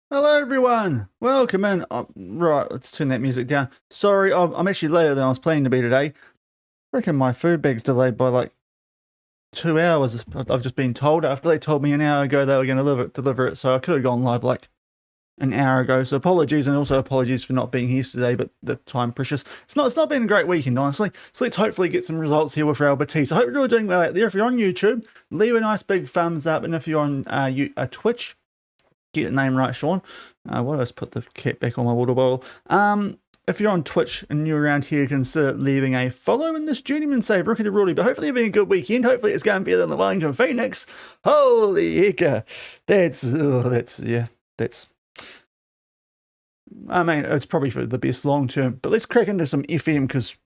Hello everyone, welcome in. Oh, right, let's turn that music down. Sorry, I'm actually later than I was planning to be today. I reckon my food bag's delayed by like 2 hours. I've just been told after they told me an hour ago they were going to deliver it, so I could have gone live like an hour ago. So apologies, and also apologies for not being here today, but the time precious. It's not been a great weekend, honestly. So let's hopefully get some results here with Real Betis. I hope you're all doing well out there. If you're on YouTube, leave a nice big thumbs up, and if you're on Twitch, get the name right, Shaun. Why did I just put the cap back on my water bottle? If you're on Twitch and you're around here, consider leaving a follow in this Journeyman save, rookie to Rudy. But hopefully you're having a good weekend. Hopefully it's going better than the Wellington Phoenix. Holy heck. I mean, it's probably for the best long term. But let's crack into some FM because,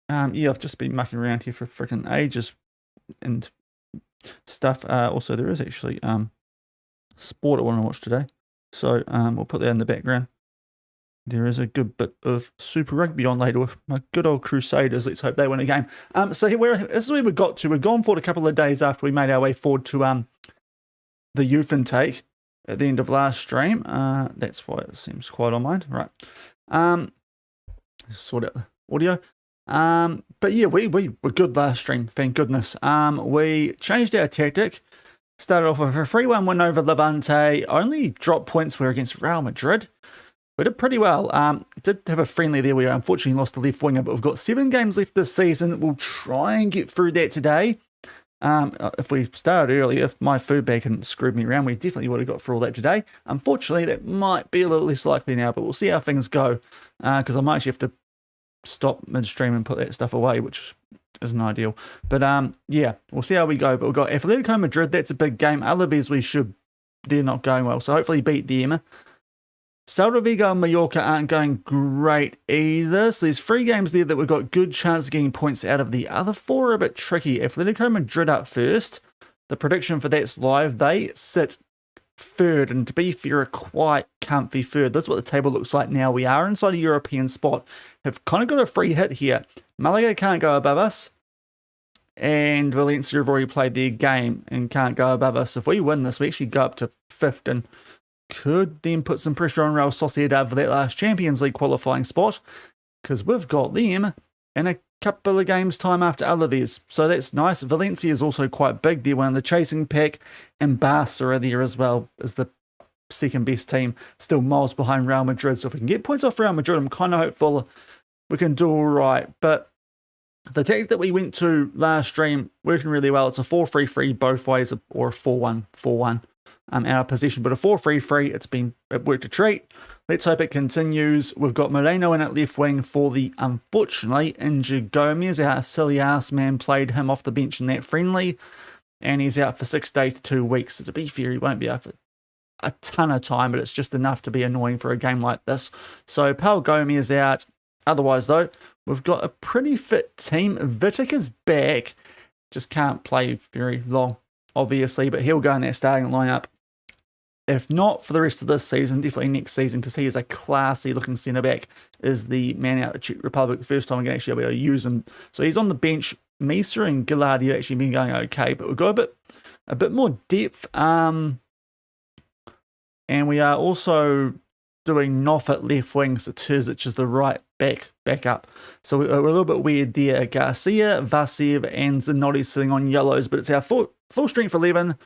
yeah, I've just been mucking around here for freaking ages and stuff. Also, there is actually sport I want to watch today, so we'll put that in the background. There is a good bit of Super Rugby on later with my good old Crusaders. Let's hope they win a game. So this is where we got to. We've gone forward a couple of days after we made our way forward to the youth intake at the end of last stream. That's why it seems quiet on mine. Right. Sort out the audio. But yeah, we were good last stream, thank goodness. We changed our tactic. Started off with a 3-1 win over Levante. Only drop points were against Real Madrid. We did pretty well. Did have a friendly there. We unfortunately lost the left winger, but we've got 7 games left this season. We'll try and get through that today. If we started early, if my food bag hadn't screwed me around, we definitely would have got through all that today. Unfortunately, that might be a little less likely now, but we'll see how things go. Because I might actually have to stop midstream and put that stuff away, which isn't ideal. But yeah, we'll see how we go. But we've got Atlético Madrid. That's a big game. Alaves, they're not going well, so hopefully beat them. Celta Vigo and Mallorca aren't going great either. So there's 3 games there that we've got good chance of getting points out of. The other 4 are a bit tricky. Atlético Madrid up first. The prediction for that's live. They sit third, and to be fair, a quite comfy third. This is what the table looks like now. We are inside a European spot. Have kind of got a free hit here. Malaga can't go above us, and Valencia have already played their game and can't go above us. If we win this, we actually go up to 5th and could then put some pressure on Real Sociedad for that last Champions League qualifying spot, because we've got them in a couple of games time after Alaves, so that's nice. Valencia is also quite big. They're one of the chasing pack, and Barca are there as well as the second best team, still miles behind Real Madrid. So if we can get points off Real Madrid, I'm kind of hopeful we can do all right. But the tactic that we went to last stream working really well. It's a 4-3-3 both ways, or a 4-1-4-1 out of possession, but a 4-3-3. It worked a treat. Let's hope it continues. We've got Moreno in at left wing for the unfortunately injured Gomez. Our silly ass man played him off the bench in that friendly, and he's out for 6 days to 2 weeks. So to be fair, he won't be out for a ton of time, but it's just enough to be annoying for a game like this. So Paul Gomez out. Otherwise, though, we've got a pretty fit team. Vitic is back. Just can't play very long, obviously, but he'll go in that starting lineup. If not for the rest of this season, definitely next season, because he is a classy looking centre back, is the man out of Czech Republic. The first time I'm going to actually be able to use him. So he's on the bench. Mesa and Gillardi have actually been going okay, but we've got a bit more depth. And we are also doing Noff at left wing, so Terzic is the right back up. So we're a little bit weird there. Garcia, Vasev, and Zanotti sitting on yellows, but it's our full strength 11.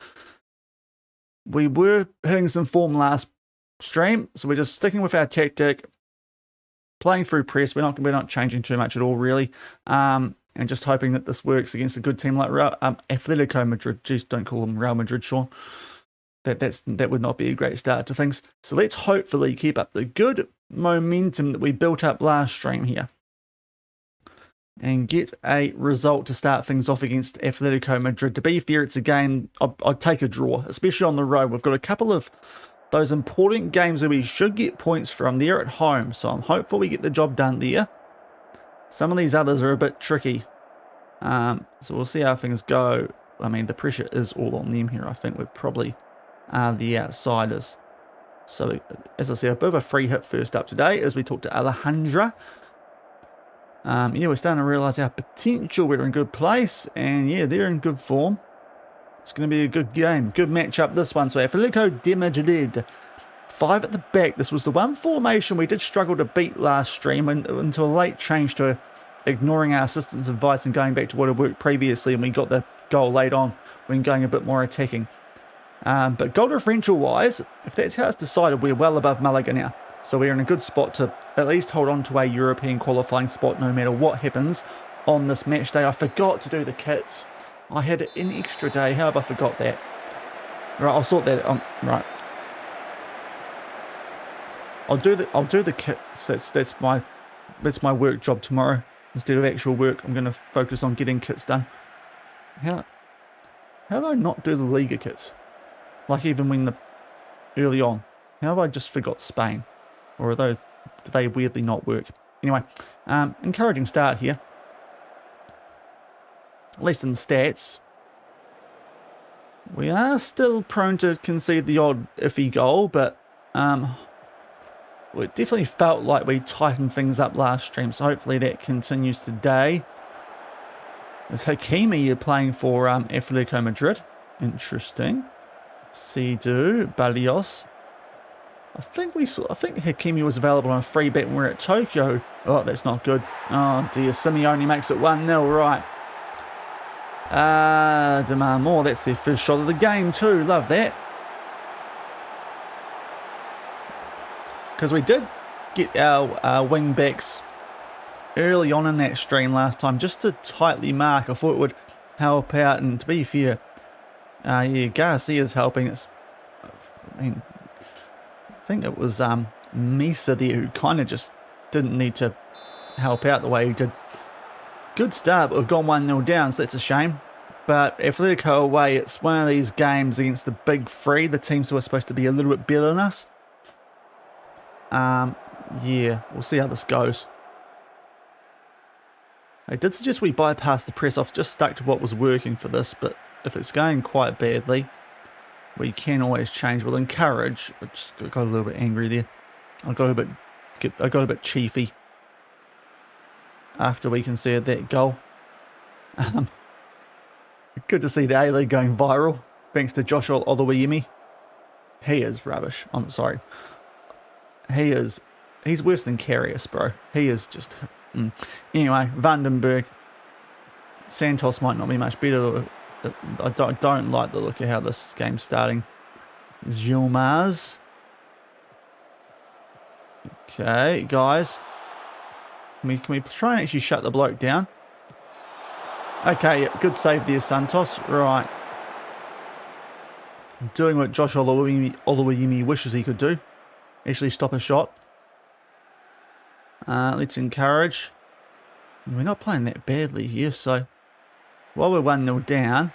We were hitting some form last stream, so we're just sticking with our tactic, playing through press. We're not changing too much at all, really, and just hoping that this works against a good team like Atlético Madrid. Jeez, don't call them Real Madrid, Shaun. That would not be a great start to things. So let's hopefully keep up the good momentum that we built up last stream here, and get a result to start things off against Atlético Madrid. To be fair, it's a game I'd take a draw, especially on the road. We've got a couple of those important games where we should get points from. They're at home, so I'm hopeful we get the job done there. Some of these others are a bit tricky, so we'll see how things go. I mean, the pressure is all on them here. I think we're probably the outsiders. So, as I said, a bit of a free hit first up today as we talk to Alejandra. Yeah, we're starting to realise our potential. We're in good place, and yeah, they're in good form. It's going to be a good game, good matchup this one. So Atlético de Madrid 5 at the back. This was the one formation we did struggle to beat last stream until a late change to ignoring our assistant's advice and going back to what had worked previously, and we got the goal late on when going a bit more attacking. But goal differential wise, if that's how it's decided, we're well above Malaga now. So we're in a good spot to at least hold on to a European qualifying spot no matter what happens on this match day. I forgot to do the kits. I had an extra day. How have I forgot that? Right, I'll sort that. Right. I'll do the kits. That's my work job tomorrow. Instead of actual work, I'm going to focus on getting kits done. How did I not do the Liga kits? Like even when early on. How have I just forgot Spain? Or did they weirdly not work? Anyway, encouraging start here. At least in the stats. We are still prone to concede the odd iffy goal, but it definitely felt like we tightened things up last stream, so hopefully that continues today. Is Hakimi playing for Atlético Madrid? Interesting. Sidu, Barrios. I think Hakimi was available on a free bet when we were at Tokyo. Oh, that's not good. Oh dear, Simeone makes it 1-0, right. Demand more. That's their first shot of the game too. Love that. Because we did get our wing backs early on in that stream last time just to tightly mark. I thought it would help out, and to be fair, yeah, Garcia's helping. I think it was Misa there who kind of just didn't need to help out the way he did. Good start, but we've gone 1-0 down, so that's a shame. But Atletico away, it's one of these games against the big three, the teams who are supposed to be a little bit better than us. Yeah, we'll see how this goes. I did suggest we bypass the press off, just stuck to what was working for this, but if it's going quite badly, we can always change. We'll encourage. I just got a little bit angry there. I got a bit chiefy after we conceded that goal. Good to see the A-League going viral, thanks to Joshua Oluwayemi. He is rubbish. I'm sorry. He's worse than Karius, bro. He is just... Anyway, Vandenberg. Santos might not be much better. I don't like the look of how this game's starting. Gilmaz. Okay, guys. Can we try and actually shut the bloke down? Okay, good save there, Santos. Right. Doing what Josh Oluwayemi wishes he could do. Actually stop a shot. Let's encourage. We're not playing that badly here, so while we're 1-0 down,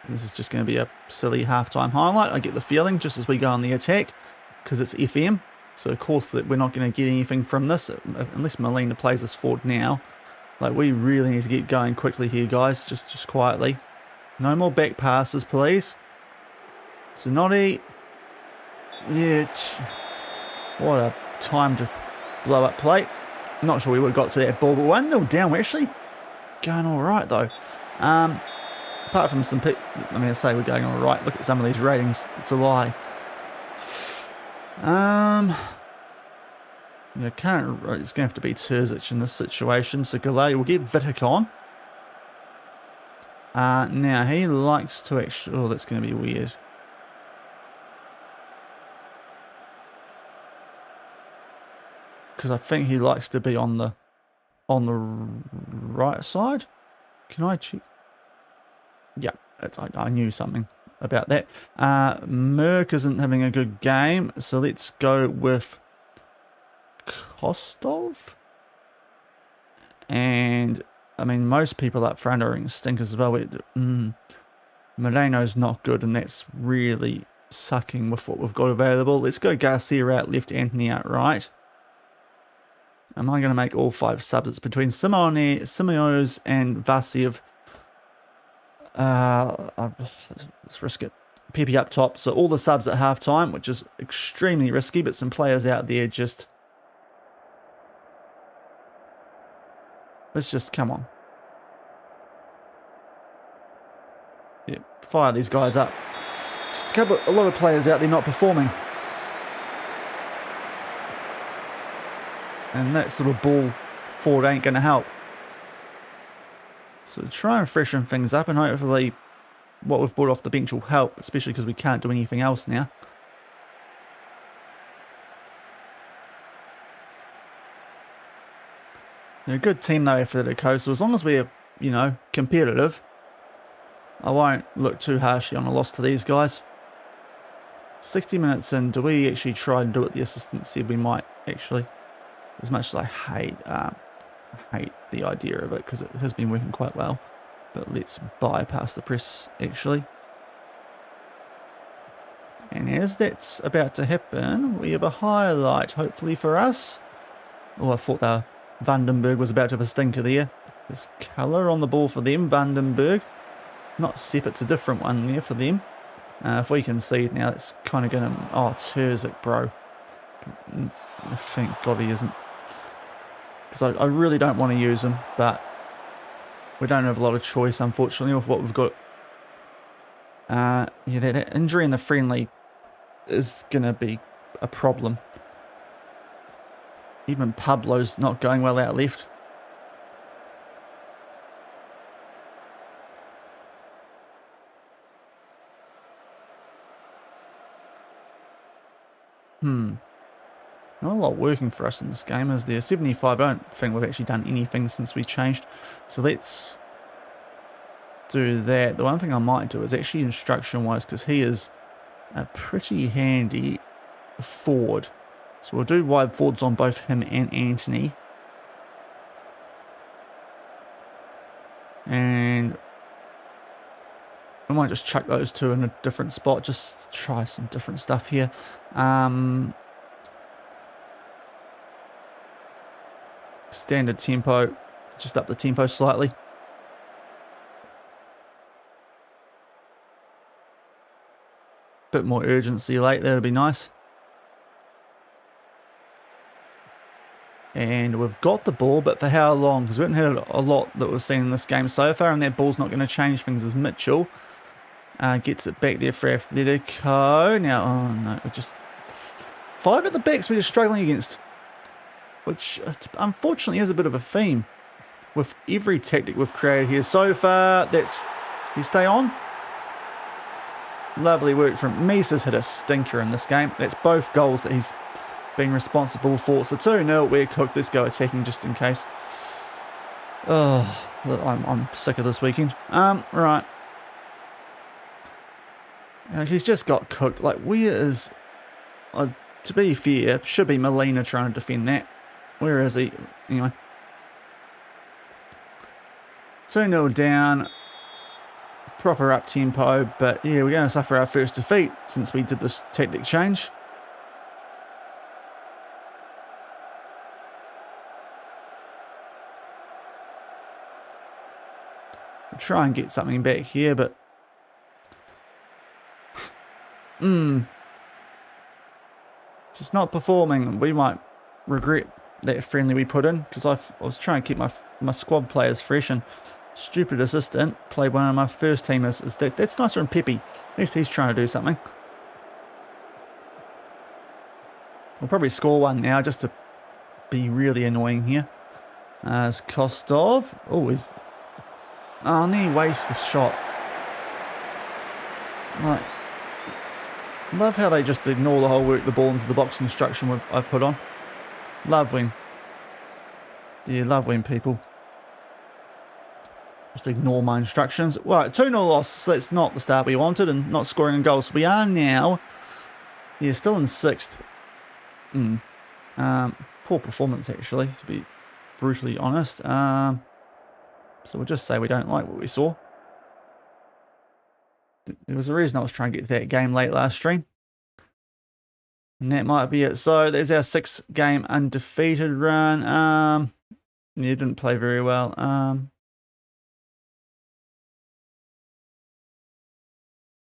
this is just going to be a silly halftime highlight. I get the feeling, just as we go on the attack, because it's FM. So of course that we're not going to get anything from this unless Molina plays us forward now. Like, we really need to get going quickly here, guys. Just quietly. No more back passes, please. Zanotti. Yeah. What a time to blow up plate. Not sure we would have got to that ball, but 1-0 down. We're actually going all right, though. Apart from some people, I mean, I say we're going all right. Look at some of these ratings. It's a lie. Yeah, it's going to have to be Terzic in this situation. So Galati will get Vitek on. Now, he likes to actually... Oh, that's going to be weird. Because I think he likes to be on the right side. Can I check? Yeah, I knew something about that. Merck isn't having a good game, so let's go with Kostov. And I mean, most people up front are in stinkers as well. Moreno's not good, and that's really sucking with what we've got available. Let's go Garcia out left, Anthony out right. Am I going to make all 5 subs? It's between Simeos and Vasiev. Let's risk it. Pepe up top. So all the subs at halftime, which is extremely risky, but some players out there just... Let's just, come on. Yeah, fire these guys up. Just a lot of players out there not performing. And that sort of ball forward ain't going to help. So try and freshen things up, and hopefully what we've brought off the bench will help, especially because we can't do anything else now. They're a good team though, Atlético, so as long as we're, you know, competitive, I won't look too harshly on a loss to these guys. 60 minutes in, do we actually try and do what the assistant said we might actually? As much as I hate the idea of it, because it has been working quite well. But let's bypass the press, actually. And as that's about to happen, we have a highlight, hopefully for us. Oh, I thought the Vandenberg was about to have a stinker there. There's colour on the ball for them, Vandenberg. Not Sepp, it's a different one there for them. If we can see it now, it's kind of going to... Oh, Terzic, bro. Thank God he isn't. Because I really don't want to use him, but we don't have a lot of choice, unfortunately, with what we've got. Yeah, that injury in the friendly is going to be a problem. Even Pablo's not going well out left. Not a lot working for us in this game, is there? 75, I don't think we've actually done anything since we changed. So let's do that. The one thing I might do is actually instruction-wise, because he is a pretty handy forward. So we'll do wide forwards on both him and Anthony. And I might just chuck those two in a different spot. Just try some different stuff here. Standard tempo. Just up the tempo slightly. Bit more urgency late. That'll be nice. And we've got the ball, but for how long? Because we haven't had a lot that we've seen in this game so far, and that ball's not going to change things as Mitchell gets it back there for Atlético. Now, oh no, we're just... 5 at the backs we're just struggling against. Which, unfortunately, is a bit of a theme with every tactic we've created here so far. That's... You stay on. Lovely work from Misa's hit a stinker in this game. That's both goals that he's been responsible for. So 2-0, we're cooked. Let's go attacking just in case. Oh, I'm sick of this weekend. Right. He's just got cooked. Like, where is... to be fair, should be Molina trying to defend that. Where is he? Anyway. 2-0 down. Proper up tempo. But yeah, we're going to suffer our first defeat since we did this tactic change. We'll try and get something back here, but... Just not performing. We might regret that friendly we put in, because I was trying to keep my squad players fresh, and stupid assistant played one of my first teamers. That's nicer than Pepe. At least he's trying to do something. We'll probably score one now just to be really annoying here. As Kostov. Oh, he's... Oh, and he wastes the shot. Like... Love how they just ignore the whole work the ball into the box instruction I put on. Love when. Yeah, love when people just ignore my instructions. Right, 2-0 loss, so that's not the start we wanted, and not scoring a goal. So we are now, yeah, still in 6th. Poor performance, actually, to be brutally honest. So we'll just say we don't like what we saw. There was a reason I was trying to get to that game late last stream. And that might be it. So there's our 6th game undefeated run. Yeah, didn't play very well.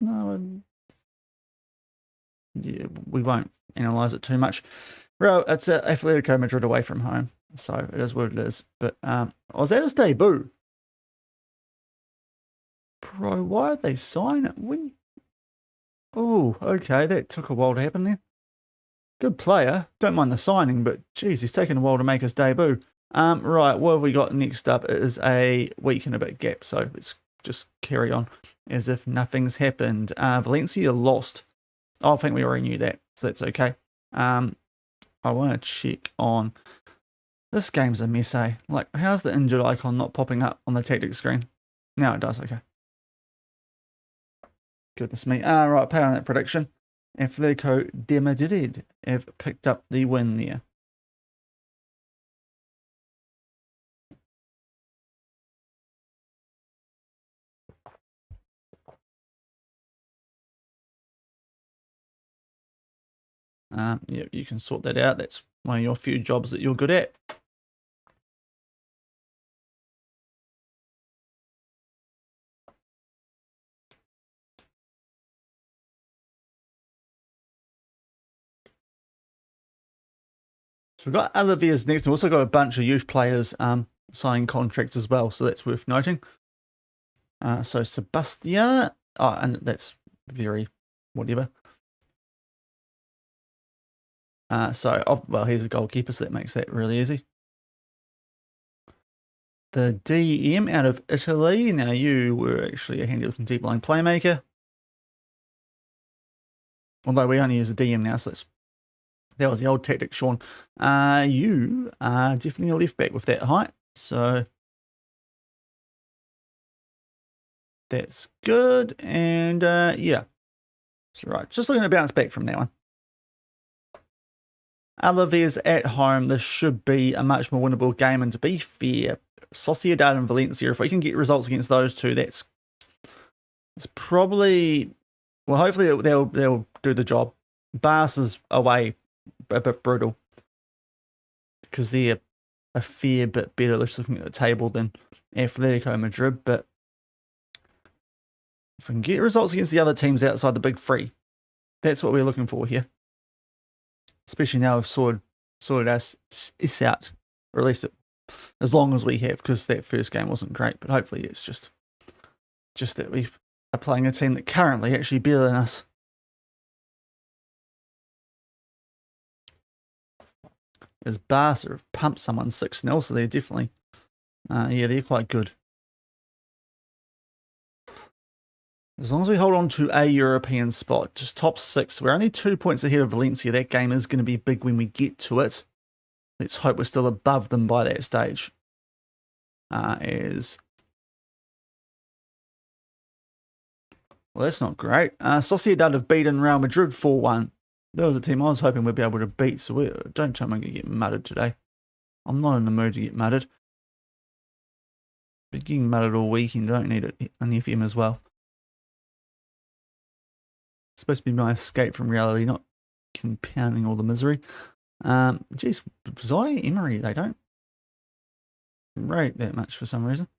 No, yeah, we won't analyse it too much. Well, it's Atlético Madrid away from home. So it is what it is. But was that his debut? Bro, why did they sign it? Oh, okay, that took a while to happen there. Good player. Don't mind the signing, but geez, he's taken a while to make his debut. Right, what have we got next up? It is a week and a bit gap, so let's just carry on as if nothing's happened. Valencia lost. Oh, I think we already knew that, so that's okay. I want to check on... This game's a mess, eh? Like, how's the injured icon not popping up on the tactics screen? Now it does, okay. Goodness me. Right, pay on that prediction. Atlético de Madrid have picked up the win there. Yeah, you can sort that out. That's one of your few jobs that you're good at. So we've got Alaves next. We've also got a bunch of youth players signing contracts as well, so that's worth noting. So Sebastian, and that's very whatever. Well, he's a goalkeeper, so that makes that really easy. The DM out of Italy. Now, you were actually a handy-looking deep line playmaker. Although we only use a DM now, so that was the old tactic, Shaun. You are definitely a left back with that height, so that's good. And yeah, that's right. Just looking to bounce back from that one. Alaves at home. This should be a much more winnable game. And to be fair, Sociedad and Valencia, if we can get results against those two, it's probably, well, hopefully they'll do the job. Barca's away a bit brutal because they're a fair bit better just looking at the table than Atlético Madrid, but if we can get results against the other teams outside the big three, that's what we're looking for here. Especially now we've sorted us out, or at least as long as we have, because that first game wasn't great, but hopefully it's just that we are playing a team that currently actually better than us. As Barca have pumped someone 6-0, so they're definitely, yeah, they're quite good. As long as we hold on to a European spot, just top 6, we're only 2 points ahead of Valencia. That game is going to be big when we get to it. Let's hope we're still above them by that stage. Well, that's not great. Sociedad have beaten Real Madrid 4-1. That was a team I was hoping we'd be able to beat, so don't tell me I'm going to get mudded today. I'm not in the mood to get mudded. Been getting mudded all weekend, don't need it on the FM as well. It's supposed to be my escape from reality, not compounding all the misery. Geez, Zai Emery, they don't rate that much for some reason.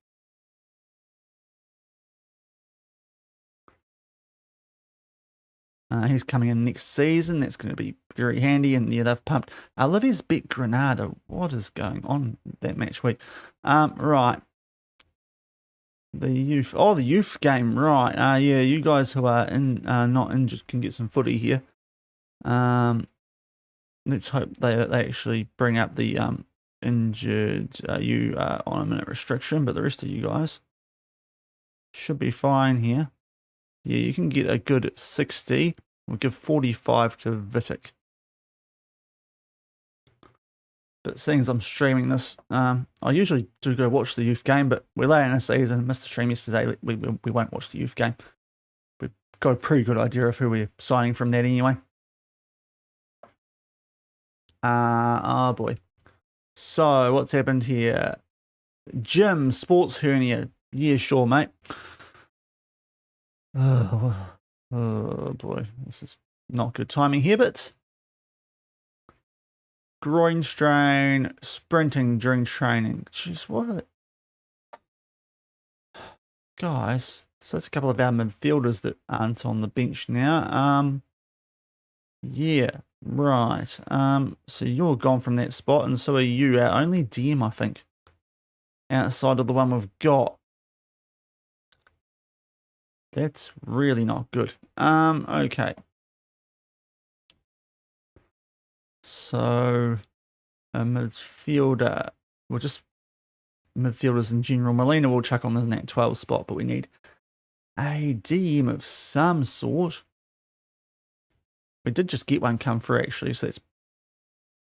He's coming in next season. That's going to be very handy. And yeah, they've pumped. Olivia's beat Granada. What is going on that match week? Right. The youth. Oh, the youth game. Right. Yeah, you guys who are not injured can get some footy here. Let's hope they actually bring up the injured. You are on a minute restriction, but the rest of you guys should be fine here. Yeah, you can get a good 60. We'll give 45 to Vitic. But seeing as I'm streaming this, I usually do go watch the youth game, but we're late in the season. Missed the stream yesterday. We won't watch the youth game. We've got a pretty good idea of who we're signing from that anyway. Oh boy. So what's happened here? Jim, sports hernia. Yeah, sure, mate. Oh boy, this is not good timing here, but groin strain, sprinting during training. Jeez, what are they? Guys, so that's a couple of our midfielders that aren't on the bench now. Yeah, right. So you're gone from that spot, and so are you. Our only DM, I think, outside of the one we've got. That's really not good. Okay. So a midfielder, well, just midfielders in general. Molina will chuck on the net 12 spot, but we need a DM of some sort. We did just get one come through actually, so that's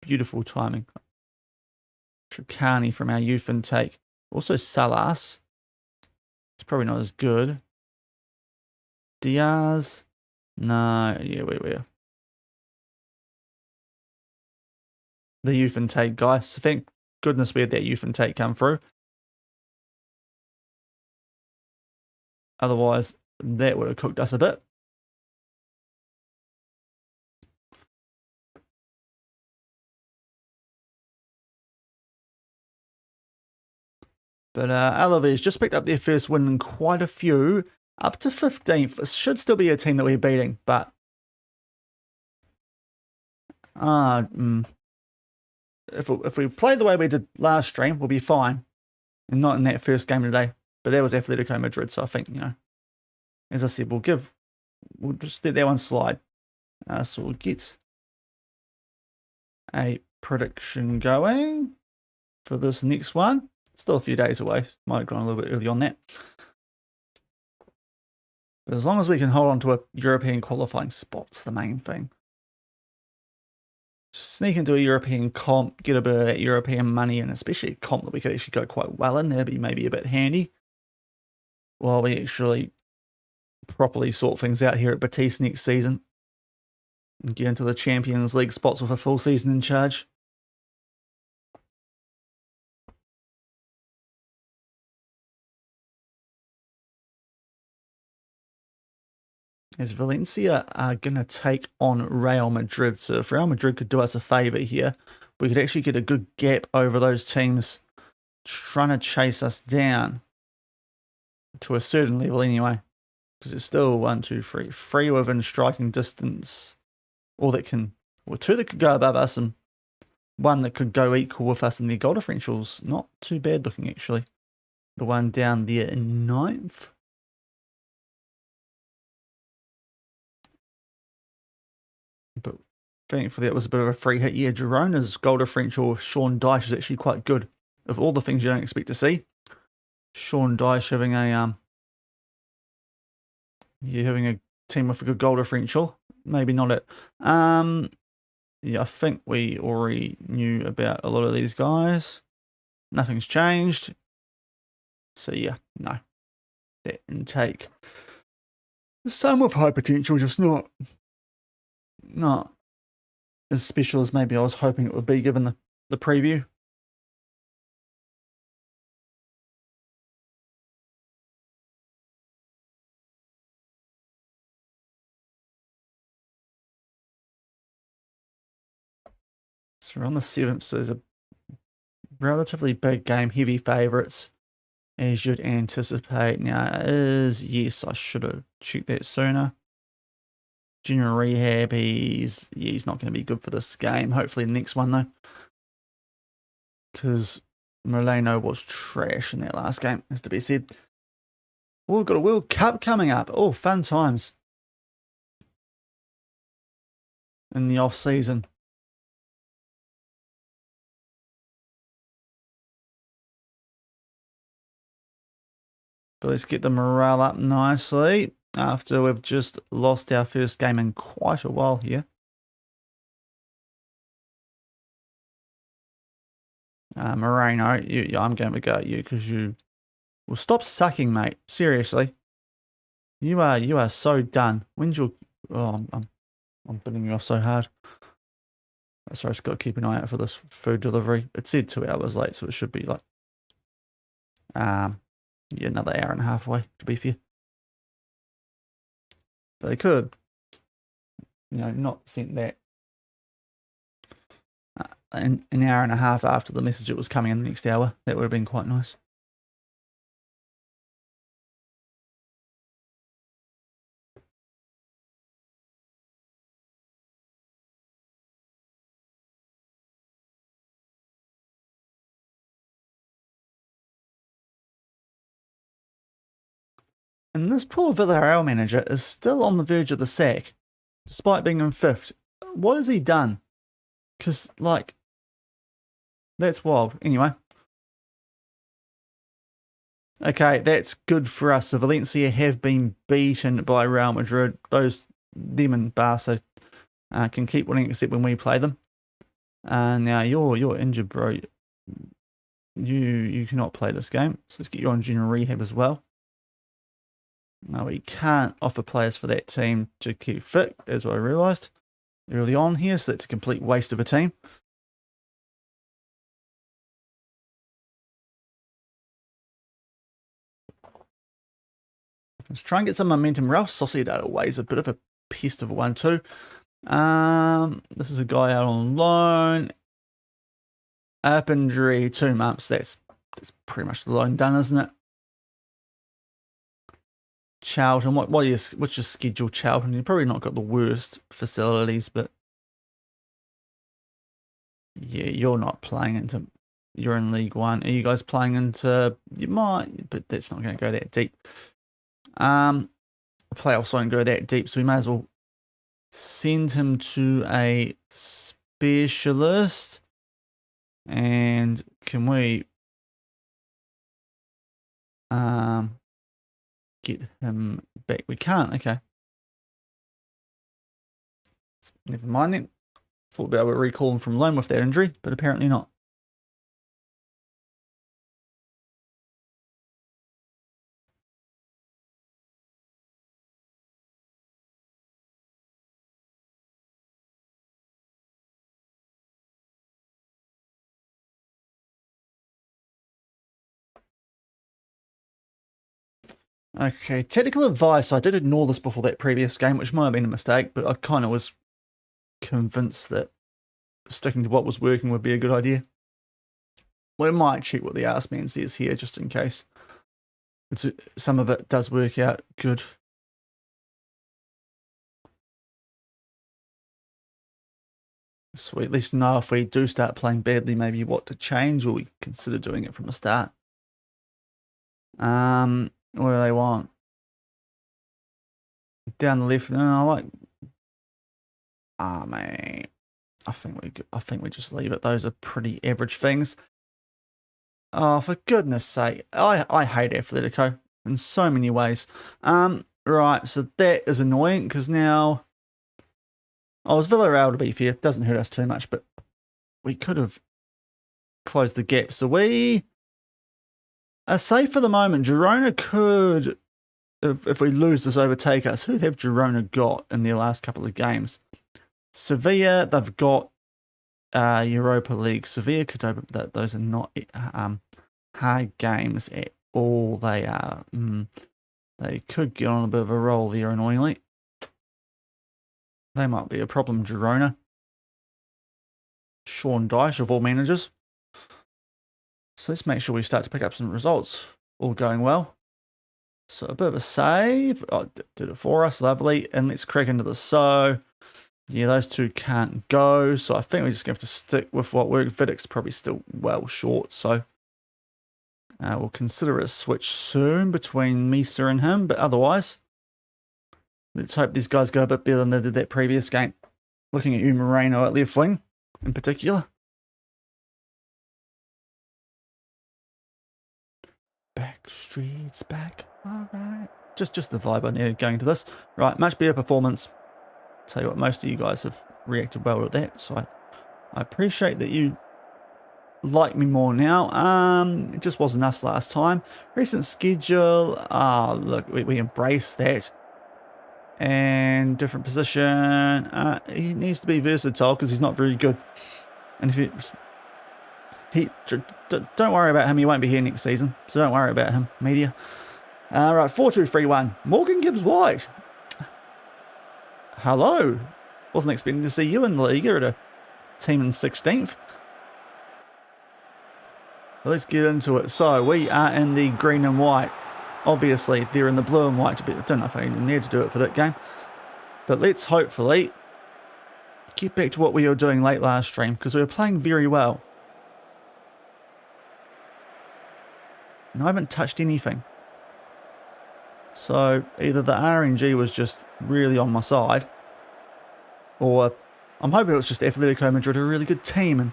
beautiful timing. Tricani from our youth intake. Also Salas. It's probably not as good. Diaz. No, yeah, we're the youth intake guy. So thank goodness we had that youth intake come through. Otherwise, that would have cooked us a bit. But Alaves just picked up their first win in quite a few. Up to 15th. It should still be a team that we're beating, but if we play the way we did last stream, we'll be fine. And not in that first game today. But that was Atlético Madrid, so I think, as I said, we'll just let that one slide. So we'll get a prediction going for this next one. Still a few days away. Might have gone a little bit early on that. But as long as we can hold on to a European qualifying spot's the main thing. Sneak into a European comp, get a bit of that European money, and especially a comp that we could actually go quite well in. That'd be maybe a bit handy. While we actually properly sort things out here at Betis next season. And get into the Champions League spots with a full season in charge. As Valencia are going to take on Real Madrid. So if Real Madrid could do us a favour here, we could actually get a good gap over those teams trying to chase us down to a certain level anyway. Because it's still 1, 2, 3. 3 within striking distance. Or two that could go above us and one that could go equal with us, and the goal differential's not too bad looking actually. The one down there in 9th. But thankfully that was a bit of a free hit. Yeah, Girona's goal differential with Shaun Dyche is actually quite good. Of all the things you don't expect to see, Shaun Dyche having a team with a good goal differential. Maybe not it. Yeah, I think we already knew about a lot of these guys. Nothing's changed. So yeah, no. That intake. Some with high potential, just not as special as maybe I was hoping it would be given the preview. So we're on the 7th, so there's a relatively big game, heavy favourites, as you'd anticipate. Now, yes, I should have checked that sooner. Junior rehab, he's not going to be good for this game. Hopefully the next one, though. Because Moreno was trash in that last game, has to be said. Oh, we've got a World Cup coming up. Oh, fun times. In the off-season. But let's get the morale up nicely after we've just lost our first game in quite a while here. Moreno, I'm going to go at you because you will stop sucking, mate. Seriously, you are so done. When's your? Oh, I'm bidding you off so hard. Sorry, I've got to keep an eye out for this food delivery. It said 2 hours late, so it should be like yeah, another hour and a half away, to be fair. But they could, not sent that an hour and a half after the message it was coming in the next hour. That would have been quite nice. And this poor Villarreal manager is still on the verge of the sack, despite being in 5th. What has he done? Because, like, that's wild. Anyway. Okay, that's good for us. So Valencia have been beaten by Real Madrid. Them and Barca can keep winning except when we play them. Now you're injured, bro. You cannot play this game. So let's get you on junior rehab as well. No, we can't offer players for that team to keep fit, as I realised early on here. So that's a complete waste of a team. Let's try and get some momentum. Real Sociedad away is a bit of a pest of a one too. This is a guy out on loan. Up injury, 2 months. That's pretty much the loan done, isn't it? Charlton, what's your schedule, Charlton? You've probably not got the worst facilities, but yeah, you're not playing into. You're in League One. Are you guys playing into? You might, but that's not going to go that deep. Playoffs won't go that deep, so we may as well send him to a specialist. And can we get him back? We can't. Okay. Never mind then. Thought we'd be able to recall him from loan with that injury, but apparently not. Okay, technical advice. I did ignore this before that previous game, which might have been a mistake, but I kind of was convinced that sticking to what was working would be a good idea. We might check what the ass man says here, just in case. Some of it does work out good. So we at least know if we do start playing badly, maybe what to change, or we consider doing it from the start. What do they want? Down the left. No, I like. Man, I think we just leave it. Those are pretty average things. Oh, for goodness sake, I hate Atlético in so many ways. Right, so that is annoying because now. Oh, it's Villarreal to be fair. Doesn't hurt us too much, but we could have closed the gap. So we are safe for the moment. Girona could, if we lose this, overtake us. Who have Girona got in their last couple of games? Sevilla, they've got Europa League. Sevilla could open that. Those are not hard games at all. They are. They could get on a bit of a roll there, annoyingly. They might be a problem, Girona. Shaun of all managers. So let's make sure we start to pick up some results. All going well. So a bit of a save. Oh, did it for us. Lovely. And let's crack into the so. Yeah, those two can't go. So I think we're just going to have to stick with what worked. Vidic's probably still well short. So we'll consider a switch soon between Misa and him. But otherwise, let's hope these guys go a bit better than they did that previous game. Looking at you, Moreno at left wing in particular. Back streets back. All right. Just the vibe I needed going to this. Right, much better performance. Tell you what, most of you guys have reacted well to that, so I appreciate that you like me more now. It just wasn't us last time. Recent schedule. Look, we embrace that. And different position. He needs to be versatile because he's not very good. And if don't worry about him. He won't be here next season, so don't worry about him, media. Right, 4-2-3-1. Morgan Gibbs White. Hello. Wasn't expecting to see you in the league at a team in 16th. Well, let's get into it. So we are in the green and white. Obviously, they're in the blue and white. I don't know if I even need to do it for that game. But let's hopefully get back to what we were doing late last stream, because we were playing very well. And I haven't touched anything. So either the RNG was just really on my side, or I'm hoping it's just Atletico Madrid are a really good team and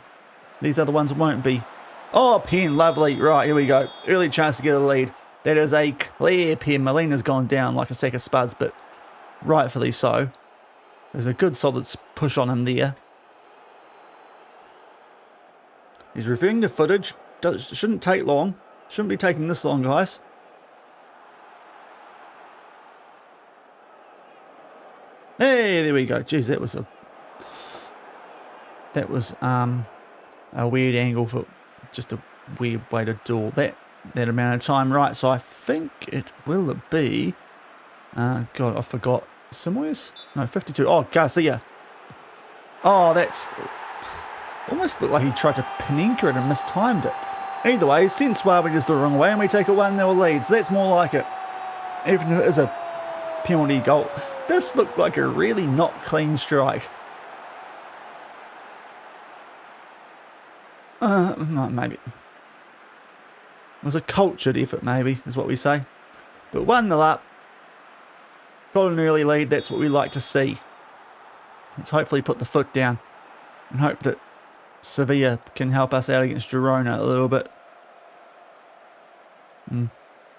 these other ones won't be. Oh, pen, lovely. Right, here we go. Early chance to get a lead. That is a clear pen. Molina's gone down like a sack of spuds, but rightfully so. There's a good solid push on him there. He's reviewing the footage. Shouldn't take long. Shouldn't be taking this long, guys. Hey, there we go. Jeez, that was a weird angle for just a weird way to do all that amount of time. Right, so I think it will be God, I forgot. Somewheres? No, 52. Oh, Garcia. Oh, that's almost looked like he tried to Panenka it and mistimed it. Either way, sent Swabi just the wrong way and we take a 1-0 lead. So that's more like it. Even if it is a penalty goal. This looked like a really not clean strike. Maybe. It was a cultured effort, maybe, is what we say. But 1-0 up. Got an early lead, that's what we like to see. Let's hopefully put the foot down and hope that Sevilla can help us out against Girona a little bit. And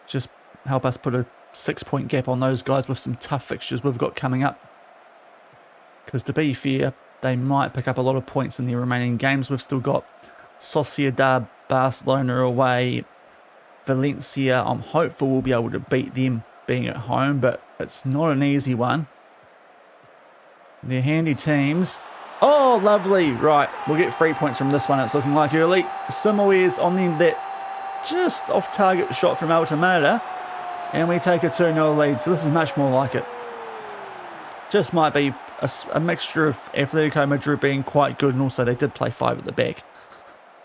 just help us put a 6-point gap on those guys with some tough fixtures we've got coming up. Because to be fair, they might pick up a lot of points in the remaining games. We've still got Sociedad, Barcelona away, Valencia. I'm hopeful we'll be able to beat them being at home, but it's not an easy one. They're handy teams. Oh, lovely. Right, we'll get 3 points from this one. It's looking like early. Simoes on the end that just off-target shot from Altamada, and we take a 2-0 lead. So this is much more like it. Just might be a mixture of Atletico Madrid being quite good, and also they did play 5 at the back.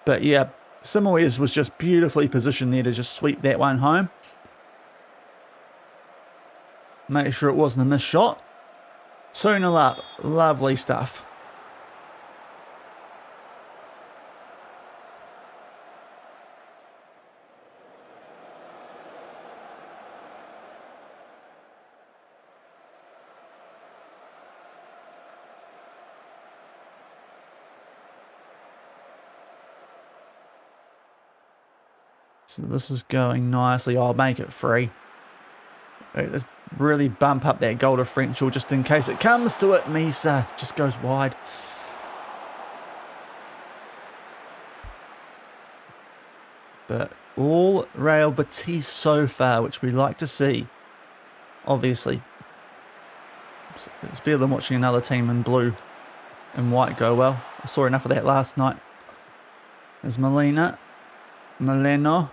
But yeah, Simoes was just beautifully positioned there to just sweep that one home. Make sure it wasn't a missed shot. 2-0 up. Lovely stuff. So this is going nicely. I'll make it free. Let's really bump up that goal differential just in case it comes to it. Misa just goes wide. But all Real Betis so far, which we like to see. Obviously. It's better than watching another team in blue and white go well. I saw enough of that last night. There's Molina. Moreno.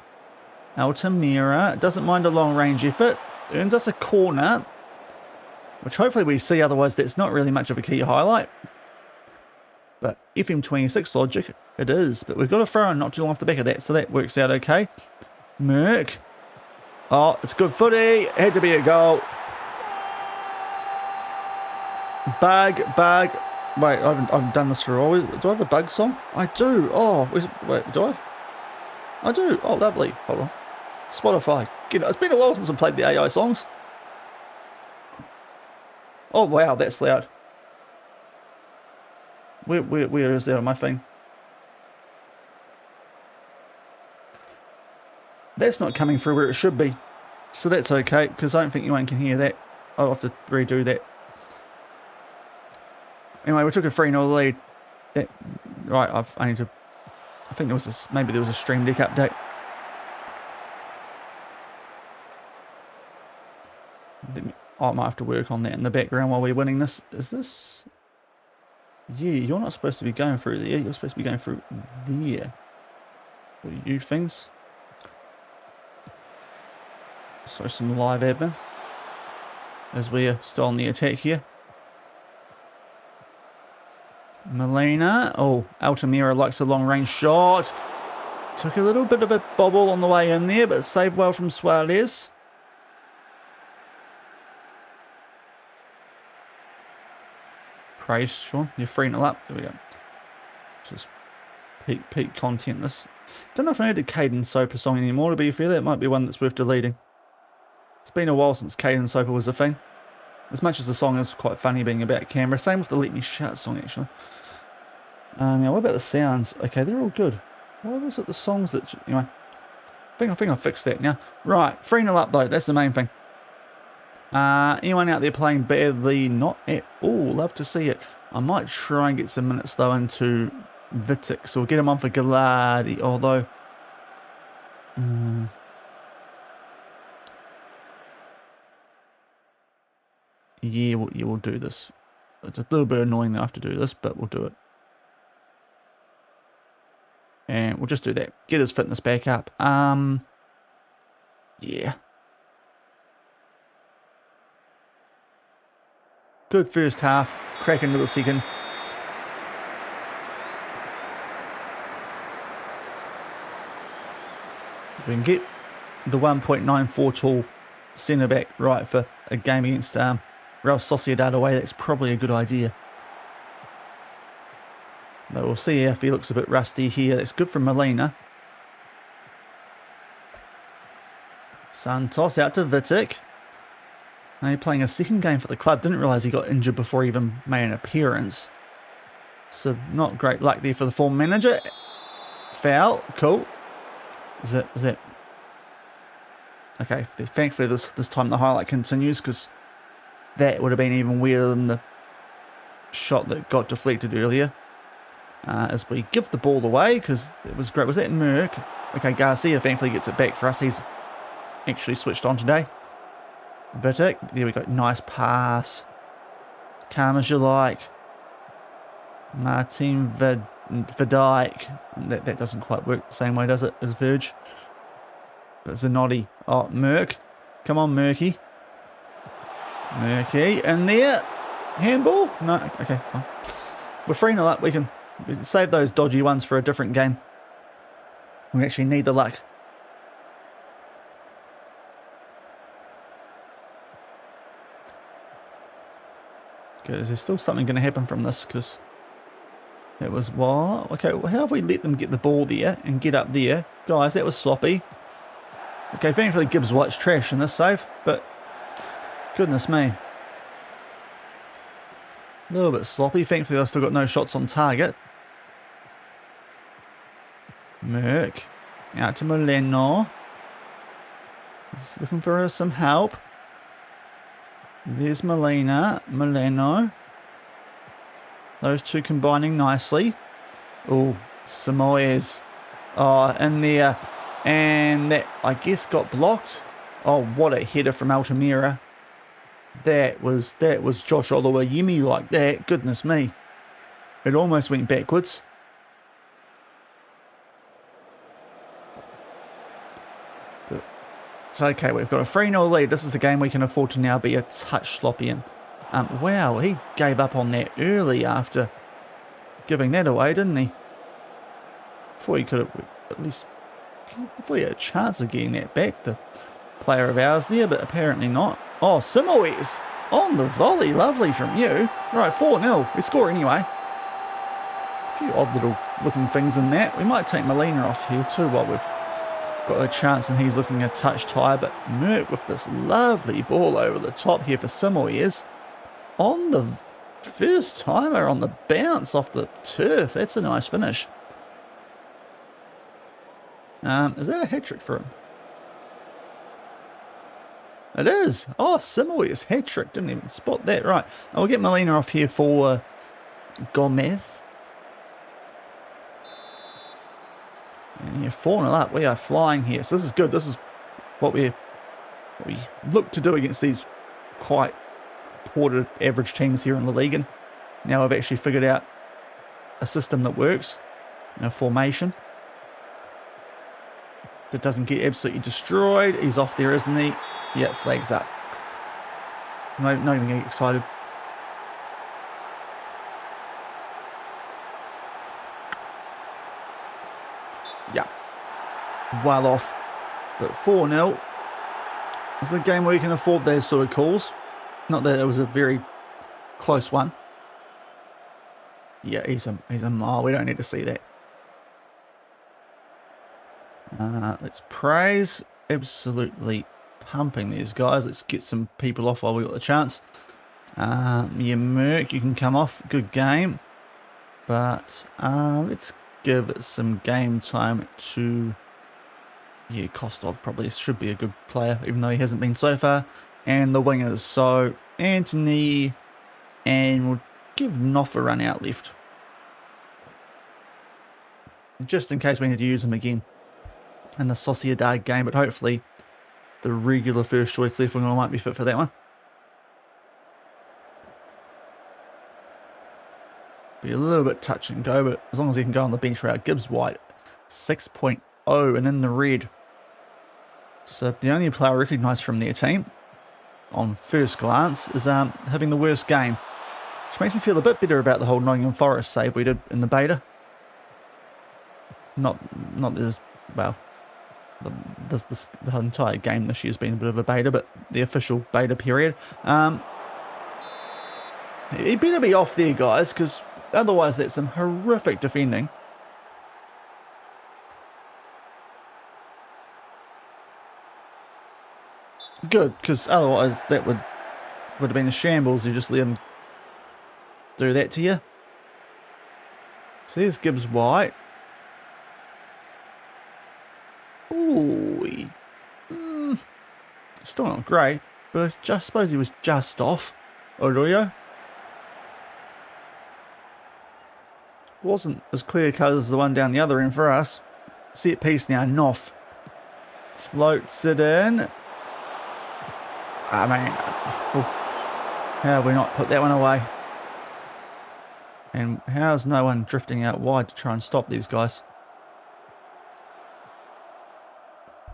Altamira. Doesn't mind a long range effort. Earns us a corner, which hopefully we see, otherwise that's not really much of a key highlight. But FM26 logic, it is. But we've got a throw in not too long off the back of that, so that works out okay. Merck. Oh, it's good footy. Had to be a goal. Bug. Wait, I haven't done this for a while. Do I have a bug song? I do. Oh, wait, do I? I do. Oh, lovely. Hold on. Spotify. It's been a while since I played the AI songs. Oh, wow, that's loud. Where is that on my thing? That's not coming through where it should be. So that's okay, because I don't think anyone can hear that. I'll have to redo that. Anyway, we took a 3-0 lead. Right, I think there was maybe there was a Stream Deck update. I might have to work on that in the background while we're winning this. Is this? Yeah, you're not supposed to be going through there. You're supposed to be going through there. What are you things? So some live admin. As we're still on the attack here. Molina. Oh, Altamira likes a long range shot. Took a little bit of a bobble on the way in there, but saved well from Suarez. Praise, Shaun. You're 3-0 up. There we go. Just peak content this. Don't know if I need a Caden Soper song anymore, to be fair. That might be one that's worth deleting. It's been a while since Caden Soper was a thing. As much as the song is quite funny being about Canberra. Same with the Let Me Shout song, actually. Now, what about the sounds? Okay, they're all good. Why was it the songs that... Anyway, I think I'll fix that now. Right, 3-0 up, though. That's the main thing. Anyone out there playing badly? Not at all. Love to see it. I might try and get some minutes, though, into Vitic. So we'll get him on for Gallardi, although... Yeah, we'll do this. It's a little bit annoying that I have to do this, but we'll do it. And we'll just do that. Get his fitness back up. Yeah. Good first half. Crack into the second. If we can get the 1.94 tall centre back right for a game against Real Sociedad away, that's probably a good idea. But we'll see if he looks a bit rusty here. That's good from Molina. Santos out to Vitic. Now he's playing a second game for the club. Didn't realise he got injured before he even made an appearance. So not great luck there for the former manager. Foul. Cool. Is it? Okay, thankfully this time the highlight continues, because that would have been even weirder than the shot that got deflected earlier. As we give the ball away, because it was great. Was that Merck? Okay, Garcia thankfully gets it back for us. He's actually switched on today. Vitic, there we go. Nice pass. Calm as you like. Martin Verdijk. That doesn't quite work the same way, does it, as Verge? But Zanotti. Oh, Merck. Come on, Murky. Murky in there. Handball? No, okay, fine. We're 3-0 up. We can save those dodgy ones for a different game. We actually need the luck. Okay, is there still something going to happen from this? Because that was what? Okay, well, how have we let them get the ball there and get up there? Guys, that was sloppy. Okay, thankfully Gibbs White's trash in this save, but goodness me. A little bit sloppy. Thankfully I've still got no shots on target. Merck. Out to Molino. He's looking for some help. There's Molina. Molino. Those two combining nicely. Oh, Samoes. Oh, in there. And that, I guess, got blocked. Oh, what a header from Altamira. That was Josh Oluwayemi like that. Goodness me. It almost went backwards. But it's okay. We've got a 3-0 lead. This is a game we can afford to now be a touch sloppy in. Wow, he gave up on that early after giving that away, didn't he? Thought he could have at least... Hopefully he had a chance of getting that back, the player of ours there, but apparently not. Oh, Simoes on the volley. Lovely from you. Right, 4-0. We score anyway. A few odd little looking things in that. We might take Molina off here too while we've got a chance and he's looking a touch tired, but Merck with this lovely ball over the top here for Simoes. On the first timer on the bounce off the turf. That's a nice finish. Is that a hat-trick for him? It is. Oh, Simoes hat-trick. Didn't even spot that. Right. I'll get Molina off here for Gomez. And you're 4-0 up. We are flying here. So this is good. This is what we look to do against these quite poor average teams here in La Liga. Now I've actually figured out a system that works. A formation that doesn't get absolutely destroyed. He's off there, isn't he? Yeah, flags up. Not even getting excited. Yeah. Well off. But 4-0. It's a game where you can afford those sort of calls. Not that it was a very close one. Yeah, he's a mile. We don't need to see that. Let's praise. Absolutely pumping these guys. Let's get some people off while we got the chance. Yeah, Merc, you can come off. Good game. But let's give it some game time to... Yeah, Kostov probably should be a good player, even though he hasn't been so far. And the wingers, so Anthony, and we'll give Noff a run out left. Just in case we need to use him again in the Sociedad game, but hopefully the regular first choice left winger might be fit for that one. Be a little bit touch and go, but as long as he can go on the bench route. Gibbs White, 6.0 and in the red. So the only player recognised from their team on first glance is having the worst game, which makes me feel a bit better about the whole Nottingham Forest save we did in the beta. Not this, well, the entire game this year's been a bit of a beta, but the official beta period. He better be off there, guys, because otherwise that's some horrific defending. Good, because otherwise that would have been a shambles. You just let him do that to you. So there's Gibbs White. Ooh, still not great, but I suppose he was just off. Arroyo wasn't as clear cut as the one down the other end for us. Set piece now, Noff floats it in. I mean, how have we not put that one away? And how's no one drifting out wide to try and stop these guys?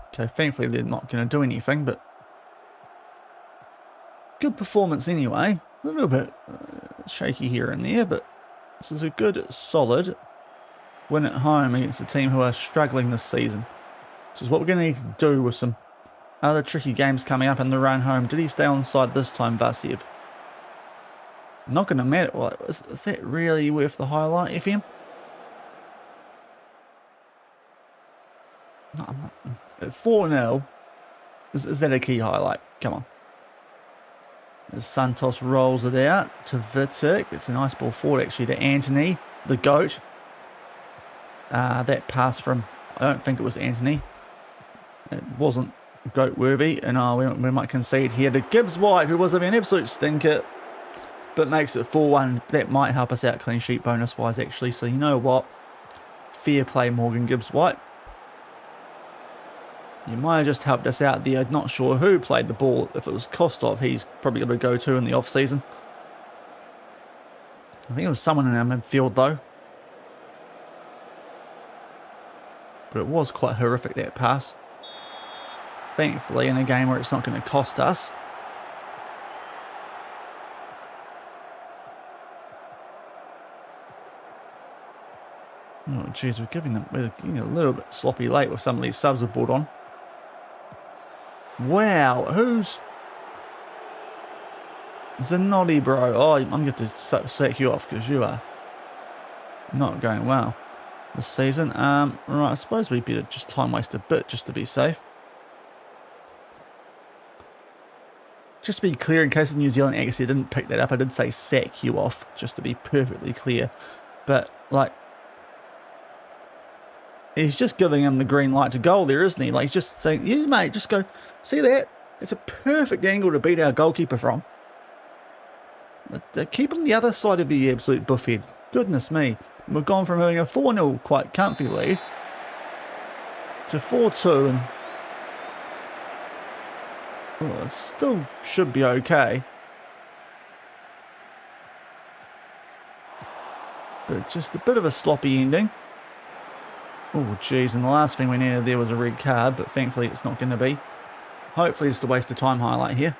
Okay, thankfully they're not going to do anything, but good performance anyway. A little bit shaky here and there, but this is a good, solid win at home against a team who are struggling this season, which is what we're going to need to do with some other tricky games coming up in the run home. Did he stay on side this time, Vasev? Not going to matter. Well, is that really worth the highlight, FM? No, I'm not. At 4-0, is that a key highlight? Come on. As Santos rolls it out to Vitek. It's a nice ball forward, actually, to Anthony, the GOAT. That pass from, I don't think it was Anthony. It wasn't GOAT worthy, and we might concede here to Gibbs White, who was an absolute stinker, but makes it 4-1. That might help us out clean sheet bonus wise, actually. So you know what, fair play, Morgan Gibbs White. You might have just helped us out there. Not sure who played the ball. If it was Kostov, he's probably going to go to in the off season. I think it was someone in our midfield though, but it was quite horrific, that pass. Thankfully, in a game where it's not going to cost us. Oh, jeez, we're getting a little bit sloppy late with some of these subs we've brought on. Wow, who's Zanotti, bro? Oh, I'm going to sack you off because you are not going well this season. Right, I suppose we better just time waste a bit just to be safe. Just to be clear, in case the New Zealand accent didn't pick that up, I did say sack you off, just to be perfectly clear. But, like, he's just giving him the green light to goal there, isn't he? Like, he's just saying, yeah, mate, just go, see that? It's a perfect angle to beat our goalkeeper from. Keep him the other side of the absolute buffhead. Goodness me. We've gone from having a 4-0 quite comfy lead to 4-2, and well, it still should be okay. But just a bit of a sloppy ending. Oh, jeez, and the last thing we needed there was a red card, but thankfully it's not going to be. Hopefully it's the waste of time highlight here.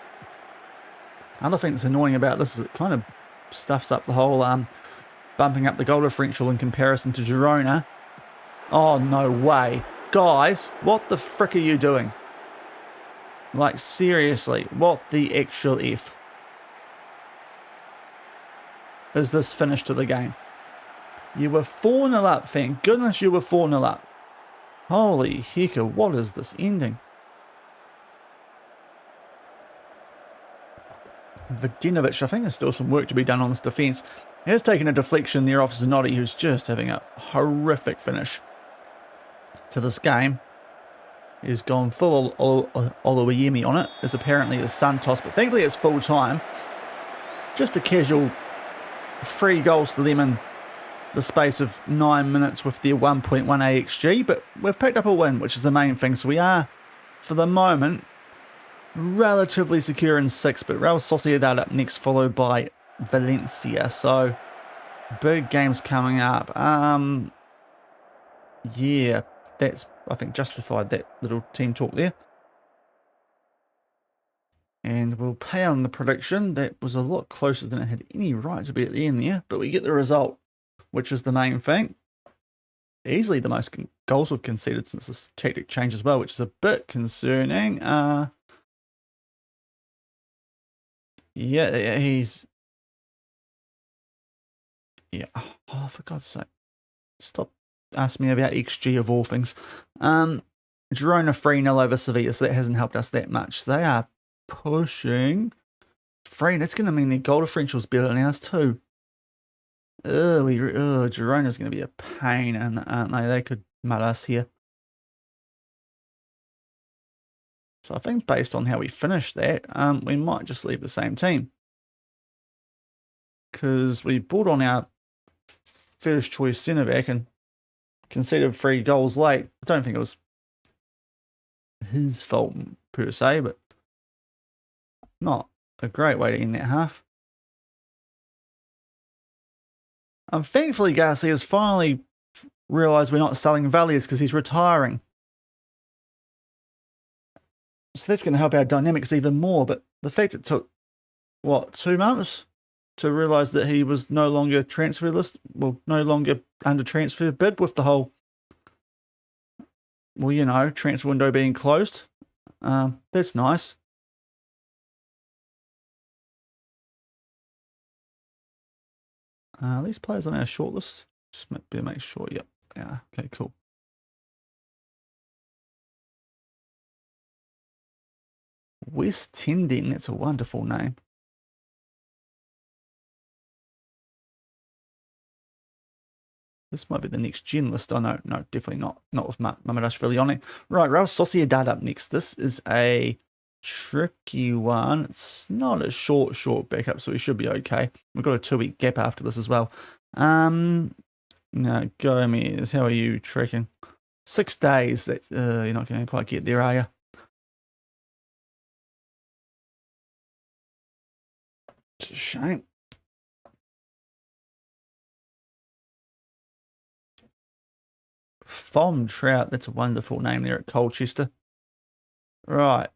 Another thing that's annoying about this is it kind of stuffs up the whole bumping up the goal differential in comparison to Girona. Oh, no way. Guys, what the frick are you doing? Like, seriously, what the actual F is this finish to the game? You were 4-0 up, thank goodness you were 4-0 up. Holy hecker, what is this ending? Vidinovic, I think there's still some work to be done on this defence. He has taken a deflection there off Zanotti, who's just having a horrific finish to this game. He's gone full Oluwayemi on it, as apparently is Santos, but thankfully it's full time. Just a casual 3 goals to them in the space of 9 minutes with their 1.1 XG, but we've picked up a win, which is the main thing. So we are, for the moment, relatively secure in 6th, but Real Sociedad up next, followed by Valencia. So big games coming up. Yeah, that's, I think, justified that little team talk there. And we'll pay on the prediction. That was a lot closer than it had any right to be at the end there, but we get the result, which is the main thing. Easily the most goals we've conceded since this tactic change as well, which is a bit concerning. Yeah, he's... Yeah, oh, for God's sake. Stop asking me about XG of all things. Girona 3-0 over Sevilla, so that hasn't helped us that much. So they are pushing 3. That's going to mean their goal differential's better than ours too. Girona's going to be a pain, aren't they? They could mud us here. So I think based on how we finish that, we might just leave the same team. Because we brought on our first choice centre-back and conceded 3 goals late. I don't think it was his fault per se, but not a great way to end that half. Thankfully, Garcia's finally realised we're not selling Valias because he's retiring. So that's going to help our dynamics even more. But the fact it took, what, 2 months to realise that he was no longer transfer list, well, no longer under transfer bid with the whole, well, you know, transfer window being closed. That's nice. These players on our shortlist, just better make sure, yep. Yeah, okay, cool. West Tending, that's a wonderful name. This might be the next gen list. Oh, no, definitely not. Not with Mamadashvili on it. Right, Real Sociedad up next. This is a tricky one. It's not a short backup, so we should be okay. We've got a 2-week gap after this as well. No, Gomez, how are you tracking? 6 days. That's, you're not going to quite get there, are you? It's a shame. Fom Trout, that's a wonderful name there at Colchester. Right.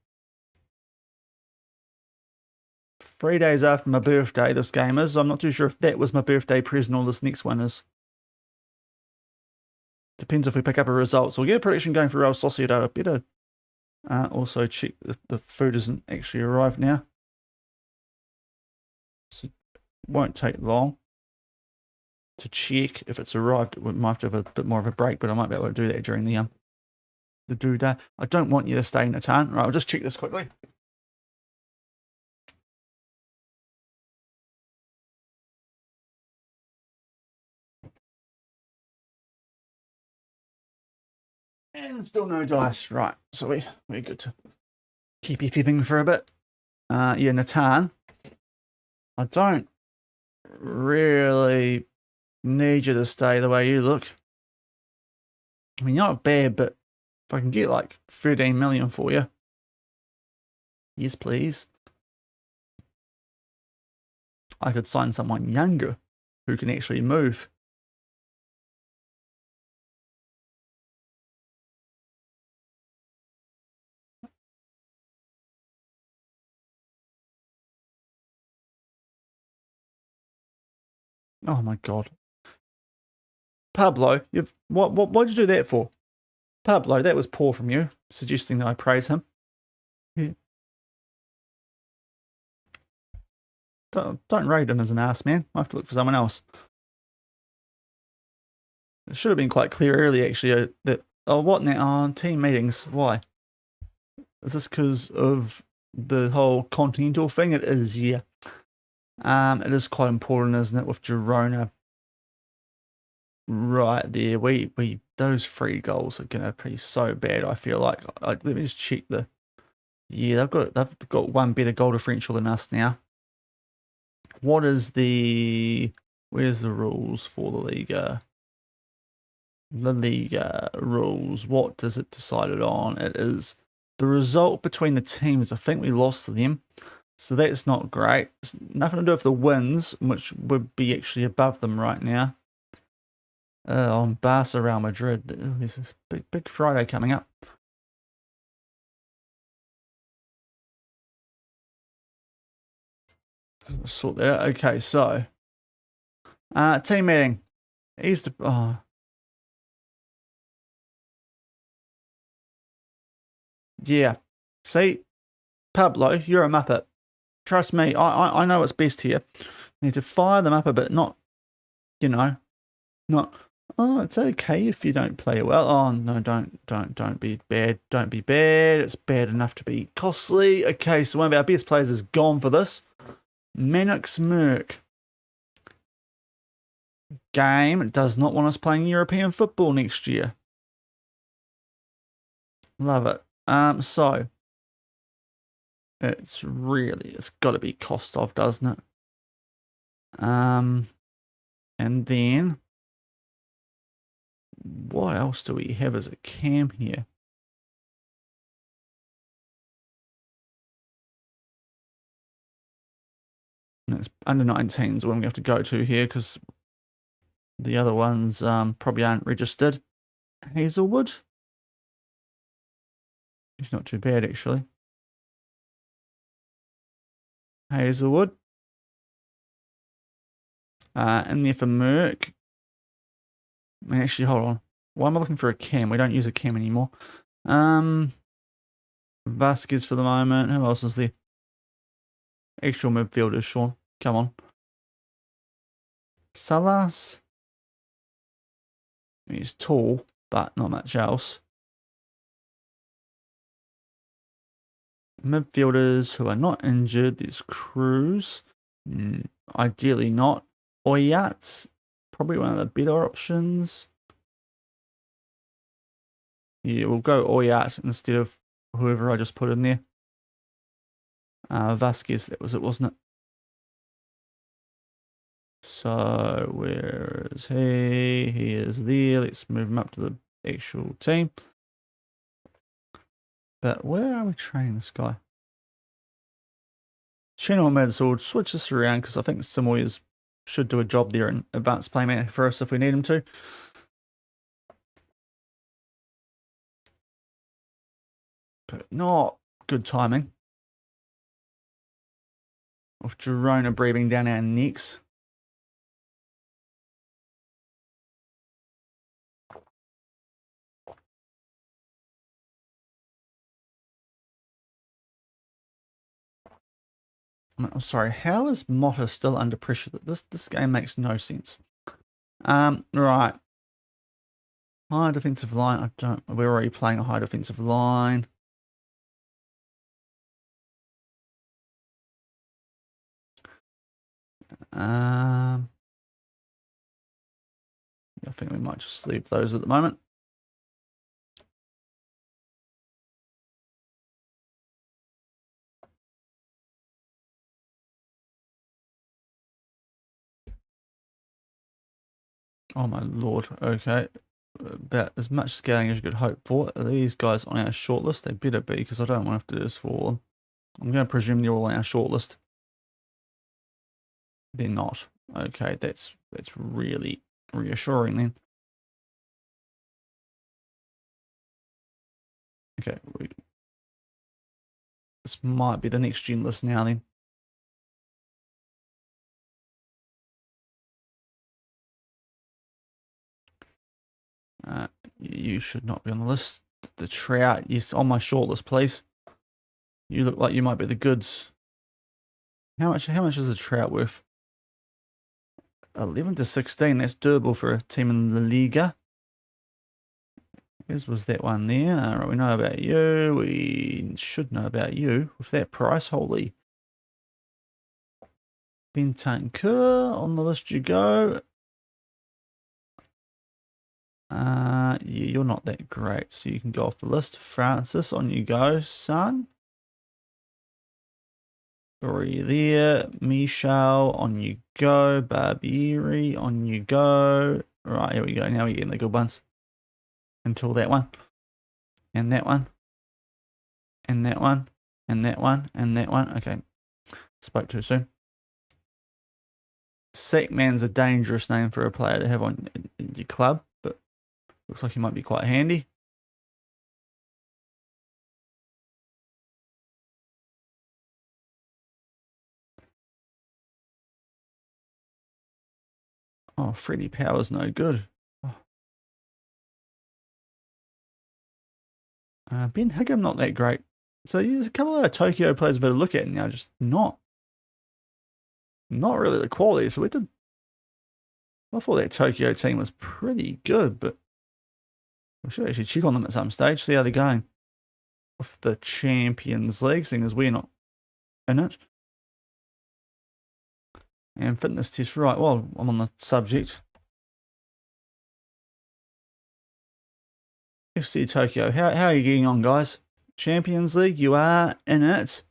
3 days after my birthday, this game is. I'm not too sure if that was my birthday present or this next one is. Depends if we pick up a result. So we'll get a prediction going for Real Sociedad. I better also check if the food isn't actually arrived now. So it won't take long to check if it's arrived. We might have to have a bit more of a break, but I might be able to do that during the do-day. I don't want you to stay, Natan. Right, I'll just check this quickly. And still no dice. Right, so we're good to keep you fibbing for a bit. Yeah, Natan, I don't really need you to stay the way you look. I mean, you're not bad, but if I can get like 13 million for you. Yes, please. I could sign someone younger who can actually move. Oh my God. Pablo, what'd you do that for? Pablo, that was poor from you, suggesting that I praise him. Yeah. Don't rate him as an ass, man. I have to look for someone else. It should have been quite clear earlier, actually, that... Oh, what now? Oh, team meetings. Why? Is this because of the whole continental thing? It is, yeah. It is quite important, isn't it, with Girona right there. Those 3 goals are gonna be so bad. I feel like. Let me just check the. Yeah, they've got one better goal differential than us now. What is the? Where's the rules for the Liga? The Liga rules. What does it decided on? It is the result between the teams. I think we lost to them, so that's not great. It's nothing to do with the wins, which would be actually above them right now. On Barca, Real Madrid. There's this big Friday coming up. Sort that out. Okay, so team meeting. He's the yeah. See, Pablo, you're a muppet. Trust me, I know what's best here. You need to fire them up a bit, not, not. Oh, it's okay if you don't play well. Oh no, don't be bad. Don't be bad. It's bad enough to be costly. Okay, so one of our best players is gone for this. Manux Merck. Game does not want us playing European football next year. Love it. So it's got to be Kostov, doesn't it? And then what else do we have as a cam here? And it's under 19s when we have to go to here because the other ones probably aren't registered. Hazelwood. He's not too bad, actually. Hazelwood. In there for Merck. Actually, hold on. Why am I looking for a cam? We don't use a cam anymore. Vasquez for the moment. Who else is there? Actual midfielders, Shaun. Come on. Salas. He's tall, but not much else. Midfielders who are not injured. There's Cruz. Ideally not. Oyat. Probably one of the better options. Yeah, we'll go Oyat instead of whoever I just put in there. Vasquez, that was it, wasn't it? So, where is he? He is there. Let's move him up to the actual team. But where are we training this guy? Channel Midsword, switch this around because I think Samoyas should do a job there in advanced playmat for us if we need him to. But not good timing. With Girona breathing down our necks. I'm sorry, how is Motta still under pressure? This game makes no sense. Right. High defensive line. We're already playing a high defensive line. I think we might just leave those at the moment. Oh my lord, okay. About as much scouting as you could hope for. Are these guys on our shortlist? They better be, because I don't want to have to do this for them. I'm going to presume they're all on our shortlist. They're not. Okay, that's really reassuring then. Okay, this might be the next gen list now then. You should not be on the list. The Trout, yes, on my shortlist, please. You look like you might be the goods. How much is the Trout worth? 11 to 16. That's doable for a team in the Liga. This was that one there. Right, we know about you. We should know about you. With that price, holy. Bentancur, on the list you go. Yeah, you're not that great, so you can go off the list. Francis, on you go, son. Sorry there. Michelle, on you go. Barbieri, on you go. Right, here we go. Now we're getting the good ones. Until that one. And that one. And that one. And that one. And that one. Okay. Spoke too soon. Sackman's a dangerous name for a player to have on your club, but looks like he might be quite handy. Oh, Freddie Power's no good. Oh. Ben Higgum, not that great. So there's a couple of Tokyo players we've got to look at now, just not really the quality. So I thought that Tokyo team was pretty good, but we should actually check on them at some stage, see how they're going with the Champions League, seeing as we're not in it. And fitness test, right, well, I'm on the subject. FC Tokyo, how are you getting on, guys? Champions League, you are in it.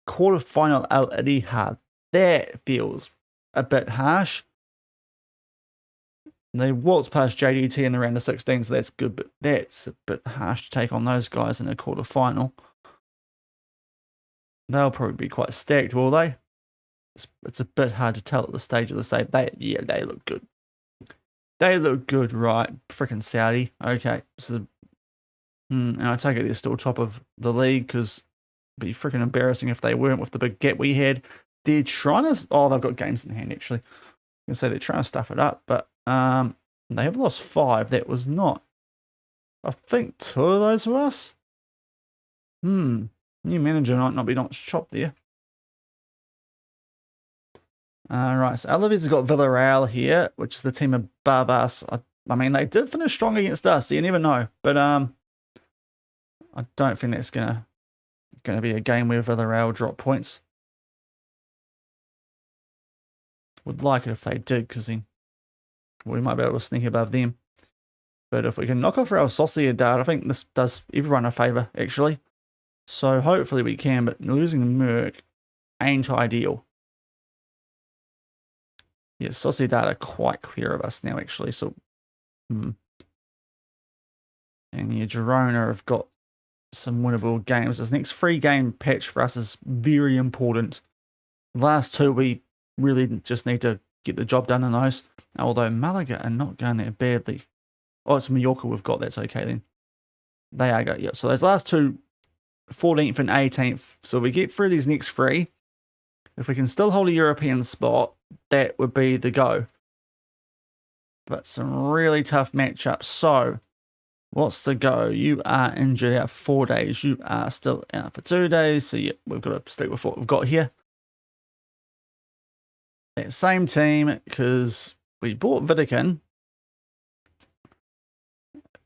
Quarterfinal Al Ittihad. That feels a bit harsh. They waltzed past JDT in the round of 16, so that's good, but that's a bit harsh to take on those guys in a quarterfinal. They'll probably be quite stacked, will they? It's a bit hard to tell at the stage of the save. Yeah, they look good. They look good, right? Freaking Saudi. Okay, so and I take it they're still top of the league because it'd be freaking embarrassing if they weren't with the big gap we had. They're trying to. Oh, they've got games in hand actually. I'm gonna say they're trying to stuff it up, but they have lost 5. That was not. I think 2 of those were us. New manager might not be not chopped there. Right, so Alaves has got Villarreal here, which is the team above us. I mean, they did finish strong against us, so you never know. But I don't think that's gonna be a game where Villarreal drop points. Would like it if they did, because then we might be able to sneak above them. But if we can knock off Real Sociedad, I think this does everyone a favour, actually. So hopefully we can, but losing Merck ain't ideal. Yeah, Sociedad are quite clear of us now, actually. So, and yeah, Girona have got some winnable games. This next 3-game patch for us is very important. The last 2, we really just need to get the job done in those. Although Malaga are not going that badly. Oh, it's Mallorca we've got. That's okay then. They are good. Yeah, so those last 2, 14th and 18th. So we get through these next 3. If we can still hold a European spot, that would be the go. But some really tough matchups. So, what's the go? You are injured out for 4 days. You are still out for 2 days. So, yeah, we've got to stick with what we've got here. That same team, because we bought Vidican.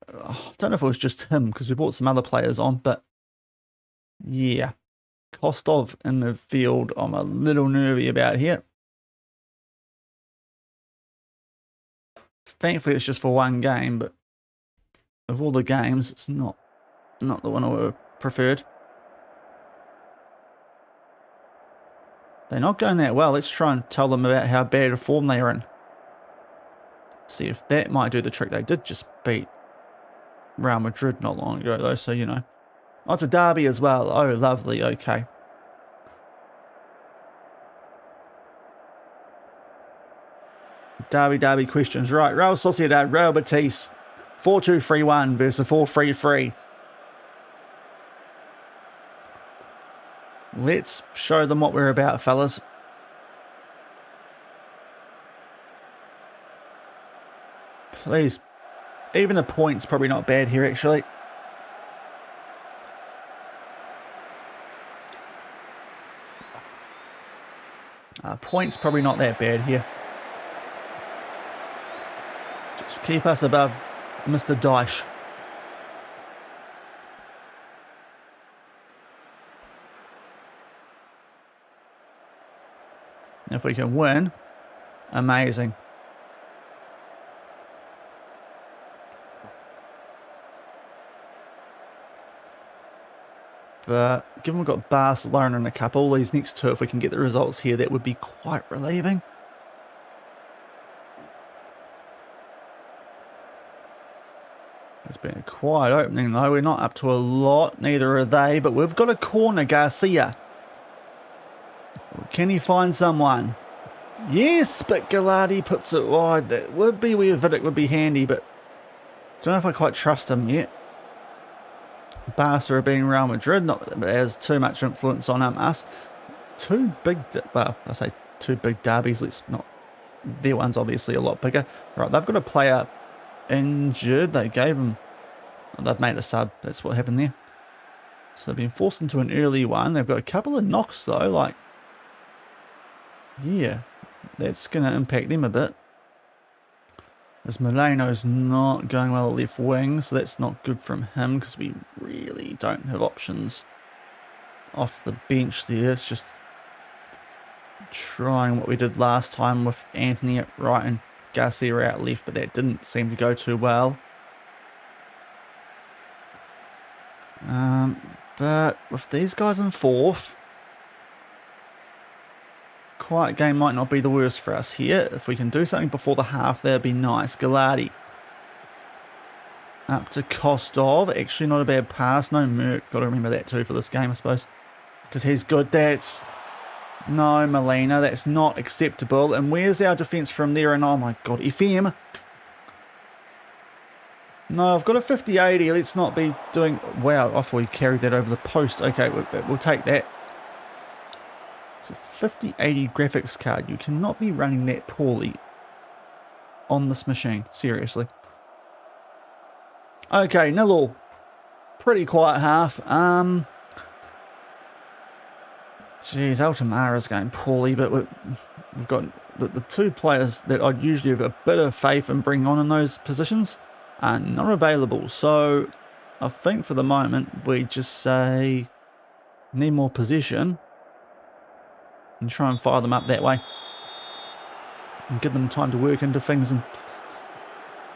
I don't know if it was just him, because we bought some other players on, but yeah. Kostov in the field, I'm a little nervy about here. Thankfully, it's just for 1 game, but of all the games, it's not the one I would have preferred. They're not going that well. Let's try and tell them about how bad a form they are in. See if that might do the trick. They did just beat Real Madrid not long ago, though, so you know. Oh, it's a derby as well. Oh, lovely. Okay. Derby questions. Right. Real Sociedad, Real Betis. 4-2-3-1 versus 4-3-3. Let's show them what we're about, fellas. Please. Even a point's probably not bad here, actually. Points probably not that bad here. Just keep us above Mr. Dyche. If we can win, amazing. But given we've got Barcelona in a couple, these next two, if we can get the results here, that would be quite relieving. It's been a quiet opening though. We're not up to a lot, neither are they, but we've got a corner, Garcia. Can he find someone? Yes, but Gallardi puts it wide. That would be where Vidic would be handy, but don't know if I quite trust him yet. Barca being Real Madrid, not that it has too much influence on us. Two big derbies. Let's not. Their one's obviously a lot bigger. Right, they've got a player injured. They gave him. They've made a sub. That's what happened there. So they've been forced into an early one. They've got a couple of knocks though. Like, yeah, that's going to impact them a bit. As Moreno's not going well at left wing, so that's not good from him because we really don't have options off the bench there. It's just trying what we did last time with Anthony at right and Garcia out left, but that didn't seem to go too well. But with these guys in fourth, quiet game might not be the worst for us here. If we can do something before the half, that'd be nice. Gallardi up to Kostov. Actually not a bad pass. No Merck. Got to remember that too for this game, I suppose. Because he's good. That's... No, Molina. That's not acceptable. And where's our defence from there? And oh my god, FM. No, I've got a 50-80. Let's not be doing... Wow, I thought we carried that over the post. Okay, we'll take that. It's a 5080 graphics card. You cannot be running that poorly on this machine. Seriously. Okay, 0-0. Pretty quiet half. Geez, Altamara's going poorly, but we've got the two players that I'd usually have a bit of faith in bringing on in those positions are not available. So I think for the moment we just say need more possession. And try and fire them up that way. And give them time to work into things. And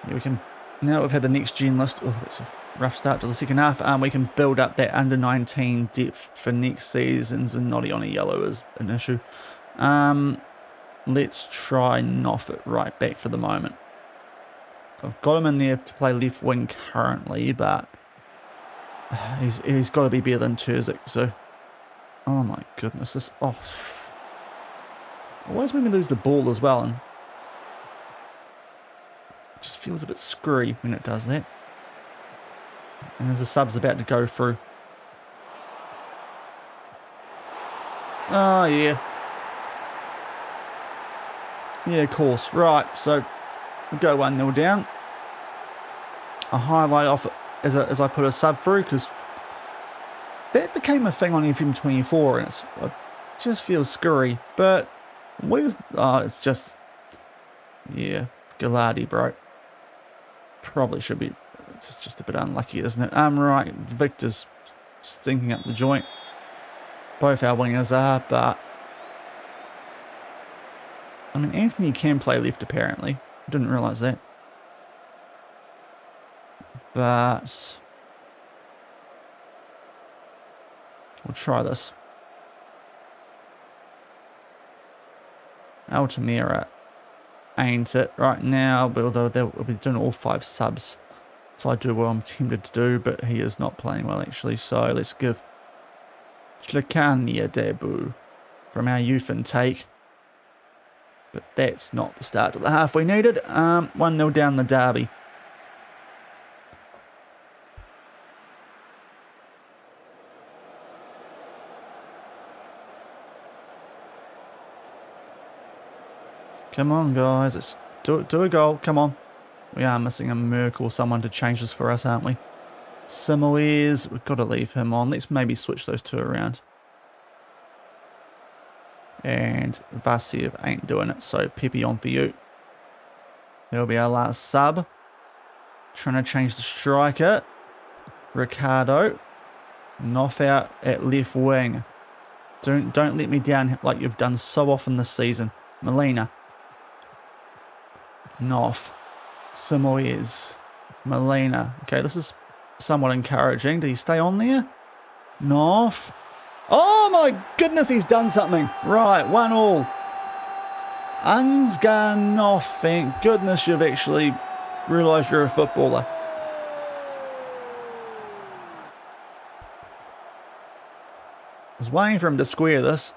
yeah, we can... Now we've had the next gen list. Oh, that's a rough start to the second half. We can build up that under 19 depth for next seasons. And Noddy on a yellow is an issue. Let's try Noff it right back for the moment. I've got him in there to play left wing currently. But he's got to be better than Terzic. So... Oh my goodness. This... Oh... Always when we lose the ball as well, and it just feels a bit screwy when it does that. And there's a sub's about to go through. Oh yeah. Yeah, of course. Right, so we go 1-0 down. A highlight off it as I put a sub through, because that became a thing on FM24, and it just feels screwy, but where's... Oh, it's just... Yeah, Gallardi, bro. Probably should be... It's just a bit unlucky, isn't it? Right, Victor's stinking up the joint. Both our wingers are, but... I mean, Anthony can play left, apparently. I didn't realise that. But... We'll try this. Altamira ain't it right now, but although they'll be doing all 5 subs if I do what I'm tempted to do, but he is not playing well actually, so let's give Chlikani a debut from our youth intake. But that's not the start of the half we needed. 1-0 down the derby. Come on, guys. Let's do a goal. Come on. We are missing a Merc or someone to change this for us, aren't we? Simoes, we've got to leave him on. Let's maybe switch those two around. And Vasiev ain't doing it, so Pepe on for you. That'll be our last sub. Trying to change the striker. Ricardo. Noff out at left wing. Don't let me down like you've done so often this season. Molina. Noff. Simoes. Molina. Okay, this is somewhat encouraging. Did he stay on there? Noff. Oh my goodness, he's done something. Right, 1-1. Ansgar Noff. Thank goodness you've actually realised you're a footballer. I was waiting for him to square this,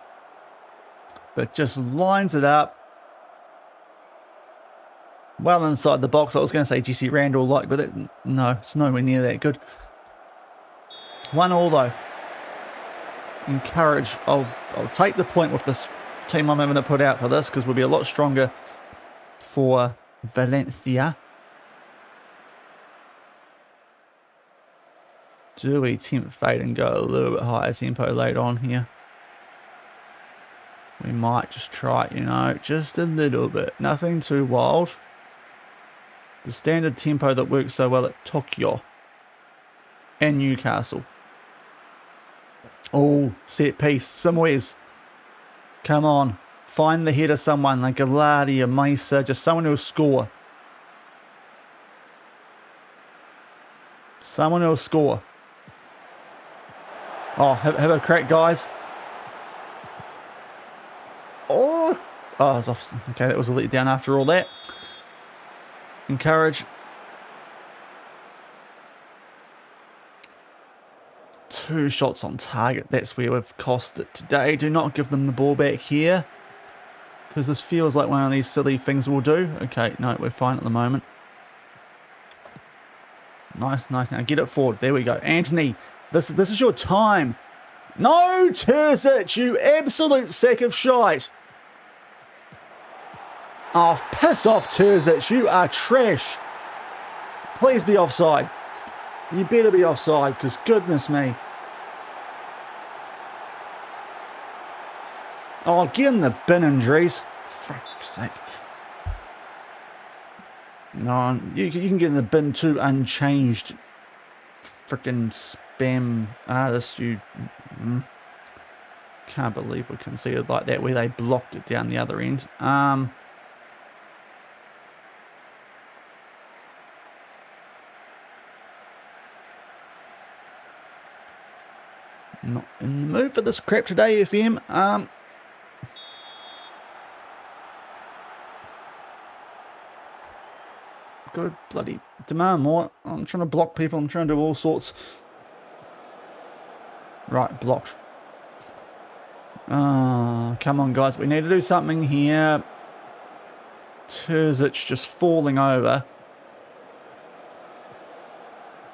but just lines it up. Well inside the box. I was going to say GC Randall like, but no, it's nowhere near that good. 1-1 though. Encourage. I'll take the point with this team I'm going to put out for this, because we'll be a lot stronger for Valencia. Do we tempt fate and go a little bit higher tempo late on here? We might just try it, you know, just a little bit. Nothing too wild. The standard tempo that works so well at Tokyo and Newcastle. Oh, set piece. Simoes. Come on. Find the head of someone like Galati or Mesa. Just someone who'll score. Someone who'll score. Oh, have a crack, guys. Oh, it's off. Okay, that was a letdown after all that. Encourage. 2 shots on target. That's where we've cost it today. Do not give them the ball back here, because this feels like one of these silly things we'll do. Okay, no, we're fine at the moment. Nice. Now get it forward. There we go. Anthony, this is your time. No, Terzic, you absolute sack of shite. Oh, piss off, Terzic. You are trash. Please be offside. You better be offside, because goodness me. Oh, get in the bin, Andres. For fuck's sake. No, you can get in the bin too, unchanged. Frickin' spam artist, you. Can't believe we conceded like that, where they blocked it down the other end. Not in the mood for this crap today, FM. Good bloody demand more. I'm trying to block people. I'm trying to do all sorts. Right, blocked. Come on, guys. We need to do something here. Terzic just falling over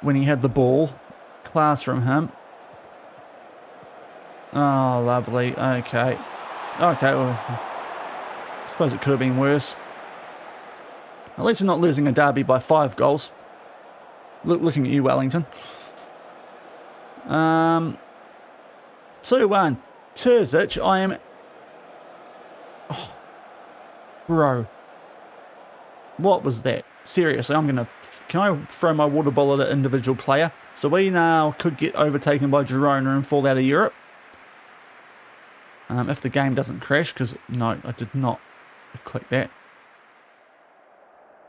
when he had the ball. Class from him. Oh, lovely. Okay. Well, I suppose it could have been worse. At least we're not losing a derby by 5 goals. Looking at you, Wellington. 2-1. Terzic, I am... Oh, bro. What was that? Seriously, I'm going to... Can I throw my water bottle at an individual player? So we now could get overtaken by Girona and fall out of Europe. If the game doesn't crash, because... No, I did not click that.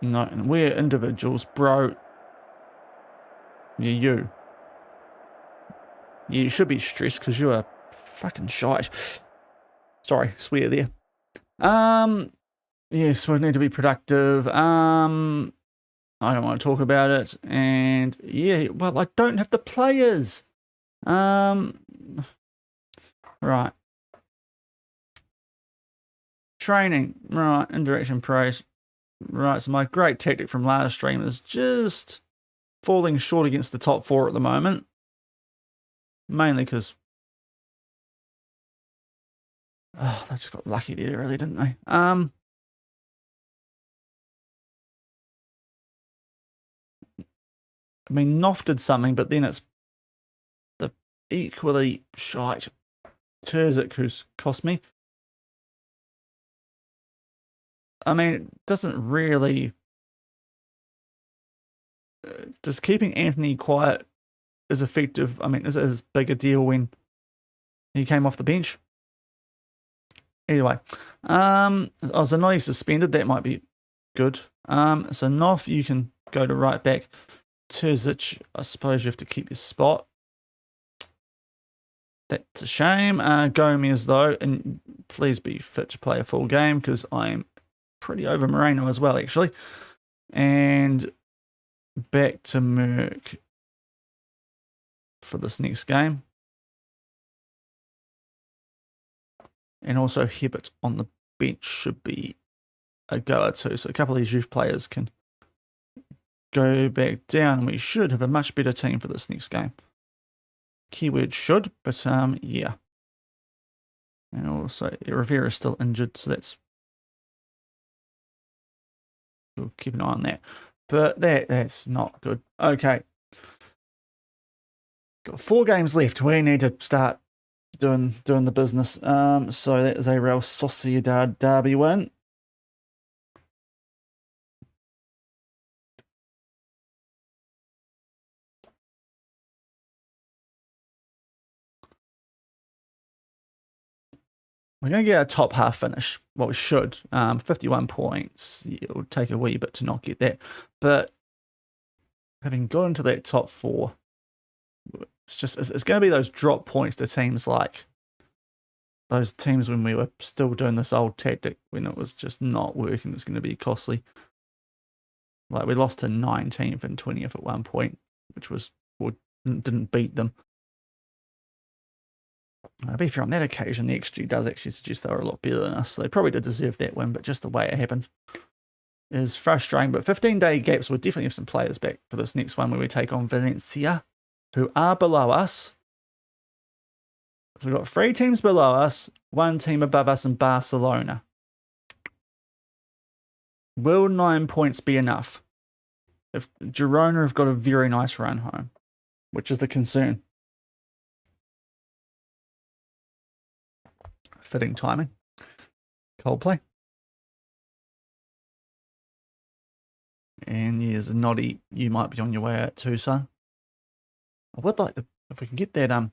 No, and we're individuals, bro. Yeah, you. Yeah, you should be stressed because you are fucking shite. Sorry, swear there. Yes, we need to be productive. I don't want to talk about it. And yeah, well, I don't have the players. Right. Training. Right, indirection praise. Right, so my great tactic from last stream is just falling short against the top 4 at the moment. Mainly because... Oh, they just got lucky there, really, didn't they? I mean, Noff did something, but then it's the equally shite Terzic who's cost me. I mean, it doesn't really does keeping Anthony quiet is effective? I mean, is it as big a deal when he came off the bench? Either way. Oh, so now he's suspended. That might be good. So Noff, you can go to right back. Terzic, I suppose you have to keep your spot. That's a shame. Gomez, though, and please be fit to play a full game because I'm pretty over Moreno as well, actually. And back to Merck for this next game. And also Hibbert on the bench should be a goer too. So a couple of these youth players can go back down. We should have a much better team for this next game. Keyword should, but yeah. And also Rivera's still injured, so we'll keep an eye on that. But that's not good. Okay. Got 4 games left. We need to start doing the business. So that is a Real Sociedad derby win. We're going to get a top half finish. Well, we should. 51 points. Yeah, it'll take a wee bit to not get that. But having got into that top 4, it's going to be those drop points to teams like those teams when we were still doing this old tactic when it was just not working. It's going to be costly. Like we lost to 19th and 20th at one point, which was, or didn't beat them. But if you're on that occasion, the XG does actually suggest they were a lot better than us. So they probably did deserve that win, but just the way it happened is frustrating. But 15-day gaps, we'll definitely have some players back for this next one where we take on Valencia, who are below us. So we've got 3 teams below us, 1 team above us in Barcelona. Will 9 points be enough? If Girona have got a very nice run home, which is the concern. Fitting timing. Coldplay. And there's a Noddy. You might be on your way out too, son. I would like if we can get that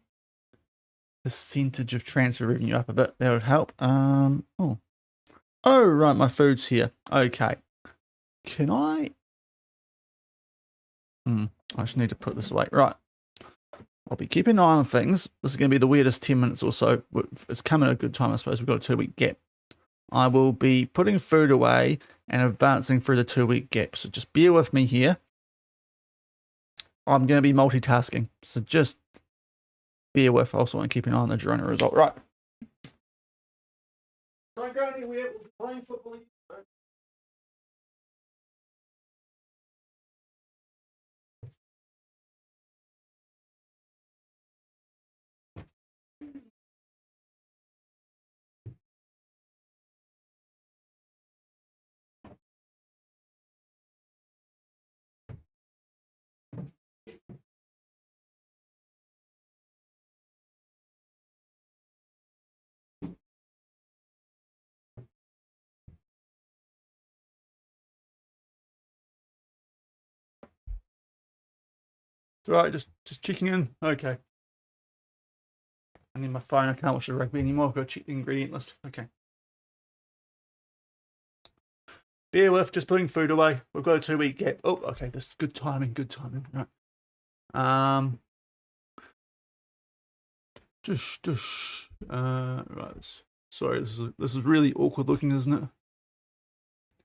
percentage of transfer revenue up a bit, that would help. Oh right, my food's here. Okay. Can I? I just need to put this away. Right. I'll be keeping an eye on things. This is going to be the weirdest 10 minutes or so. It's coming at a good time, I suppose. We've got a 2-week gap. I will be putting food away and advancing through the 2-week gap. So just bear with me here. I'm going to be multitasking. So just bear with. I also want to keep an eye on the Girona result. Right. Don't go anywhere. We'll be playing football. It's all right, just checking in. Okay. I need my phone. I can't watch the rugby anymore. I've got to check the ingredient list. Okay. Bear with, just putting food away. We've got a 2-week gap. Oh, okay. This is good timing. Good timing. Right. Right. Sorry, this is really awkward looking, isn't it?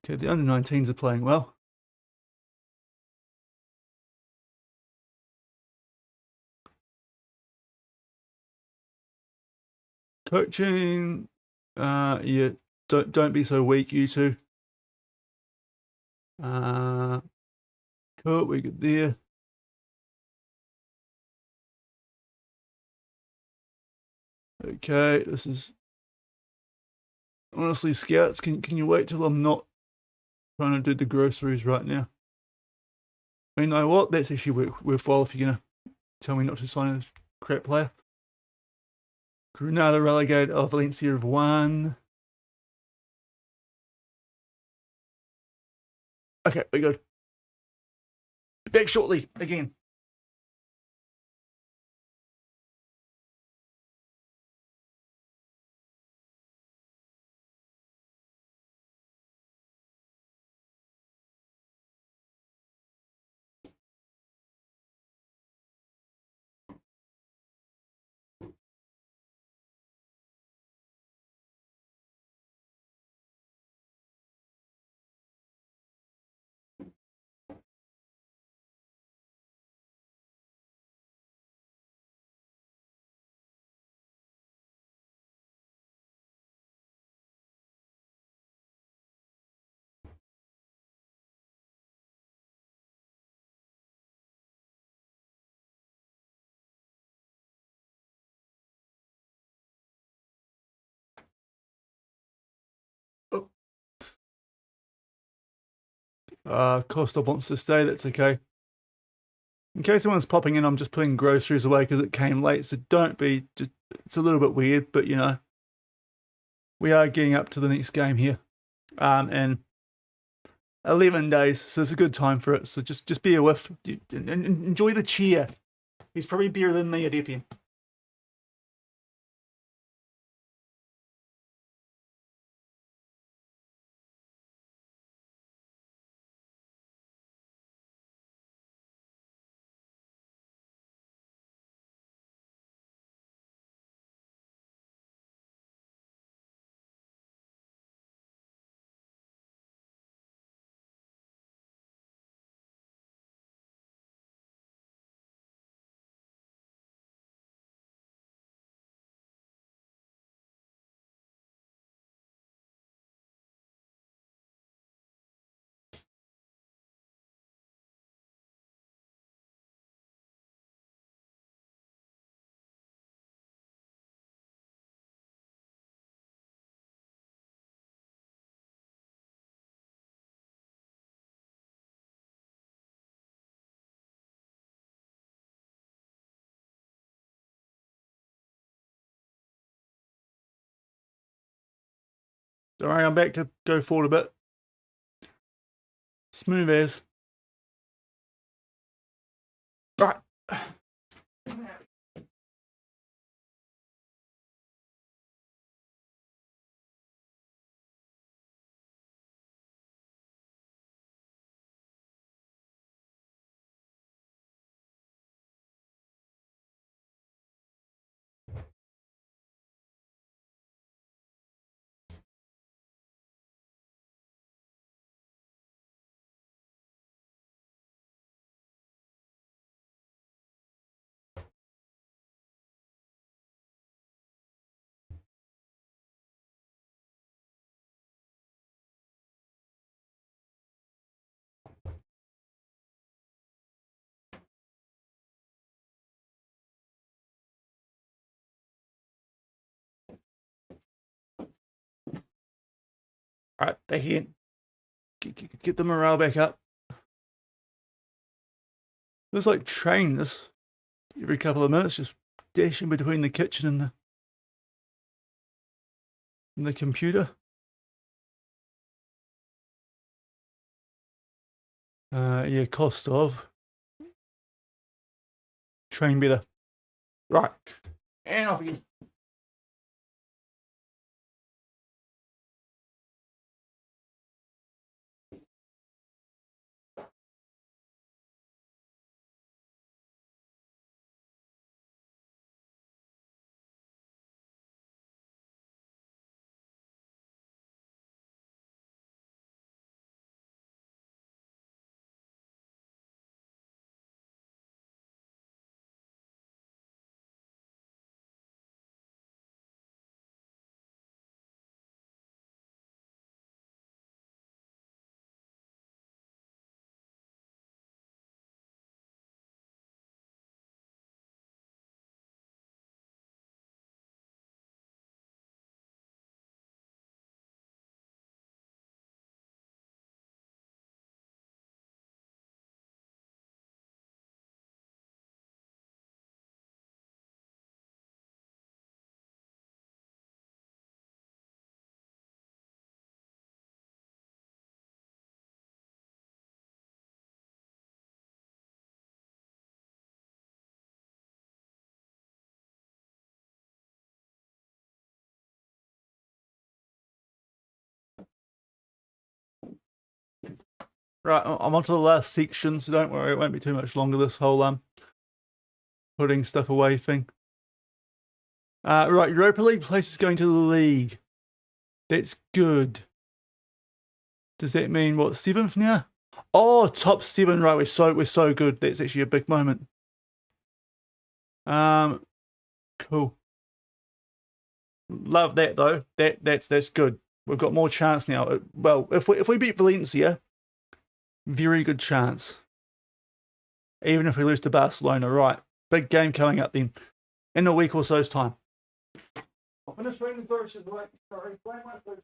Okay, the under-19s are playing well. Coaching, yeah, don't be so weak, you two. Cool, we get there. Okay, this is honestly, scouts. Can you wait till I'm not trying to do the groceries right now? You know what? That's actually worthwhile if you're gonna tell me not to sign a crap player. Granada relegated. Oh, Valencia have won. Okay, we're good. Back shortly again. Kostov wants to stay, that's okay. In case anyone's popping in, I'm just putting groceries away because it came late, so don't be, just, it's a little bit weird, but you know, we are getting up to the next game here. In 11 days, so it's a good time for it, so just be a whiff, and enjoy the cheer. He's probably better than me at FM. Alright, I'm back to go forward a bit. Smooth as. Right. Alright, back in. Get the morale back up. There's like trains every couple of minutes, just dashing between the kitchen and the computer. Yeah, cost of. Train better. Right. And off again. Right, I'm on to the last section, so don't worry, it won't be too much longer, this whole putting stuff away thing. Right, Europa League places going to the league. That's good. Does that mean what, 7th now? Oh, top 7, right, we're so good. That's actually a big moment. Cool. Love that though. That's good. We've got more chance now. Well, if we beat Valencia, very good chance. Even if we lose to Barcelona, right? Big game coming up then, in a week or so's time. I'll finish reading the brochures, right? Sorry, play my food.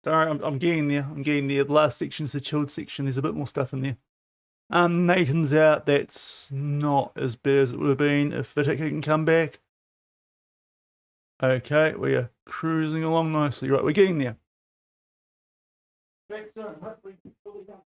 Sorry, I'm getting there. I'm getting there. The last section's the chilled section. There's a bit more stuff in there. Nathan's out. That's not as bad as it would have been if Vitek can come back. Okay, we are cruising along nicely. Right, we're getting there. Back soon. Hopefully, fully done.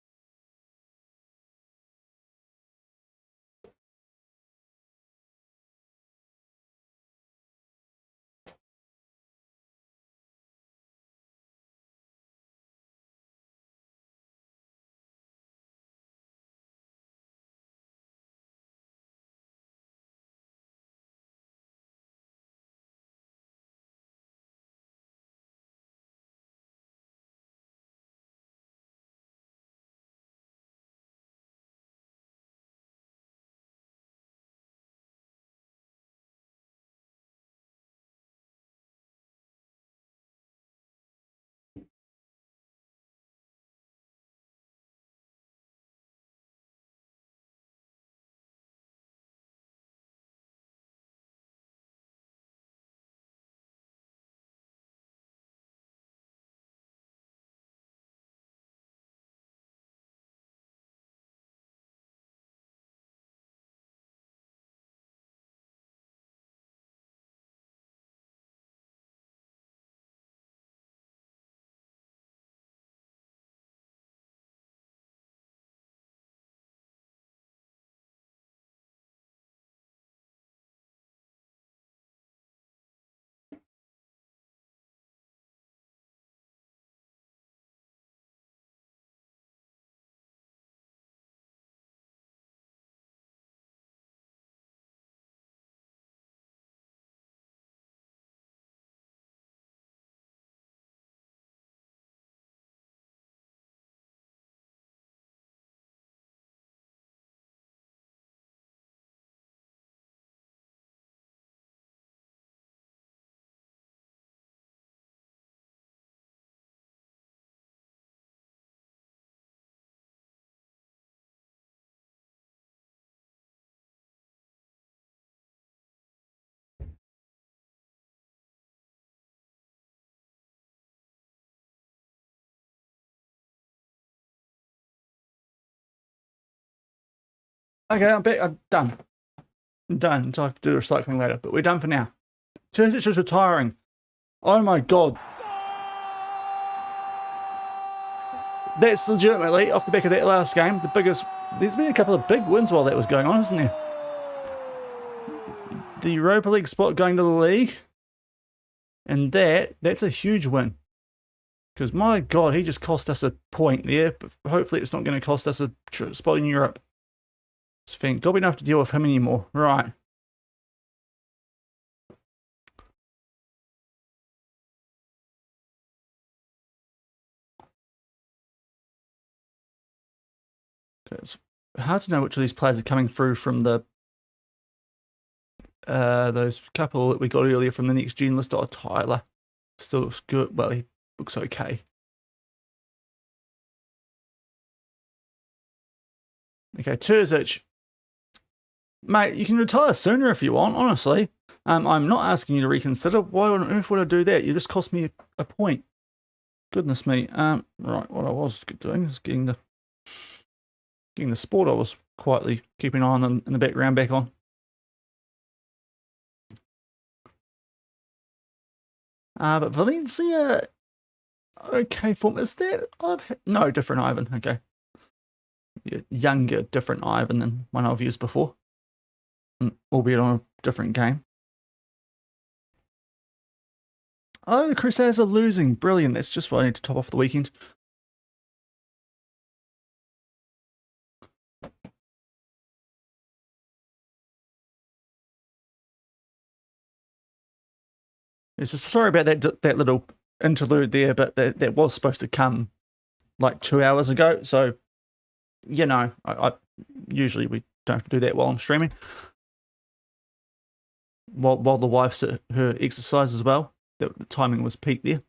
Okay, I'm back. I'm done. I'm done. So I have to do recycling later, but we're done for now. Turns it's just retiring. Oh my god. That's legitimately, off the back of that last game, the biggest... There's been a couple of big wins while that was going on, hasn't there? The Europa League spot going to the league. And that's a huge win. Because, my God, he just cost us a point there. But hopefully it's not going to cost us a spot in Europe. So, thank God we don't have to deal with him anymore. Right. It's hard to know which of these players are coming through from the those couple that we got earlier from the next gen list. Oh, Tyler still looks good. Well, he looks okay. Okay, Terzic. Mate, you can retire sooner if you want, honestly. I'm not asking you to reconsider. Why on earth would I do that? You just cost me a point. Goodness me. Right, what I was doing is getting the sport I was quietly keeping an eye on in the background back on. But Valencia, okay form. Is that no, different Ivan? Okay, yeah, younger, different Ivan than one I've used before, albeit on a different game. Oh, the Crusaders are losing. Brilliant. That's just what I need to top off the weekend. Sorry about that little interlude there, but that was supposed to come like 2 hours ago. So, you know, I usually we don't have to do that while I'm streaming. While the wife's at her exercise as well. The timing was peak there.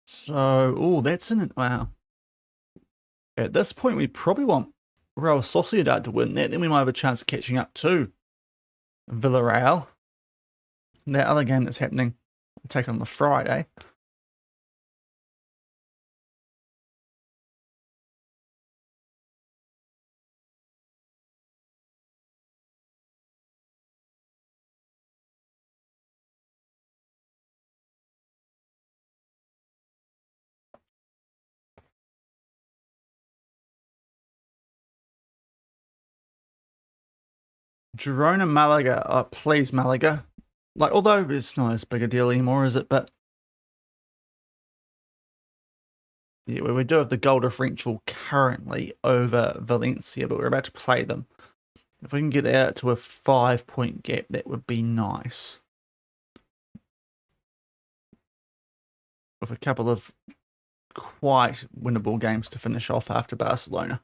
So, oh, that's in it. Wow. At this point, we probably want Real Sociedad to win that. Then we might have a chance of catching up to Villarreal. That other game that's happening, taken on the Friday. Girona Malaga. Oh, please, Malaga. Like, although it's not as big a deal anymore, is it? But yeah, we do have the goal differential currently over Valencia, but we're about to play them. If we can get out to a 5-point gap, that would be nice. With a couple of quite winnable games to finish off after Barcelona.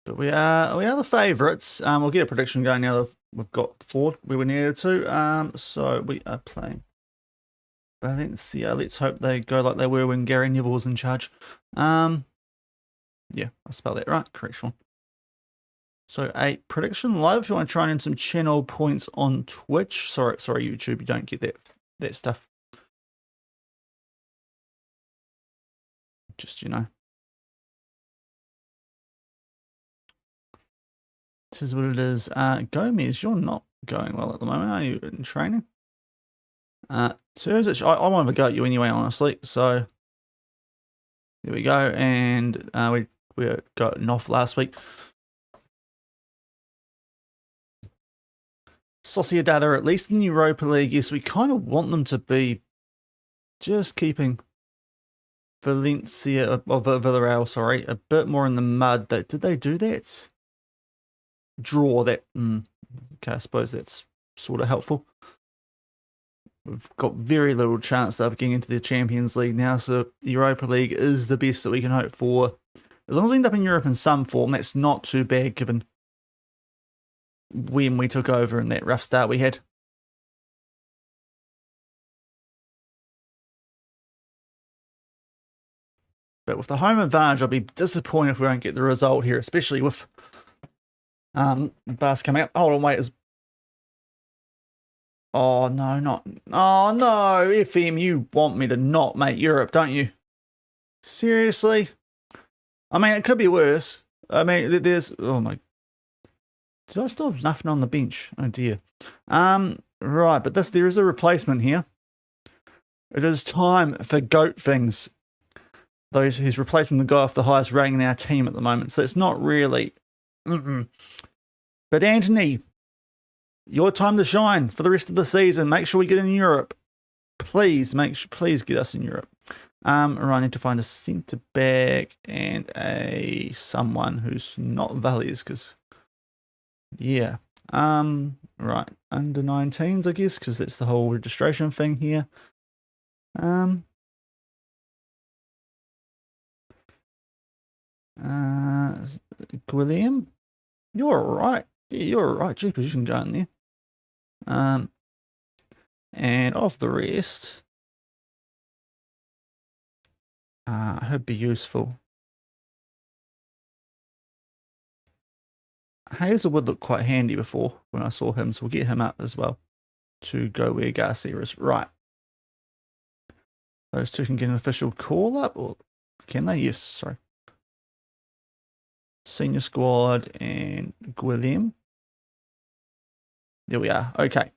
But we are the favourites. We'll get a prediction going now that we've got forward where we needed to. So we are playing Valencia. Let's hope they go like they were when Gary Neville was in charge. Yeah, I spelled that right. Correct, Shaun. So a prediction live. If you want to try and earn some channel points on Twitch. Sorry, YouTube. You don't get that stuff. Just, you know. This is what it is. Gomez, you're not going well at the moment, are you, in training? Terzic, I won't have a go at you anyway, honestly. So there we go. And we got an off last week. Sociedad are at least in the Europa League. Yes, we kind of want them to be just keeping Valencia, or Villarreal, sorry, a bit more in the mud. Did they do that? Draw that. Okay, I suppose that's sort of helpful. We've got very little chance of getting into the Champions League now, so the Europa League is the best that we can hope for. As long as we end up in Europe in some form, that's not too bad given when we took over and that rough start we had. But with the home advantage, I'll be disappointed if we don't get the result here, especially with Bas coming up. Hold on, wait. Oh, no, not... Oh, no, FM, you want me to not make Europe, don't you? Seriously? I mean, it could be worse. I mean, there's... Oh, my... Did I still have nothing on the bench? Oh, dear. Right, but there is a replacement here. It is time for goat things. He's replacing the guy off the highest rating in our team at the moment, so it's not really... But Anthony, your time to shine for the rest of the season. Make sure we get in Europe. Please, please get us in Europe. Right, I need to find a centre back and someone who's not Valles, because yeah. Right, under 19s, I guess, because that's the whole registration thing here. William, you're all right. Yeah, you're all right. Gee, position going there. And of the rest, he'd be useful. Hazelwood looked quite handy before when I saw him, so we'll get him up as well to go where Garcia is. Right. Those two can get an official call up, or can they? Yes, sorry. Senior squad and Guillem. There we are. Okay.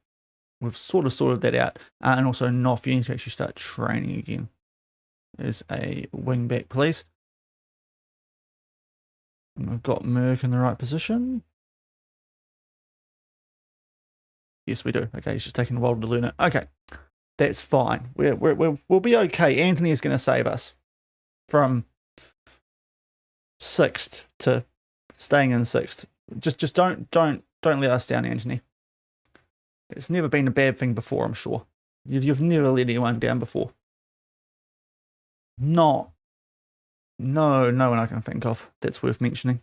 We've sort of sorted that out. And also Noff, you need to actually start training again. There's a wing back, please. And we've got Merck in the right position. Yes, we do. Okay, he's just taking a while to learn it. Okay, that's fine. We'll be okay. Anthony is going to save us from 6th to staying in 6th. Just don't let us down, Anthony. It's never been a bad thing before, I'm sure. You've never let anyone down before. No one I can think of that's worth mentioning.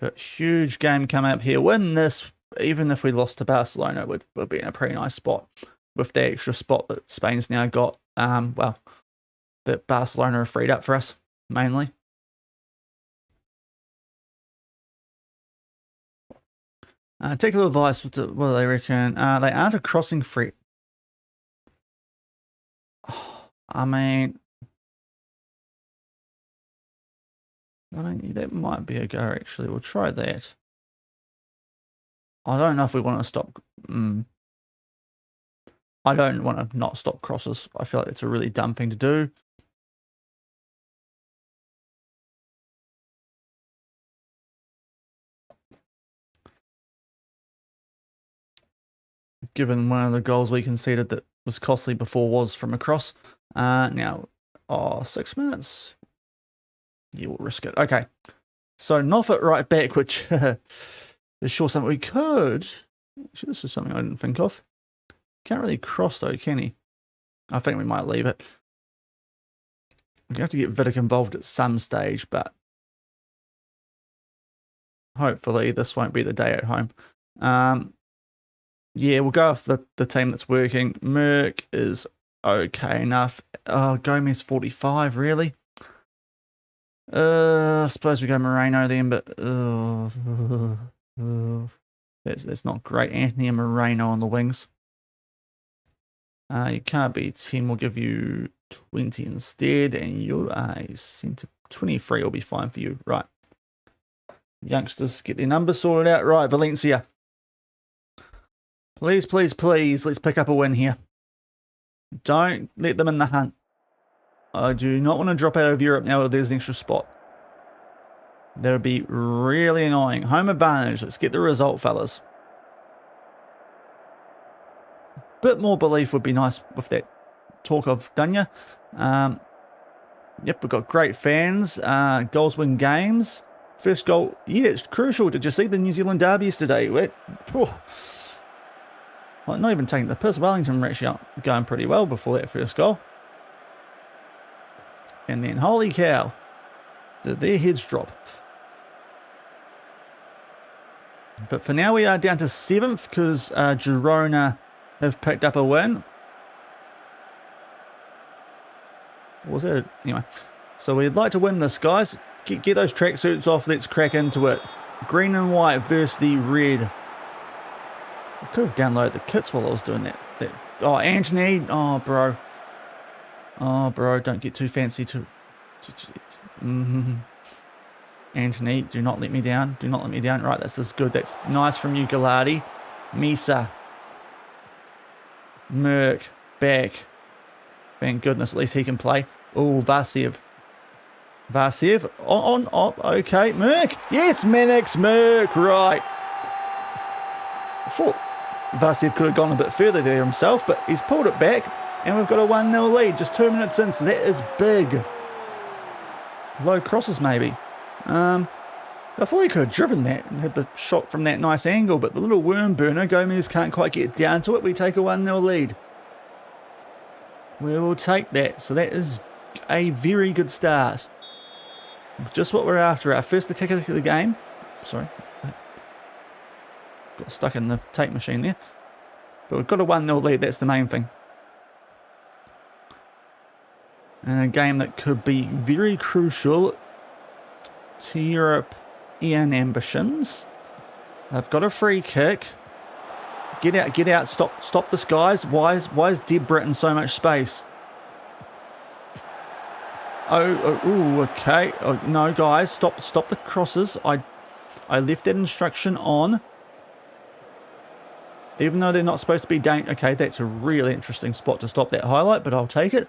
But huge game coming up here. Win this, even if we lost to Barcelona, would be in a pretty nice spot with the extra spot that Spain's now got. Well, that Barcelona are freed up for us, mainly. Take a little advice. What do they reckon? They aren't a crossing threat. I mean, that might be a go, actually. We'll try that. I don't know if we want to stop... I don't want to not stop crosses. I feel like it's a really dumb thing to do. Given one of the goals we conceded that was costly before was from a cross. Now, 6 minutes. Yeah, we'll risk it. Okay. So, Noffit right back, which is sure something we could. Actually, this is something I didn't think of. Can't really cross, though, can he? I think we might leave it. We have to get Vidic involved at some stage, but hopefully this won't be the day at home. Yeah, we'll go off the team that's working. Merck is okay enough. Oh, Gomez 45, really? I suppose we go Moreno then, but that's not great. Anthony and Moreno on the wings. You can't be 10, we'll give you 20 instead, and you are a centre. 23 will be fine for you. Right. Youngsters get their numbers sorted out. Right, Valencia. Please, please, please, let's pick up a win here. Don't let them in the hunt. I do not want to drop out of Europe now if there's an extra spot. That would be really annoying. Home advantage. Let's get the result, fellas. Bit more belief would be nice with that talk of Dunya. Yep, we've got great fans. Goals win games. First goal. Yeah, it's crucial. Did you see the New Zealand derby yesterday? Well, not even taking the piss. Wellington were actually going pretty well before that first goal. And then, holy cow, did their heads drop. But for now, we are down to 7th because Girona have picked up a win. What was it? Anyway, so we'd like to win this, guys. Get those tracksuits off. Let's crack into it. Green and white versus the red. I could have downloaded the kits while I was doing that. Oh, Anthony. Oh, bro. Oh, bro. Don't get too fancy. Anthony, do not let me down. Do not let me down. Right, this is good. That's nice from you, Galati. Misa. Merck. Back. Thank goodness, at least he can play. Oh, Vasiev. Vasiev. On. Okay. Merck. Yes, Manix. Merck. Right. I thought Vasiev could have gone a bit further there himself, but he's pulled it back. And we've got a 1-0 lead. Just 2 minutes in, so that is big. Low crosses, maybe. I thought he could have driven that and had the shot from that nice angle, but the little worm burner, Gomez can't quite get down to it. We take a 1-0 lead. We will take that. So that is a very good start. Just what we're after. Our first attack of the game. Sorry. Got stuck in the tape machine there. But we've got a 1-0 lead. That's the main thing. And a game that could be very crucial to European ambitions. They've got a free kick. Get out, stop this, guys. Why is Debra in so much space? Okay. Oh, no, guys, stop the crosses. I left that instruction on. Even though they're not supposed to be okay, that's a really interesting spot to stop that highlight, but I'll take it.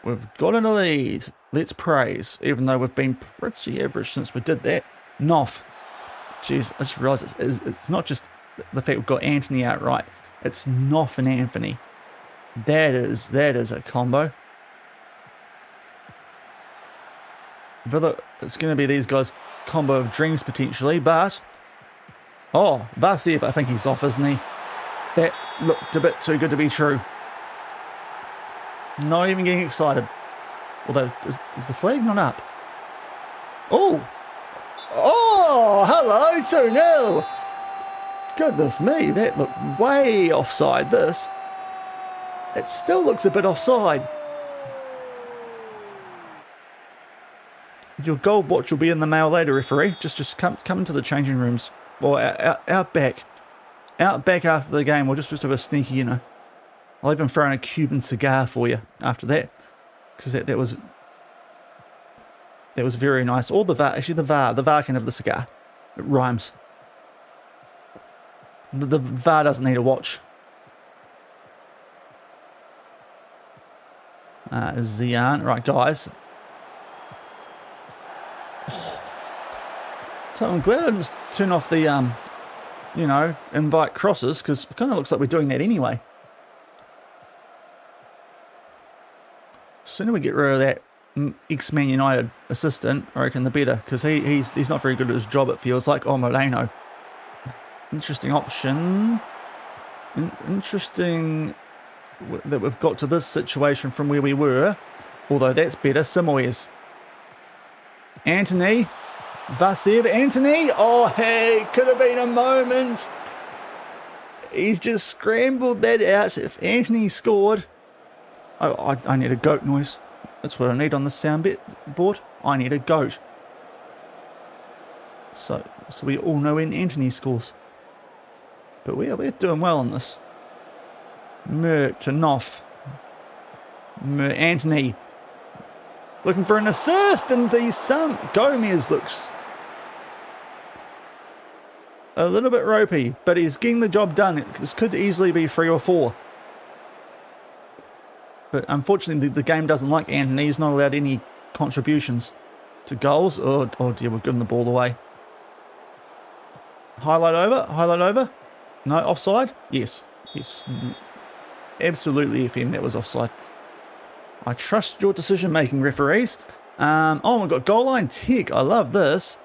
We've got in a lead. Let's praise, even though we've been pretty average since we did that. Noff. Jeez, I just realised it's not just the fact we've got Anthony out right. It's Noff and Anthony. That is a combo. Villa, it's going to be these guys' combo of dreams potentially, but... Oh, Vasiev, I think he's off, isn't he? That looked a bit too good to be true. Not even getting excited. Although, is the flag not up? Oh! Oh, hello, 2-0. Goodness me, that looked way offside, this. It still looks a bit offside. Your gold watch will be in the mail later, referee. Just come into the changing rooms. Or out back. Out back after the game. We'll just have a sneaky, you know. I'll even throw in a Cuban cigar for you after that. Because that was very nice. Or the VAR, actually the VAR can have the cigar. It rhymes. The VAR doesn't need a watch. Zian, right guys. Oh. So I'm glad I didn't turn off the, you know, invite crosses, because it kind of looks like we're doing that anyway. The sooner we get rid of that ex-Man United assistant, I reckon the better, because he's not very good at his job, it feels like. Oh, Moreno. Interesting option. Interesting that we've got to this situation from where we were, although that's better. Simoes. Anthony. Vasiev. Anthony. Oh, hey, could have been a moment. He's just scrambled that out. If Anthony scored... I need a goat noise. That's what I need on the sound board. I need a goat. So we all know when Anthony scores. But we're doing well on this. Merck to Noff. Anthony. Looking for an assist, and Gomez looks a little bit ropey, but he's getting the job done. This could easily be 3 or 4. But unfortunately, the game doesn't like Anthony. He's not allowed any contributions to goals. Oh dear, we've given the ball away. Highlight over. No, offside? Yes. Absolutely, FM, that was offside. I trust your decision-making, referees. Oh, we've got goal line tech. I love this.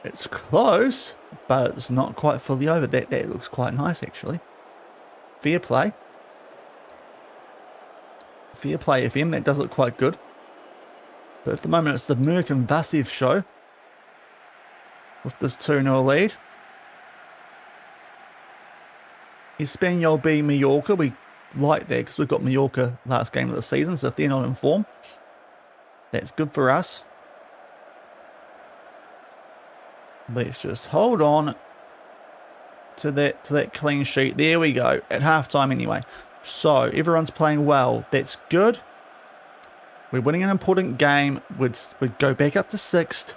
It's close, but it's not quite fully over. That looks quite nice, actually. Fair play. Fair play, FM. That does look quite good. But at the moment, it's the Merck and Vasev show with this 2-0 lead. Espanyol B Mallorca. We like that because we've got Mallorca last game of the season. So if they're not in form, that's good for us. Let's just hold on to that clean sheet. There we go. At halftime anyway. So everyone's playing well. That's good. We're winning an important game. We'd go back up to 6th.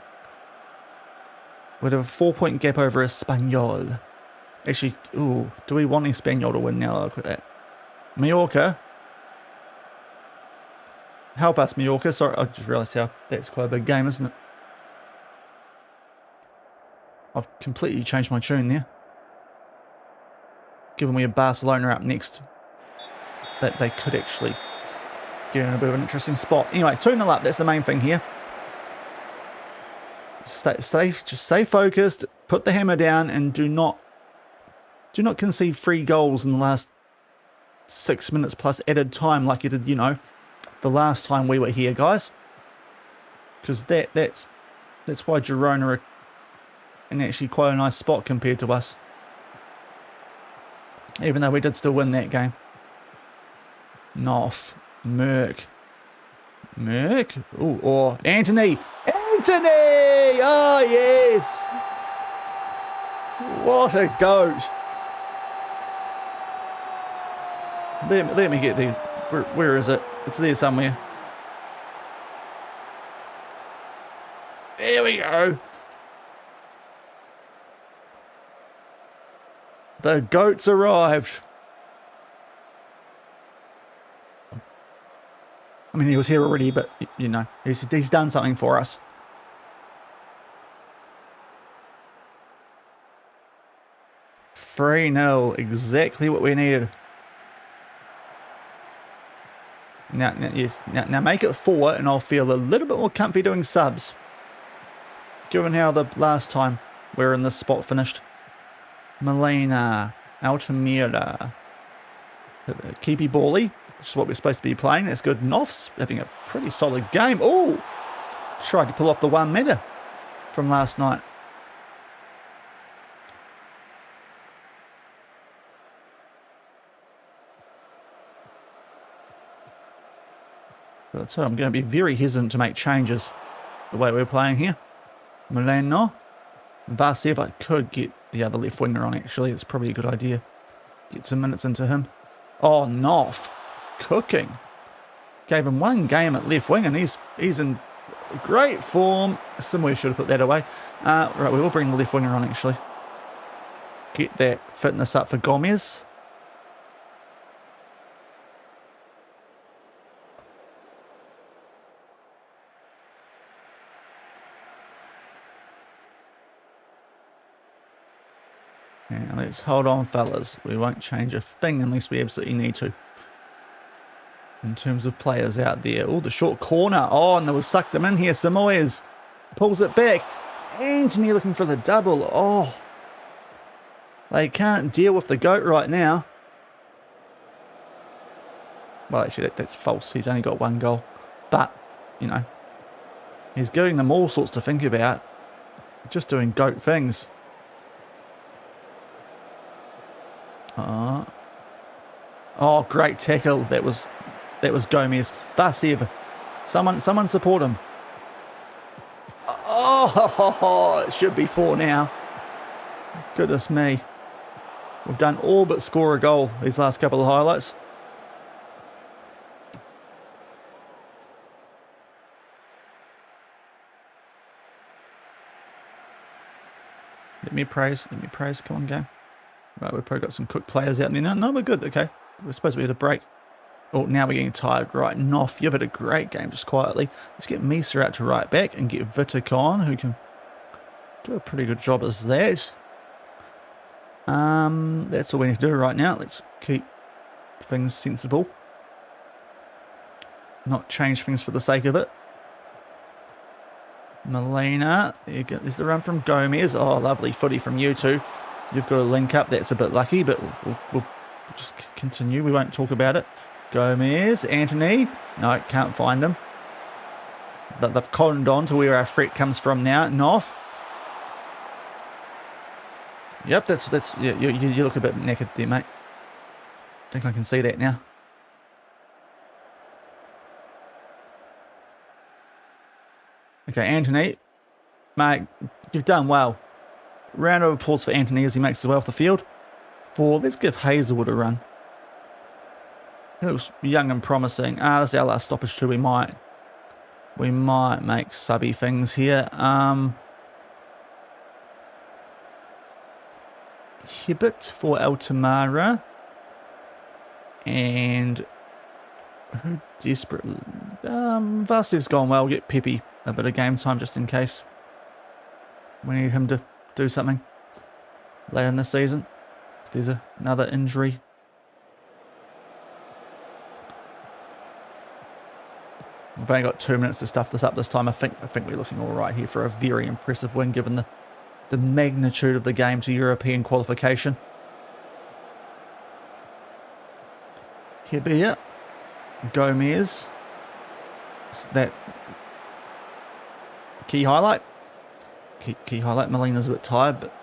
We'd have a 4-point gap over Espanyol. Actually, ooh, do we want Espanyol to win now? Look at that. Mallorca. Help us, Mallorca. Sorry, I just realised how that's quite a big game, isn't it? I've completely changed my tune there. Given we have Barcelona up next, that they could actually get in a bit of an interesting spot. Anyway, 2-0 up. That's the main thing here. Just stay focused. Put the hammer down and do not concede 3 goals in the last 6 minutes plus added time like you did, you know, the last time we were here, guys. Because that's why Girona are in actually quite a nice spot compared to us. Even though we did still win that game. Noff. Merck. Ooh, or Anthony. Anthony! Oh, yes! What a goat. Let me get there. Where is it? It's there somewhere. There we go. The goats arrived. I mean, he was here already, but, you know, he's done something for us. No, exactly what we needed. Now make it 4, and I'll feel a little bit more comfy doing subs. Given how the last time we were in this spot finished. Molina, Altamira, Keepy Bally, which is what we're supposed to be playing. That's good. Noff's having a pretty solid game. Oh, tried to pull off the 1 meter from last night. So I'm going to be very hesitant to make changes the way we're playing here. Milano. Vasev, I could get the other left winger on actually. It's probably a good idea. Get some minutes into him. Oh, Noff. Cooking. Gave him 1 game at left wing and he's in great form. Somewhere should have put that away. Right, we will bring the left winger on actually. Get that fitness up for Gomez. And let's hold on, fellas. We won't change a thing unless we absolutely need to. In terms of players out there. Oh, the short corner. Oh, and they will suck them in here. Samoyes pulls it back. Anthony looking for the double. Oh. They can't deal with the GOAT right now. Well, actually, that's false. He's only got 1 goal. But, you know, he's giving them all sorts to think about. Just doing GOAT things. Oh, great tackle. That was Gomez. Vasev. Someone support him. Oh, it should be 4 now. Goodness me. We've done all but score a goal these last couple of highlights. Let me praise. Come on, game. Right, we've probably got some cooked players out there. No, we're good. Okay. We're supposed to be at a break. Oh, now we're getting tired. Right, Noff, you've had a great game just quietly. Let's get Misa out to right back and get Vitek on, who can do a pretty good job as that. That's all we need to do right now. Let's keep things sensible. Not change things for the sake of it. Molina. There's the run from Gomez. Oh, lovely footy from you two. You've got a link up. That's a bit lucky, but we'll just continue. We won't talk about it. Gomez. Anthony. No, can't find him. they've cottoned on to where our threat comes from now. Noff. Yep, that's yeah, you look a bit naked there, mate. I think I can see that now. Okay, Anthony, mate, you've done well. Round of applause for Anthony as he makes his way off the field. Let's give Hazelwood a run. He looks young and promising. This is our last stoppage too. We might make subby things here. Hibbert for Altamara. And who desperately... Vasev's gone well. Get Pepe a bit of game time just in case. We need him to do something later in the season. If there's another injury. We've only got 2 minutes to stuff this up this time. I think we're looking all right here for a very impressive win given the magnitude of the game to European qualification. Here be it. Gomez. That key highlight. Key highlight. Molina's a bit tired, but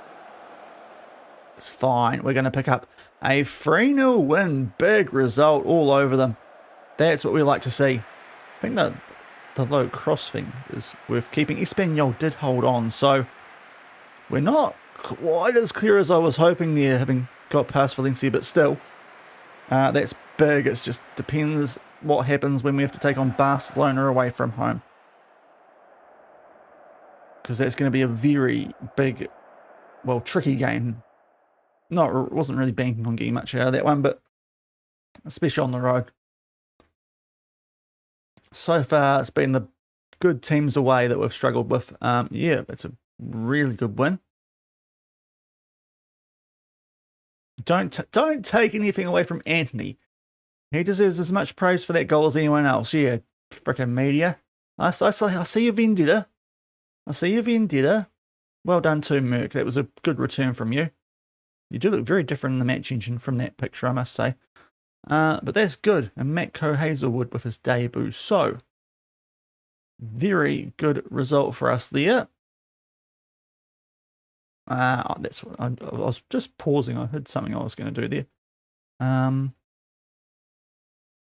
it's fine. We're going to pick up a 3-0 win. Big result all over them. That's what we like to see. I think that the low cross thing is worth keeping. Espanyol did hold on, so we're not quite as clear as I was hoping there, having got past Valencia, but still, that's big. It just depends what happens when we have to take on Barcelona away from home. Because that's going to be a very big, well, tricky game. Wasn't really banking on getting much out of that one, but especially on the road. So far, it's been the good teams away that we've struggled with. Yeah, it's a really good win. Don't take anything away from Anthony. He deserves as much praise for that goal as anyone else. Yeah, frickin' media. I see your vendetta. I see your vendetta. Well done too, Merck. That was a good return from you. You do look very different in the match engine from that picture, I must say. But that's good. And Matko Hazelwood with his debut. So, very good result for us there. That's what I was just pausing. I heard something I was going to do there.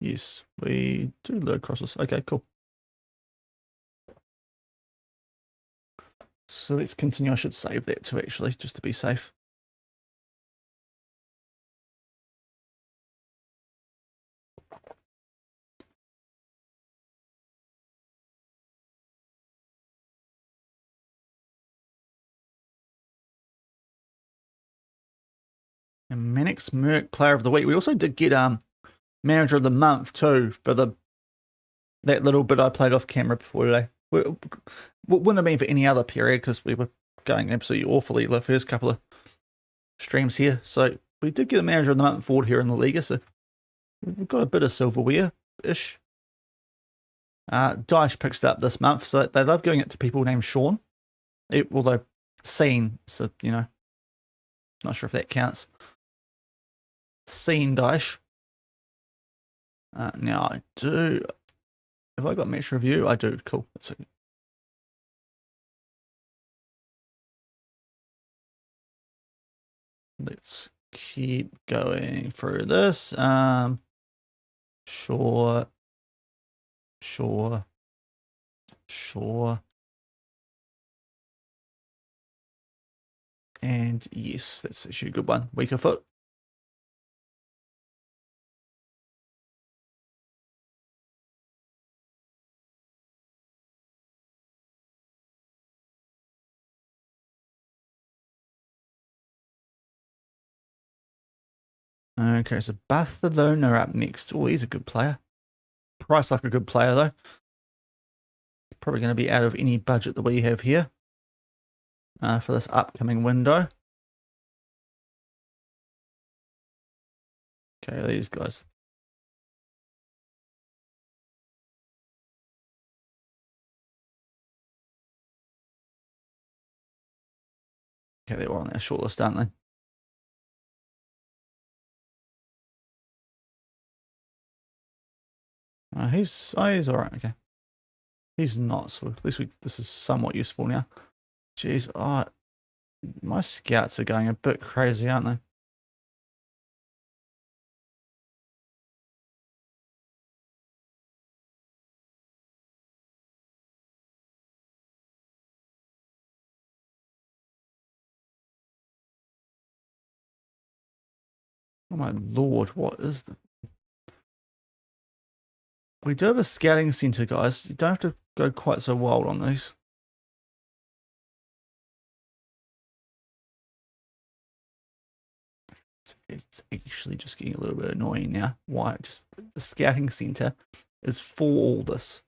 Yes, we do load crosses. Okay, cool. So let's continue. I should save that too, actually, just to be safe. And Manix Merck Player of the Week. We also did get Manager of the Month too for that little bit I played off camera before today. Wouldn't have been for any other period because we were going absolutely awfully the first couple of streams here. So we did get a Manager of the Month forward here in the Liga. So we've got a bit of silverware-ish. Daesh picks it up this month. So they love giving it to people named Shaun. Although seen, so, you know, not sure if that counts. Seen Daesh. Now I do. Have I got match review? I do. Cool. That's it. Let's keep going through this. Sure. And yes, that's actually a good one. Weaker foot. Okay, so Barcelona up next. Oh, he's a good player. Price like a good player, though. Probably going to be out of any budget that we have here for this upcoming window. Okay, these guys. Okay, they were on their shortlist, aren't they? He's all right. Okay. He's not, so at least this is somewhat useful now. Jeez, oh, my scouts are going a bit crazy, aren't they? Oh my lord, what is the... We do have a scouting centre, guys. You don't have to go quite so wild on these. It's actually just getting a little bit annoying now. Why? Just the scouting centre is for all this.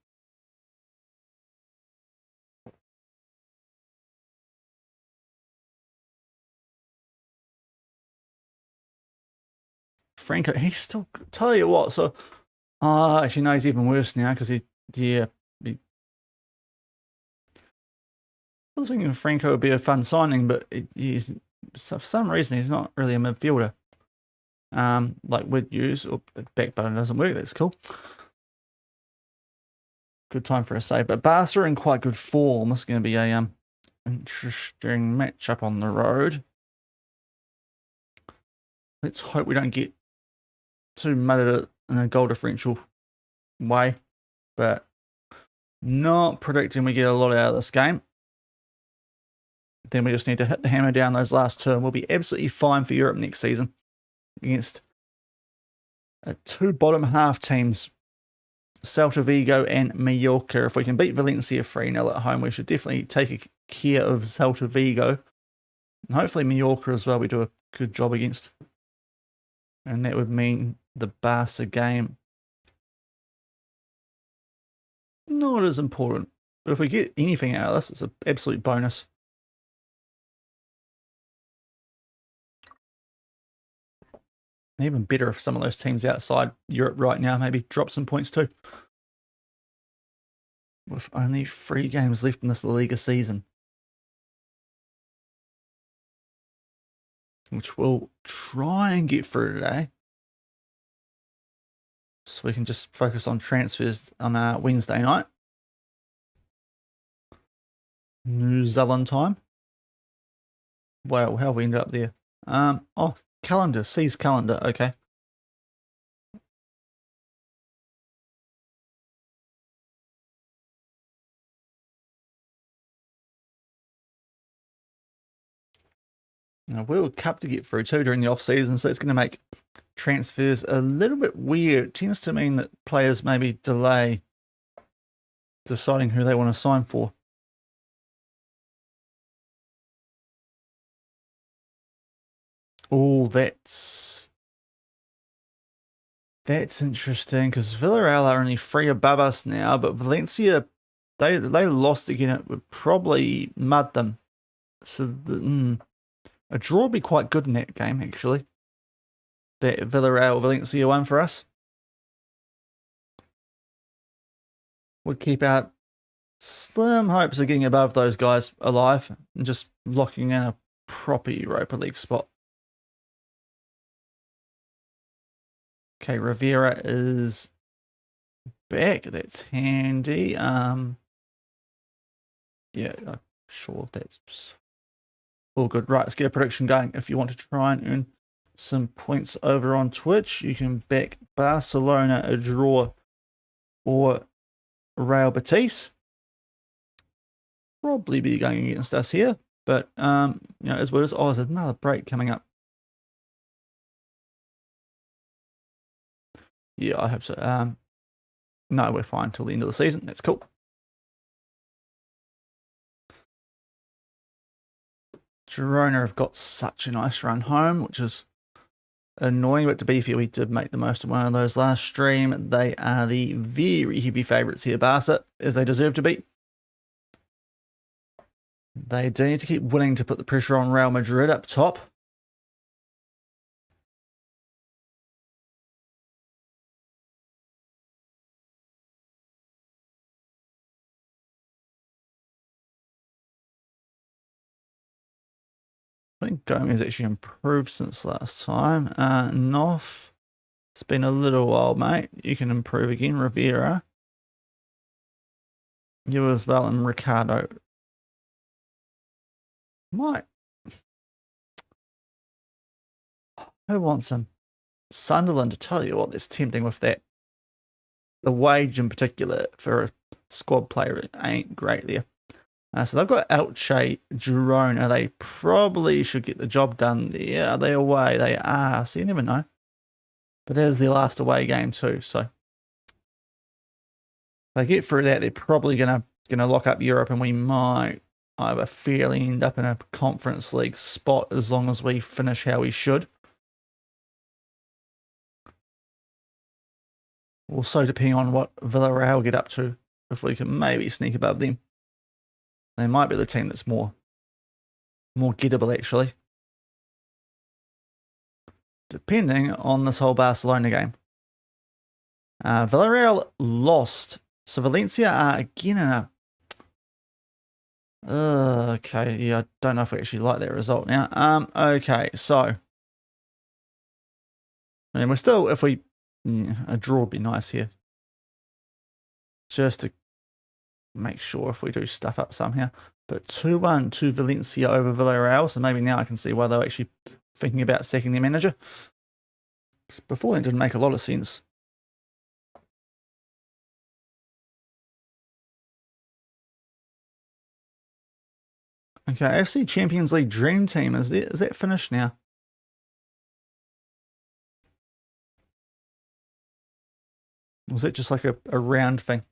Franco, he's still... Tell you what, so... actually, no, he's even worse now because I was thinking Franco would be a fun signing, but he's... So for some reason, he's not really a midfielder. Like we'd use, or the back button doesn't work, that's cool. Good time for a save, but Barca are in quite good form. This is going to be a interesting matchup on the road. Let's hope we don't get too mad at it in a goal differential way, but not predicting we get a lot out of this game. Then we just need to hit the hammer down those last two, and we'll be absolutely fine for Europe next season against two bottom half teams, Celta Vigo and Mallorca. If we can beat Valencia 3-0 at home, we should definitely take care of Celta Vigo. And hopefully Mallorca as well, we do a good job against. And that would mean the Barca game not as important. But if we get anything out of this, it's an absolute bonus. Even better if some of those teams outside Europe right now maybe drop some points too. With only 3 games left in this La Liga season, which we'll try and get through today, so we can just focus on transfers on Wednesday night, New Zealand time. Wow, how we ended up there? Oh, calendar, C's calendar, okay. Now, World Cup to get through too during the off season, so it's going to make transfers a little bit weird. It tends to mean that players maybe delay deciding who they want to sign for. Oh, that's interesting, because Villarreal are only 3 above us now, but Valencia, they lost again. It would probably mud them. So a draw would be quite good in that game, actually. That Villarreal-Valencia one for us would keep our slim hopes of getting above those guys alive and just locking in a proper Europa League spot. Okay, Rivera is back. That's handy. Yeah, I'm sure that's all good. Right, let's get a prediction going. If you want to try and earn some points over on Twitch, you can back Barcelona a draw or Real Betis. Probably be going against us here, but you know, as well as there's another break coming up. Yeah, I hope so. No, we're fine till the end of the season. That's cool. Girona have got such a nice run home, which is annoying, but to be fair, we did make the most of one of those last stream. They are the very heavy favourites here, Barca, as they deserve to be. They do need to keep winning to put the pressure on Real Madrid up top. I think Gomez actually improved since last time. Noff, it's been a little while, mate. You can improve again. Rivera. You as well, and Ricardo. Might. Who wants him? Sunderland, to tell you what, it's tempting with that. The wage in particular for a squad player ain't great there. So they've got Elche, Girona. They probably should get the job done there. Are they away? They are. So you never know. But there's their last away game too. So if they get through that, they're probably gonna lock up Europe, and we might, I have a feeling, end up in a Conference League spot as long as we finish how we should. Also depending on what Villarreal get up to, if we can maybe sneak above them. They might be the team that's more gettable, actually. Depending on this whole Barcelona game. Villarreal lost. So Valencia are again in a... okay, yeah, I don't know if we actually like that result now. Okay, so... I mean, we're still, if we... Yeah, a draw would be nice here. Just to make sure if we do stuff up somehow. But 2-1 to Valencia over Villarreal. So maybe now I can see why they're actually thinking about sacking their manager. Before that didn't make a lot of sense. Okay, FC Champions League Dream Team. Is that finished now? Or was it just like a round thing?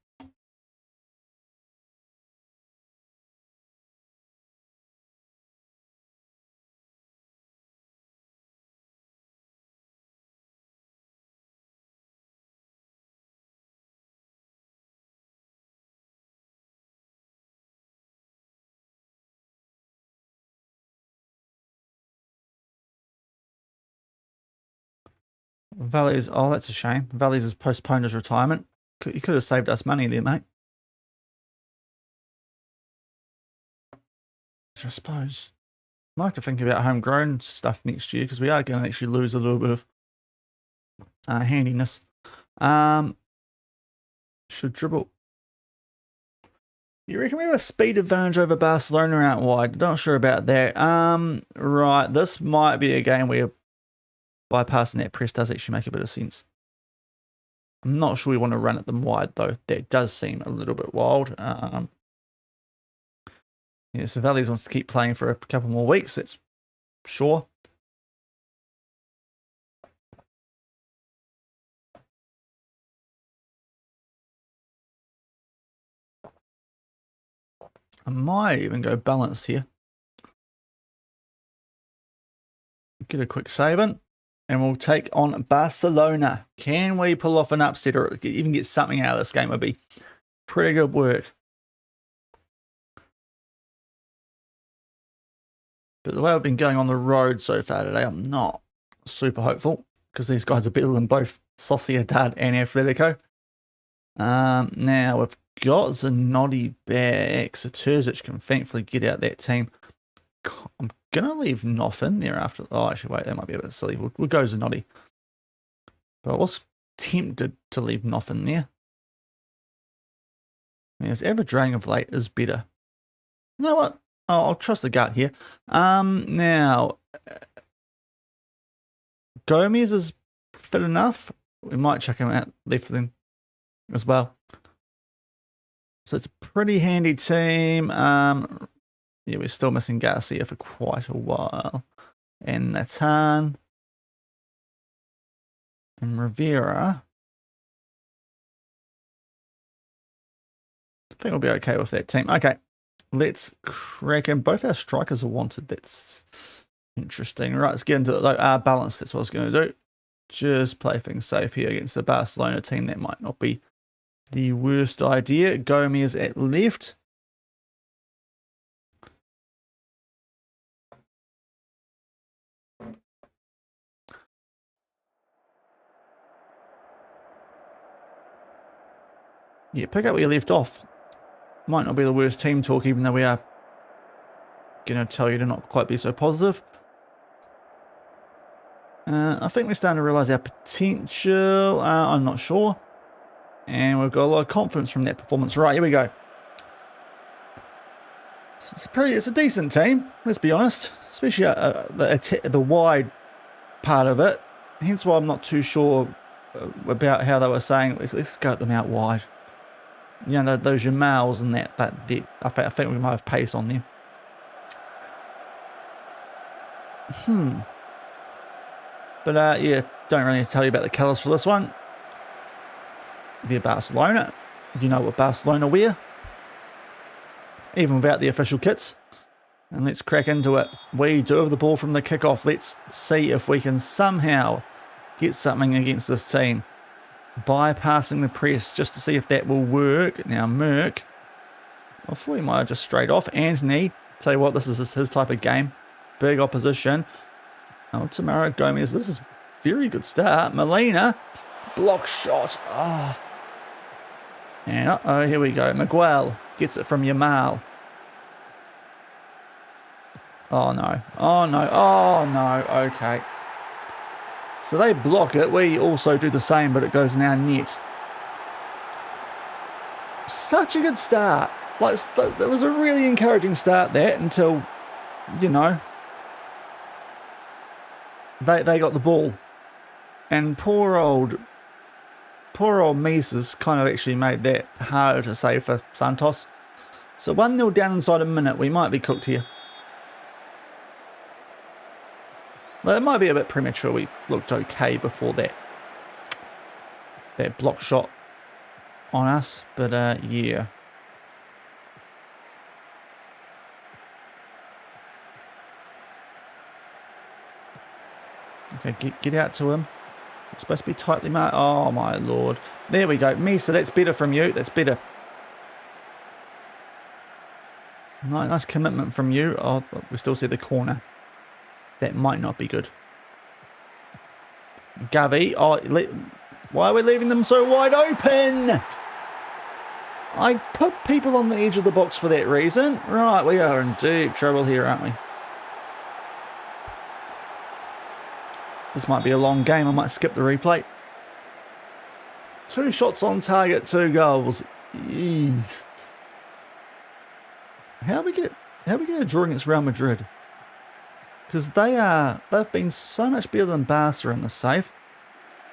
Valles, oh, that's a shame. Valles has postponed his retirement. You could have saved us money there, mate. I suppose. Might have to think about homegrown stuff next year, because we are going to actually lose a little bit of handiness. Should dribble. You reckon we have a speed advantage over Barcelona out wide? Not sure about that. Right, this might be a game where bypassing that press does actually make a bit of sense. I'm not sure we want to run at them wide, though. That does seem a little bit wild. Yeah, so Valles wants to keep playing for a couple more weeks. That's sure. I might even go balanced here. Get a quick save in. And we'll take on Barcelona. Can we pull off an upset or even get something out of this game? Would be pretty good work. But the way I've been going on the road so far today, I'm not super hopeful, because these guys are better than both Sociedad and Atlético. Now we've got Zanotti back, so Terzic can thankfully get out that team. I'm going to leave Noff in there after... Oh, actually, wait, that might be a bit silly. We'll go Zanotti. But I was tempted to leave Noff in there. His average rating of late is better. You know what? Oh, I'll trust the gut here. Now, Gomez is fit enough. We might check him out left then as well. So it's a pretty handy team. Yeah, we're still missing Garcia for quite a while. And Nathan. And Rivera. I think we'll be okay with that team. Okay, let's crack in. Both our strikers are wanted. That's interesting. Right, let's get into it. Balance, that's what I was going to do. Just play things safe here against the Barcelona team. That might not be the worst idea. Gomez at left. Yeah, pick up where you left off. Might not be the worst team talk, even though we are going to tell you to not quite be so positive. I think we're starting to realise our potential. I'm not sure. And we've got a lot of confidence from that performance. Right, here we go. It's a decent team, let's be honest. Especially the wide part of it. Hence why I'm not too sure about how they were saying, let's go at them out wide. You know, those Jamals and that bit. I think we might have pace on them. But yeah, don't really need to tell you about the colours for this one. They're Barcelona. You know what Barcelona wear. Even without the official kits. And let's crack into it. We do have the ball from the kickoff. Let's see if we can somehow get something against this team. Bypassing the press just to see if that will work. Now Merck. I thought he might have just straight off. Anthony. Tell you what, this is his type of game. Big opposition. Oh, Tamara Gomez. This is a very good start. Molina. Block shot. Oh. And uh-oh, here we go. Miguel gets it from Yamal. Oh no. Oh no. Oh no. Okay. So they block it. We also do the same, but it goes in our net. Such a good start. Like, that was a really encouraging start there until, you know, they got the ball. And poor old Mises kind of actually made that harder to save for Santos. So 1-0 down inside a minute. We might be cooked here. Well, it might be a bit premature. We looked okay before that block shot on us. But yeah. Okay, get out to him. It's supposed to be tightly marked. Oh, my lord. There we go. Misa, that's better from you. That's better. Nice commitment from you. Oh, we still see the corner. That might not be good. Gavi. Oh, why are we leaving them so wide open? I put people on the edge of the box for that reason. Right, we are in deep trouble here, aren't we? This might be a long game. I might skip the replay. 2 shots on target, 2 goals. Jeez. How we get a draw against Real Madrid? Because they've been so much better than Barca in the save.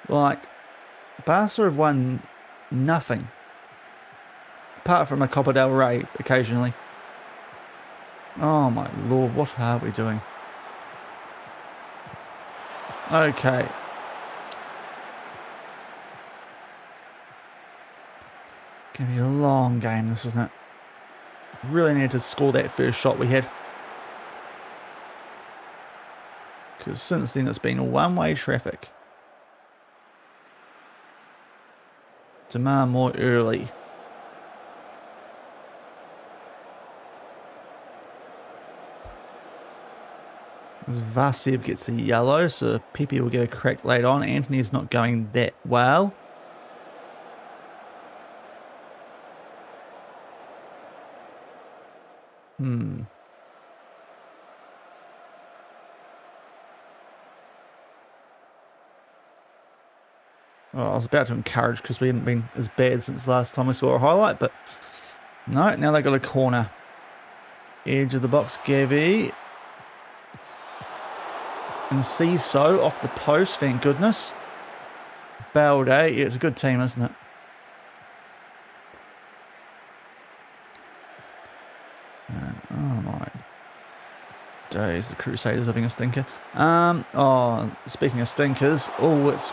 Like, Barca have won nothing. Apart from a Copa del Rey occasionally. Oh my lord, what are we doing? Okay. Gonna be a long game, this, isn't it? Really needed to score that first shot we had. Because since then it's been one-way traffic. Demand more early. As Vasev gets a yellow, so Pepe will get a crack late on. Anthony's not going that well. Well, I was about to encourage because we hadn't been as bad since last time we saw a highlight, but no, now they've got a corner. Edge of the box, Gavi. And Ciso off the post, thank goodness. Balde, yeah, it's a good team, isn't it? Oh my days, the Crusaders having a stinker. Oh, speaking of stinkers, oh, it's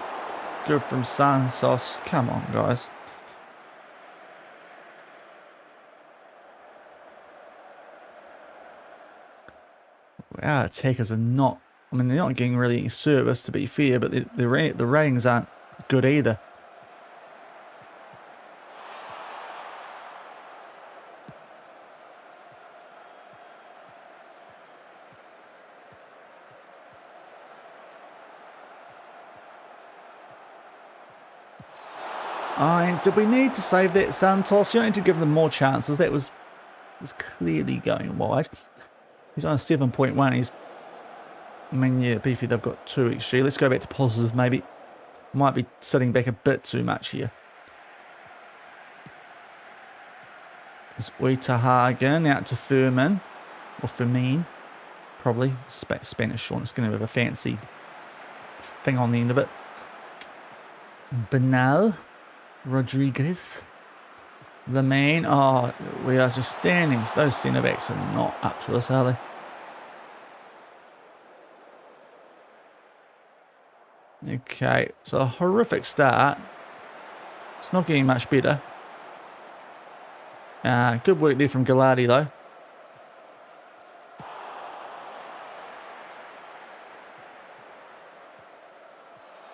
good from Santos. Come on, guys. Our attackers are not. I mean, they're not getting really any service, to be fair, but the ratings aren't good either. Did we need to save that, Santos? You don't need to give them more chances. That was clearly going wide. He's on a 7.1. I mean, yeah, beefy, they've got 2 XG. Let's go back to positive, maybe. Might be sitting back a bit too much here. It's Uiterhagen out to Furman. Or Fermin. Probably. Spanish Shaun. It's going to have a fancy thing on the end of it. Bernal. Rodriguez. The main. Oh, we are just standing. Those centre backs are not up to us, are they? Okay, it's a horrific start. It's not getting much better. Good work there from Gallardi, though.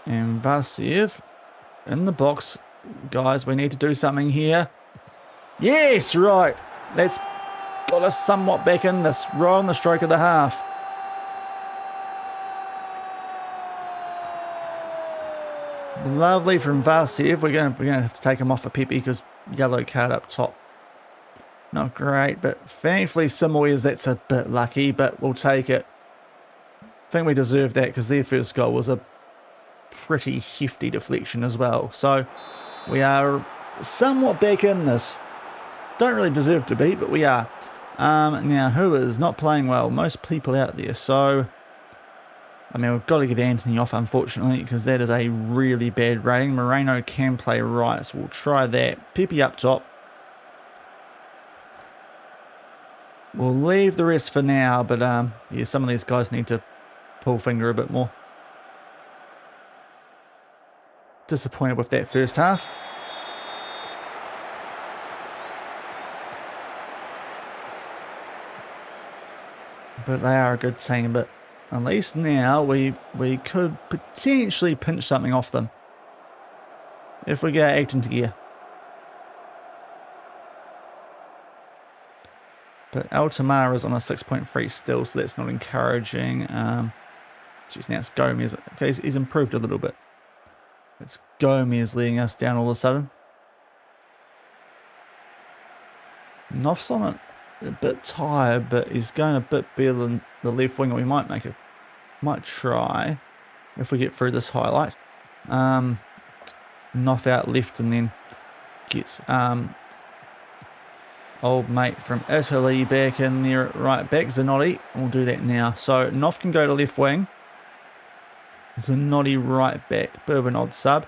And Vasiev in the box. Guys, we need to do something here. Yes, right. That's got us somewhat back in this. Right on the stroke of the half. Lovely from Vasiev. We're gonna have to take him off for Pepe because yellow card up top. Not great, but thankfully Samoy's that's a bit lucky, but we'll take it. I think we deserve that because their first goal was a pretty hefty deflection as well. So we are somewhat back in this. Don't really deserve to be, but we are. Now, who is not playing well? Most people out there. So, I mean, we've got to get Anthony off, unfortunately, because that is a really bad rating. Moreno can play right, so we'll try that. Pepe up top. We'll leave the rest for now, but yeah, some of these guys need to pull finger a bit more. Disappointed with that first half. But they are a good team, but at least now we could potentially pinch something off them. If we get act into gear. But Altamar is on a 6.3 still, so that's not encouraging. Jeez, now it's Gomez. Okay, he's improved a little bit. It's Gomez leading us down all of a sudden. Knopf's on it. A bit tired, but he's going a bit better than the left winger. We might try if we get through this highlight. Knock out left and then gets old mate from Italy back in there at right back. Zanotti. We'll do that now. So Knopf can go to left wing. Zanotti right back. Bit of an odd sub.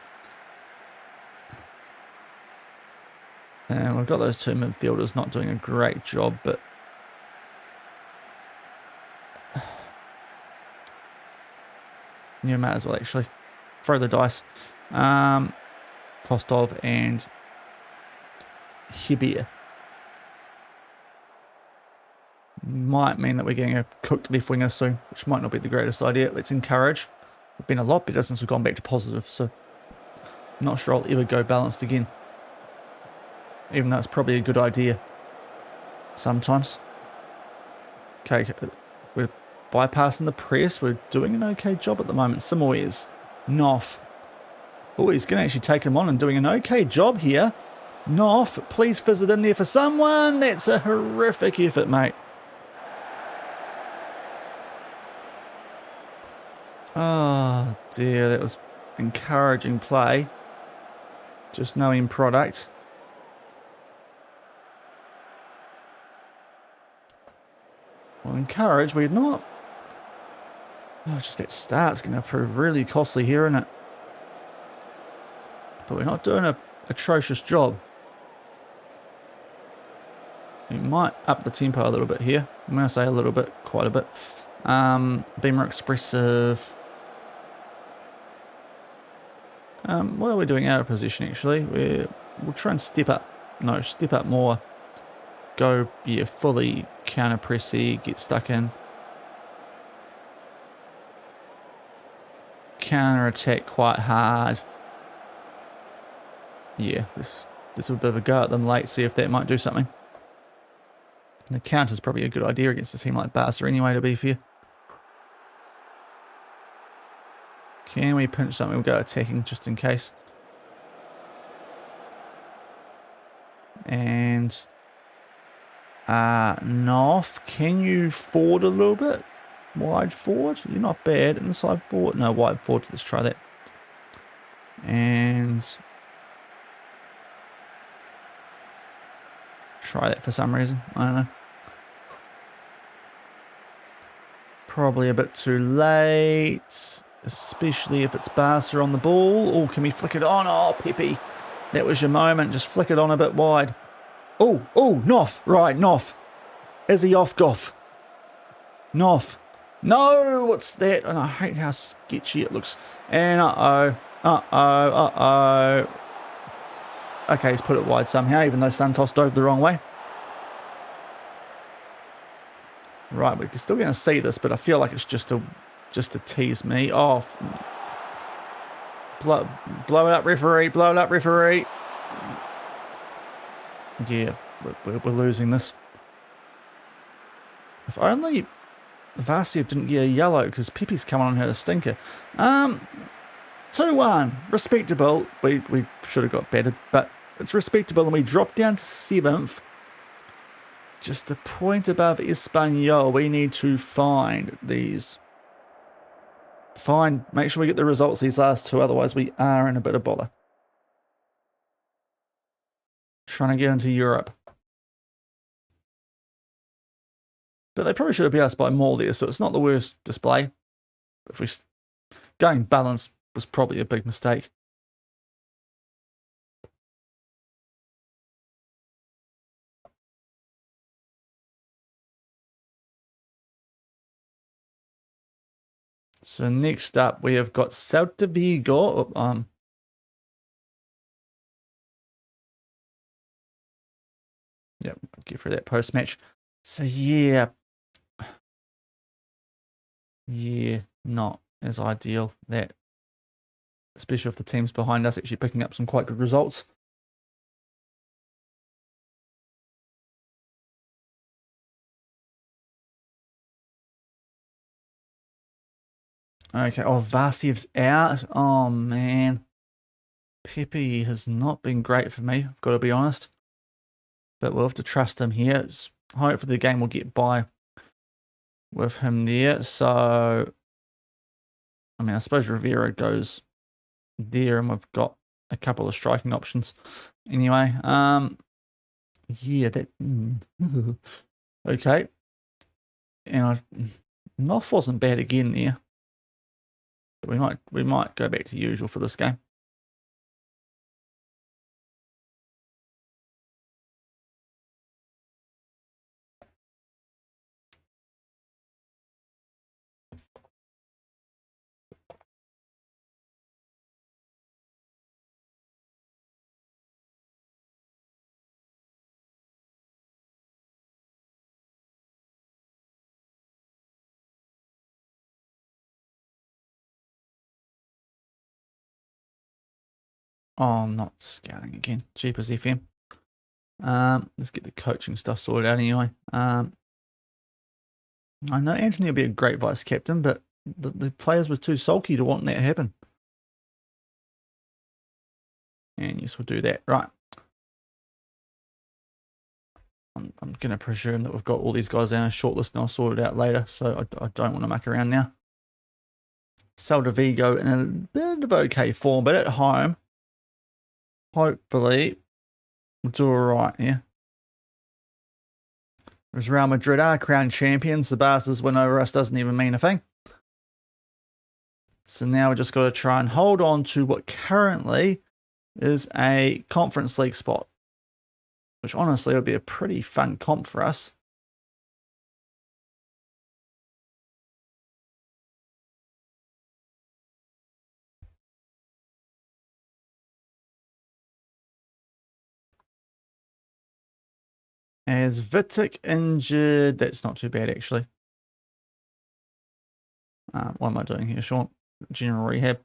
And we've got those two midfielders not doing a great job, but you might as well actually throw the dice. Kostov and Hibir. Might mean that we're getting a cooked left winger soon, which might not be the greatest idea. Let's encourage. We've been a lot better since we've gone back to positive, so I'm not sure I'll ever go balanced again. Even though it's probably a good idea sometimes. Okay, we're bypassing the press. We're doing an okay job at the moment. Samoy's. Knopf. Oh, he's going to actually take him on and doing an okay job here. Knopf, please fizz it in there for someone. That's a horrific effort, mate. Oh, dear. That was encouraging play. Just no end product. Well, encourage, we're not. Oh, just that start's going to prove really costly here, isn't it? But we're not doing an atrocious job. We might up the tempo a little bit here. I'm going to say a little bit, quite a bit. Be more expressive. What are we doing out of position, actually? We'll try and step up. No, step up more. Go, yeah, fully counter-pressy, get stuck in. Counter-attack quite hard. Yeah, this is a bit of a go at them late, see if that might do something. And the counter's probably a good idea against a team like Barca anyway, to be fair. Can we pinch something? We'll go attacking just in case. And Knopf, can you forward a little bit? Wide forward? You're not bad. Inside forward? No, wide forward. Let's try that. And try that for some reason. I don't know. Probably a bit too late, especially if it's Barca on the ball. Oh, can we flick it on? Oh, Pepe, that was your moment. Just flick it on a bit wide. Oh, Noff. Right, Noff. Is he off, Goff? Noff. No, what's that? And I hate how sketchy it looks. And uh-oh. Okay, he's put it wide somehow, even though Santos dove the wrong way. Right, we're still going to see this, but I feel like it's just to tease me. Oh, blow it up, referee! Blow it up, referee! Yeah, we're losing this. If only Vasiev didn't get a yellow, because Pepe's coming on here to stinker. 2-1, respectable. We should have got better, but it's respectable, and we dropped down to 7th. Just a point above Espanyol. We need to find these. Make sure we get the results these last two, otherwise we are in a bit of bother. Trying to get into Europe. But they probably should have beat us by more there, so it's not the worst display. If we going balance was probably a big mistake. So next up, we have got Celta Vigo. Yep, get through that post-match. So yeah, not as ideal. That, especially if the teams behind us actually picking up some quite good results. Okay, oh, Vasiev's out. Oh, man. Pepe has not been great for me, I've got to be honest. But we'll have to trust him here. Hopefully the game will get by with him there. So, I mean, I suppose Rivera goes there and we've got a couple of striking options. Anyway, yeah, that... okay. And Noff wasn't bad again there. But we might go back to usual for this game. Oh, I'm not scouting again. Jeepers FM. Let's get the coaching stuff sorted out anyway. I know Anthony will be a great vice captain, but the players were too sulky to want that to happen. And yes, we'll do that. Right. I'm going to presume that we've got all these guys on a shortlist and I'll sort it out later, so I don't want to muck around now. Celta Vigo in a bit of okay form, but at home, hopefully, we'll do all right here. There's Real Madrid, our crown champions. The Barca's win over us doesn't even mean a thing. So now we've just got to try and hold on to what currently is a Conference League spot, which honestly would be a pretty fun comp for us. As Vitic injured, that's not too bad actually. What am I doing here, Shaun? General rehab.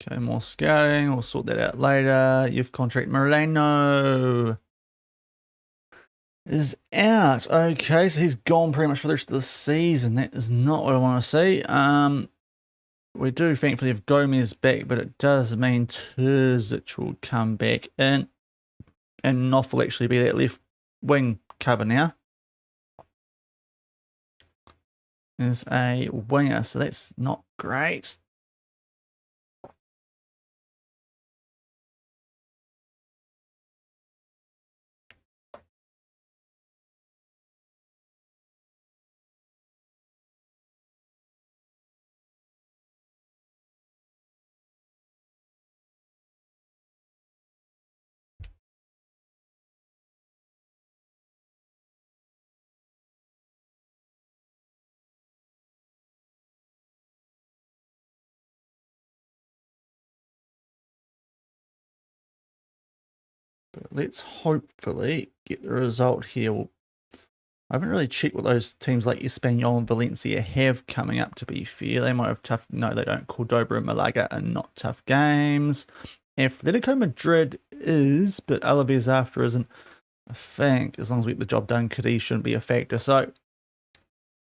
Okay, more scouting. We'll sort that out later. Youth contract Moreno is out. Okay, so he's gone pretty much for the rest of the season. That is not what I want to see. we do thankfully have Gomez back, but it does mean Terzic will come back in. And Knopf will actually be that left wing cover now. Is a winger, so that's not great. But let's hopefully get the result here. I haven't really checked what those teams like Espanyol and Valencia have coming up, to be fair. They might have tough... No, they don't. Cordoba and Malaga are not tough games. Atletico Madrid is, but Alaves after isn't. I think, as long as we get the job done, Cadiz shouldn't be a factor. So,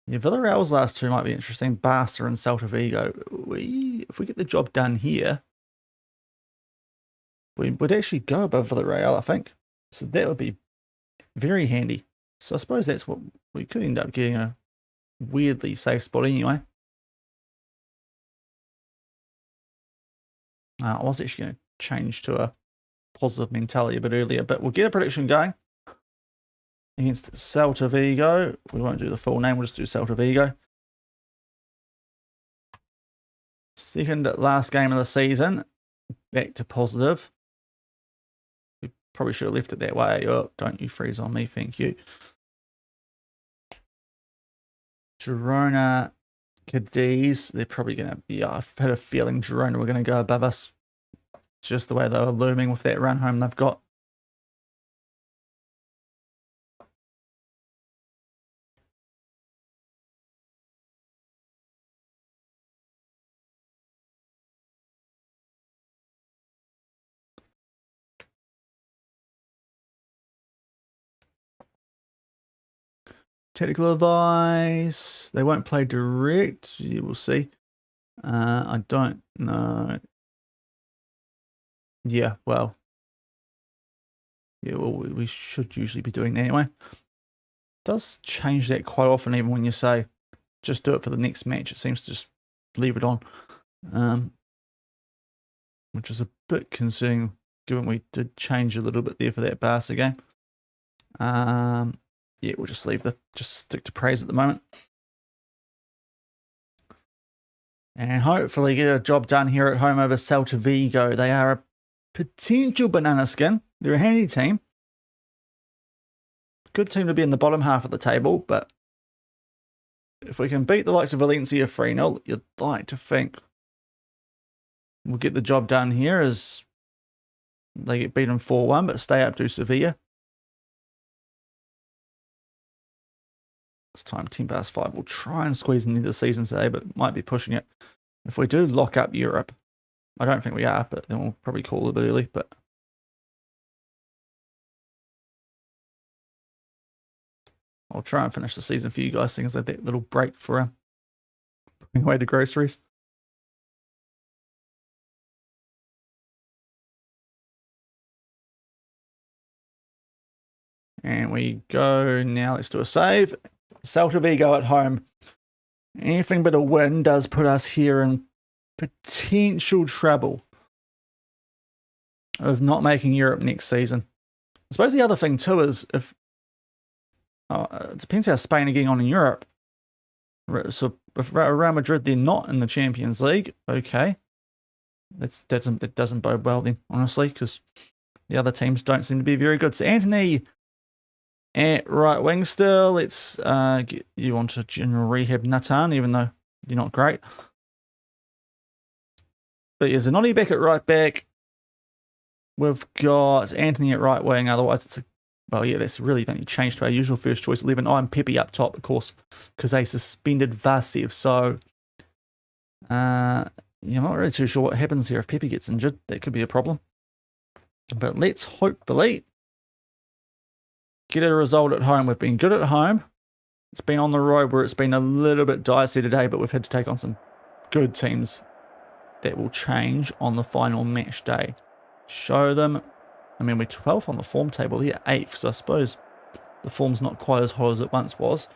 yeah, Villarreal's last two might be interesting. Barca and Celta Vigo. If we get the job done here, we would actually go above Villarreal, I think. So that would be very handy. So I suppose that's what we could end up getting, a weirdly safe spot anyway. I was actually going to change to a positive mentality a bit earlier, but we'll get a prediction going against Celta Vigo. We won't do the full name, we'll just do Celta Vigo. Second last game of the season, back to positive. We probably should have left it that way. Oh, don't you freeze on me, thank you. Girona, Cadiz, they're probably going to be, I've had a feeling Girona were going to go above us, just the way they were looming with that run home they've got. Technical advice, they won't play direct, you will see. I don't know. Yeah, well, we should usually be doing that anyway. It does change that quite often, even when you say just do it for the next match. It seems to just leave it on, which is a bit concerning, given we did change a little bit there for that Barca game. Yeah, we'll just just stick to praise at the moment. And hopefully get a job done here at home over Celta Vigo. They are a potential banana skin. They're a handy team. Good team to be in the bottom half of the table, but if we can beat the likes of Valencia 3-0, you'd like to think we'll get the job done here as they get beaten 4-1, but stay up to Sevilla. It's time 5:10. We'll try and squeeze into the season today, but might be pushing it. If we do lock up Europe, I don't think we are, but then we'll probably call it a bit early. But I'll try and finish the season for you guys, seeing as I had that little break for putting away the groceries. And we go now. Let's do a save. Celta Vigo at home. Anything but a win does put us here in potential trouble of not making Europe next season. I suppose the other thing too is if it depends how Spain are getting on in Europe. So if Real Madrid, they're not in the Champions League, okay, that doesn't bode well then, honestly, because the other teams don't seem to be very good. So Anthony at right wing still. Let's get you onto general rehab, Natan, even though you're not great. But yeah, Zanotti back at right back. We've got Anthony at right wing. Otherwise, it's well, yeah, that's really only changed to our usual first choice 11. I'm Pepe up top, of course, because they suspended Vasev. So, yeah, I'm not really too sure what happens here if Pepe gets injured. That could be a problem. But let's hopefully get a result at home. We've been good at home. It's been on the road where it's been a little bit dicey today, but we've had to take on some good teams that will change on the final match day. Show them. I mean, we're 12th on the form table here, 8th, so I suppose the form's not quite as hot as it once was.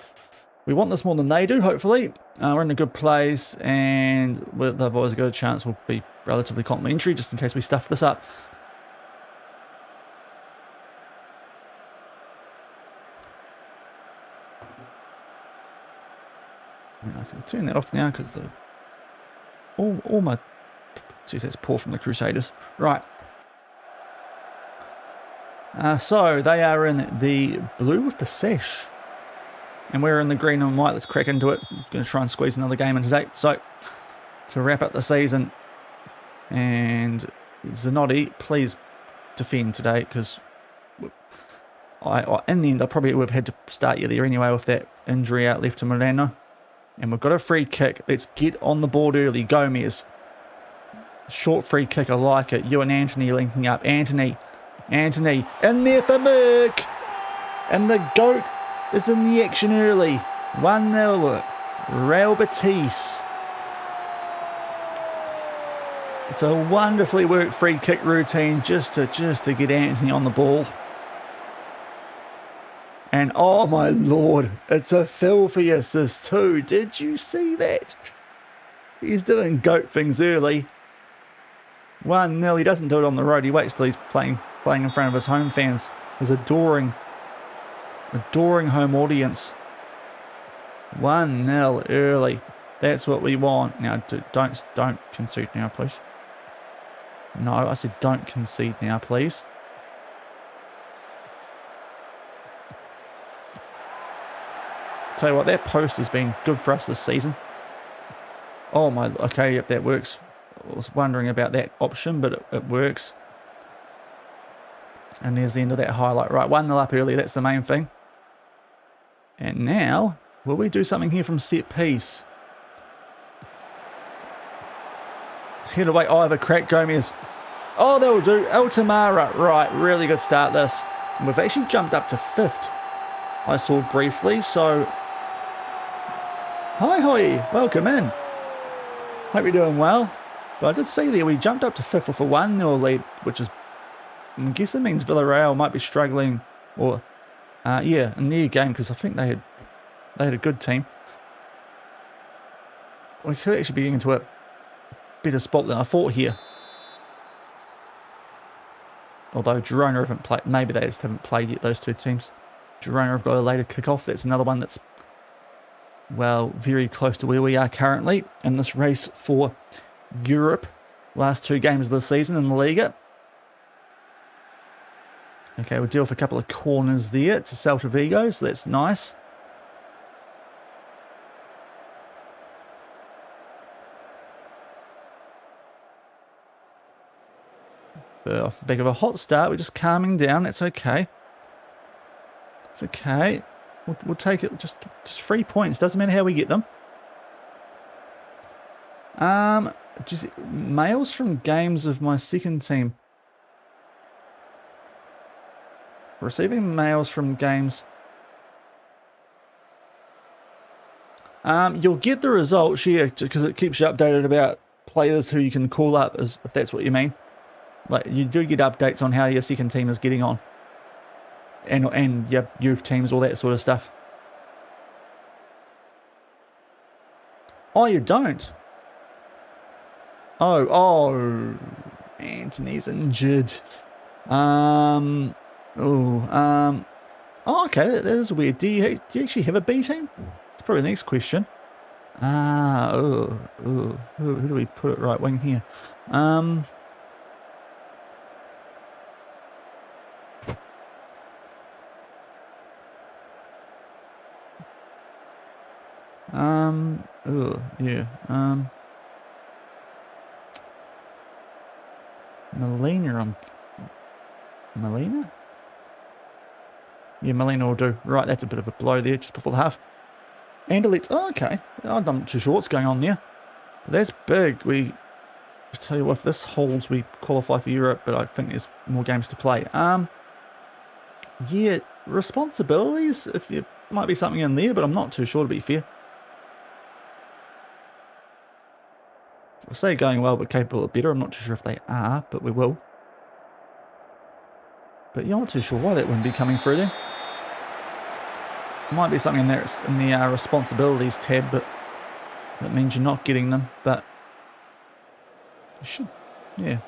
We want this more than they do, hopefully. We're in a good place, and they've always got a chance we'll be relatively complimentary, just in case we stuff this up. I can turn that off now, because all my... Jeez, that's poor from the Crusaders. Right. So, they are in the blue with the sash. And we're in the green and white. Let's crack into it. I'm going to try and squeeze another game in today. So, to wrap up the season. And Zanotti, please defend today, because in the end, I probably would have had to start you there anyway with that injury out left to Milano. And we've got a free kick. Let's get on the board early. Gomez. Short free kick. I like it. You and Anthony linking up. Anthony, in there for Merck. And the GOAT is in the action early. 1-0. Real Betis. It's a wonderfully worked free kick routine just to get Anthony on the ball. And oh my lord, it's a filthy assist too. Did you see that? He's doing GOAT things early. 1-0. He doesn't do it on the road. He waits till he's playing in front of his home fans. His adoring home audience. 1-0 early. That's what we want. Now, don't concede now, please. No, I said don't concede now, please. Tell you what, that post has been good for us this season. Oh my, okay, yep, that works. I was wondering about that option, but it works. And there's the end of that highlight. Right, 1-0 up early, that's the main thing. And now, will we do something here from set piece? Let's head away. Oh, I have a crack, Gomez. Oh, that will do. El Tamara. Right, really good start this. And we've actually jumped up to 5th. I saw briefly, so... Hi, welcome in. Hope you're doing well. But I did see there, we jumped up to 5th with a 1-0 lead, which is... I guess it means Villarreal might be struggling, or... yeah, in their game, because I think they had a good team. We could actually be getting into a better spot than I thought here. Although Girona haven't played, maybe they just haven't played yet, those two teams. Girona have got a later kickoff. That's another one that's, well, very close to where we are currently in this race for Europe. Last 2 games of the season in the Liga. Okay, we'll deal with a couple of corners there. It's a Celta Vigo, so that's nice. Off the back of a hot start, we're just calming down. That's okay. It's okay. We'll take it. Just 3 points. Doesn't matter how we get them. Just mails from games of my second team. Receiving mails from games. You'll get the results, yeah, because it keeps you updated about players who you can call up, if that's what you mean. Like, you do get updates on how your second team is getting on. And your youth teams, all that sort of stuff. Oh, you don't? Oh, Anthony's injured. Oh, okay, that is weird. Do you actually have a B team? It's probably the next question. Who do we put at right wing here? Melina? Yeah, Melina will do. Right, that's a bit of a blow there just before the half. Anderlecht. Oh, okay. I'm not too sure what's going on there. That's big. I tell you what, if this holds, we qualify for Europe, but I think there's more games to play. Yeah, responsibilities, if you might be something in there, but I'm not too sure, to be fair. We'll say going well, but capable of better. I'm not too sure if they are, but we will. But you're not too sure why that wouldn't be coming through there. Might be something in there in the responsibilities tab, but that means you're not getting them. But you should, yeah.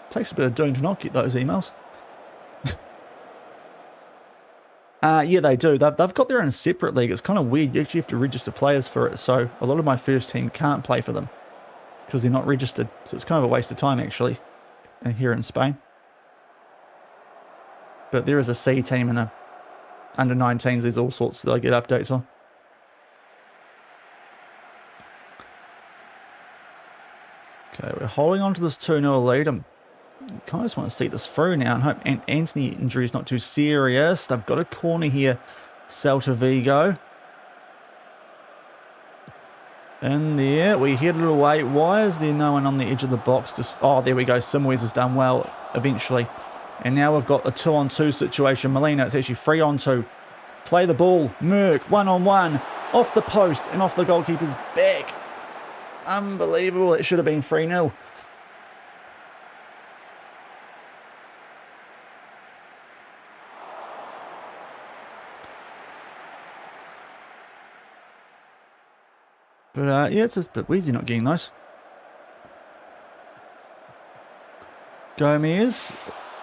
Takes a bit of doing to not get those emails. Yeah, they do. They've got their own separate league. It's kind of weird. You actually have to register players for it. So a lot of my first team can't play for them because they're not registered. So it's kind of a waste of time, actually, here in Spain. But there is a C team and a under 19s. There's all sorts that I get updates on. Okay, we're holding on to this 2-0 lead. I kind of just want to see this through now and hope Anthony injury is not too serious. They've got a corner here. Celta Vigo. In there. We headed away. Why is there no one on the edge of the box? Just, oh, there we go. Simwes has done well eventually. And now we've got a 2-on-2 situation. Molina, it's actually 3-on-2. Play the ball. Merck, 1-on-1. Off the post and off the goalkeeper's back. Unbelievable. It should have been 3-0. But yeah, it's a bit weird you're not getting those. Gomez.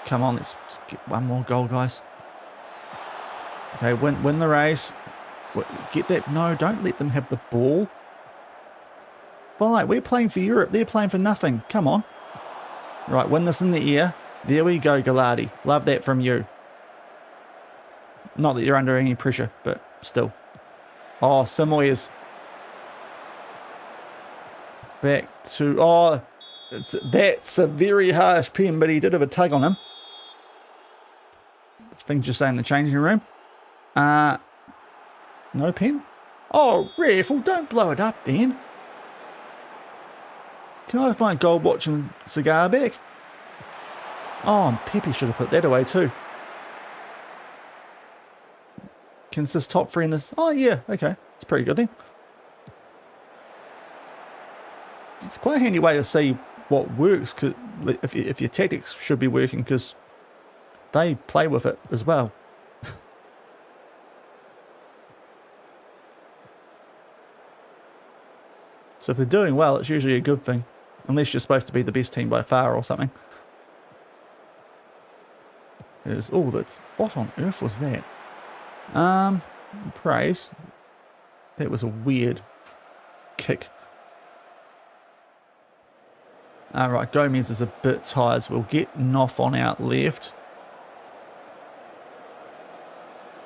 Come on, let's get one more goal, guys. Okay, win the race. Get that. No, don't let them have the ball. Right, we're playing for Europe. They're playing for nothing. Come on. Right, win this in the air. There we go, Gallardi. Love that from you. Not that you're under any pressure, but still. Oh, Samoyas. Back to... Oh, that's a very harsh pen, but he did have a tug on him. Things just say in the changing room. No pen? Oh, Raffle, don't blow it up then. Can I have my gold watch and cigar back? Oh, and Pepe should have put that away too. Can this top three in this? Oh yeah, okay. It's pretty good then. It's quite a handy way to see what works, cause if your tactics should be working, because they play with it as well. So if they're doing well, it's usually a good thing. Unless you're supposed to be the best team by far or something. Oh, that's... What on earth was that? Praise. That was a weird kick. Alright, Gomez is a bit tired, so we'll get Noff on out left.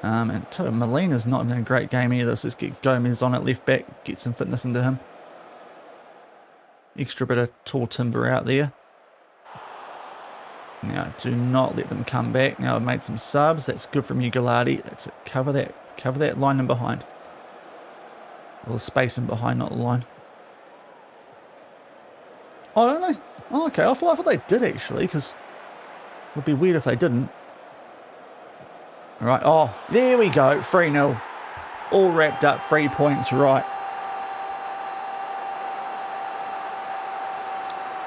And Molina's not in a great game either, so let's get Gomez on at left back, get some fitness into him. Extra bit of tall timber out there. Now, do not let them come back. Now, I've made some subs. That's good from you, Gallardi. That's it. Cover that line in behind. Well, the space in behind, not the line. Oh, don't they? Oh, okay. I thought they did, actually, because it would be weird if they didn't. All right. Oh, there we go. 3-0. All wrapped up. 3 points, right.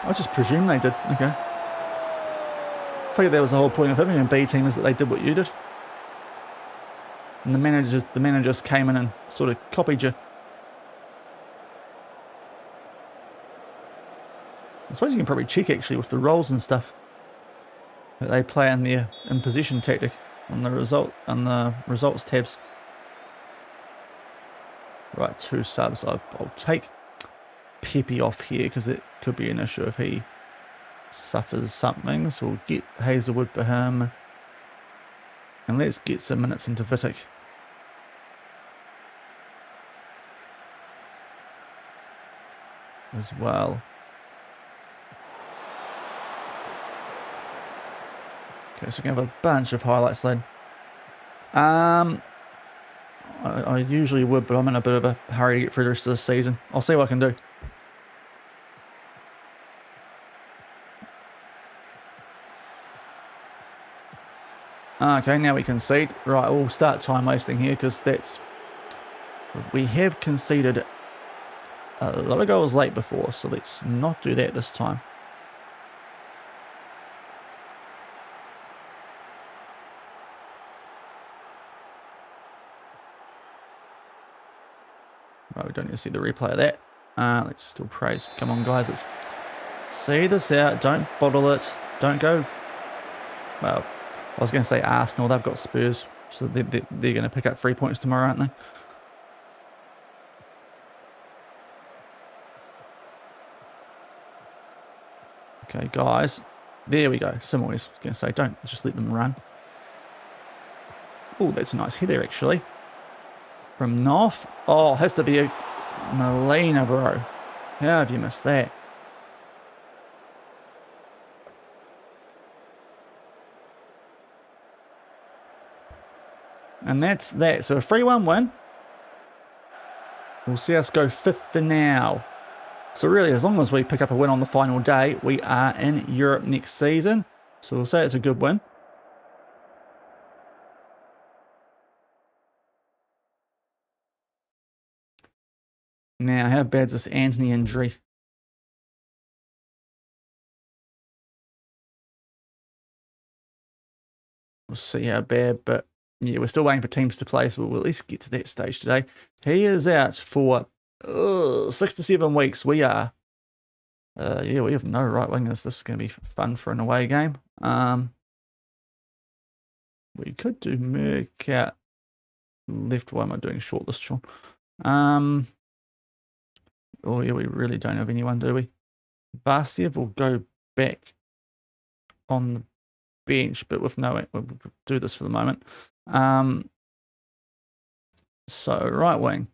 I just presume they did. Okay. I figured that was the whole point of having a B team, is that they did what you did. And the managers came in and sort of copied you. I suppose you can probably check actually with the roles and stuff that they play in their in-position tactic on the results tabs. Right, 2 subs. I'll take Pepe off here because it could be an issue if he suffers something. So we'll get Hazelwood for him. And let's get some minutes into Vitic. As well. Okay, so we can have a bunch of highlights then. I usually would, but I'm in a bit of a hurry to get through the rest of the season. I'll see what I can do. Okay, now we concede. Right, we'll start time wasting here because that's... We have conceded a lot of goals late before, so let's not do that this time. Right, we don't need to see the replay of that. Let's still praise. Come on, guys. Let's see this out. Don't bottle it. Don't go... Well, I was going to say Arsenal. They've got Spurs, so they're going to pick up 3 points tomorrow, aren't they? Okay, guys. There we go. Simois was going to say, don't just let them run. Oh, that's a nice header, actually. From North. Oh, has to be a Molina, bro. How have you missed that? And that's that. So a 3-1 win. We'll see us go 5th for now. So really, as long as we pick up a win on the final day, we are in Europe next season. So we'll say it's a good win. Now, how bad's this Anthony injury? We'll see how bad, but yeah, we're still waiting for teams to play, so we'll at least get to that stage today. He is out for 6 to 7 weeks. We are. Yeah, we have no right wingers. This is going to be fun for an away game. We could do Merck out left. Why am I doing shortlist, Shaun? Oh yeah, we really don't have anyone, do we? Vasiev will go back on the bench, but with no, we'll do this for the moment. So right wing.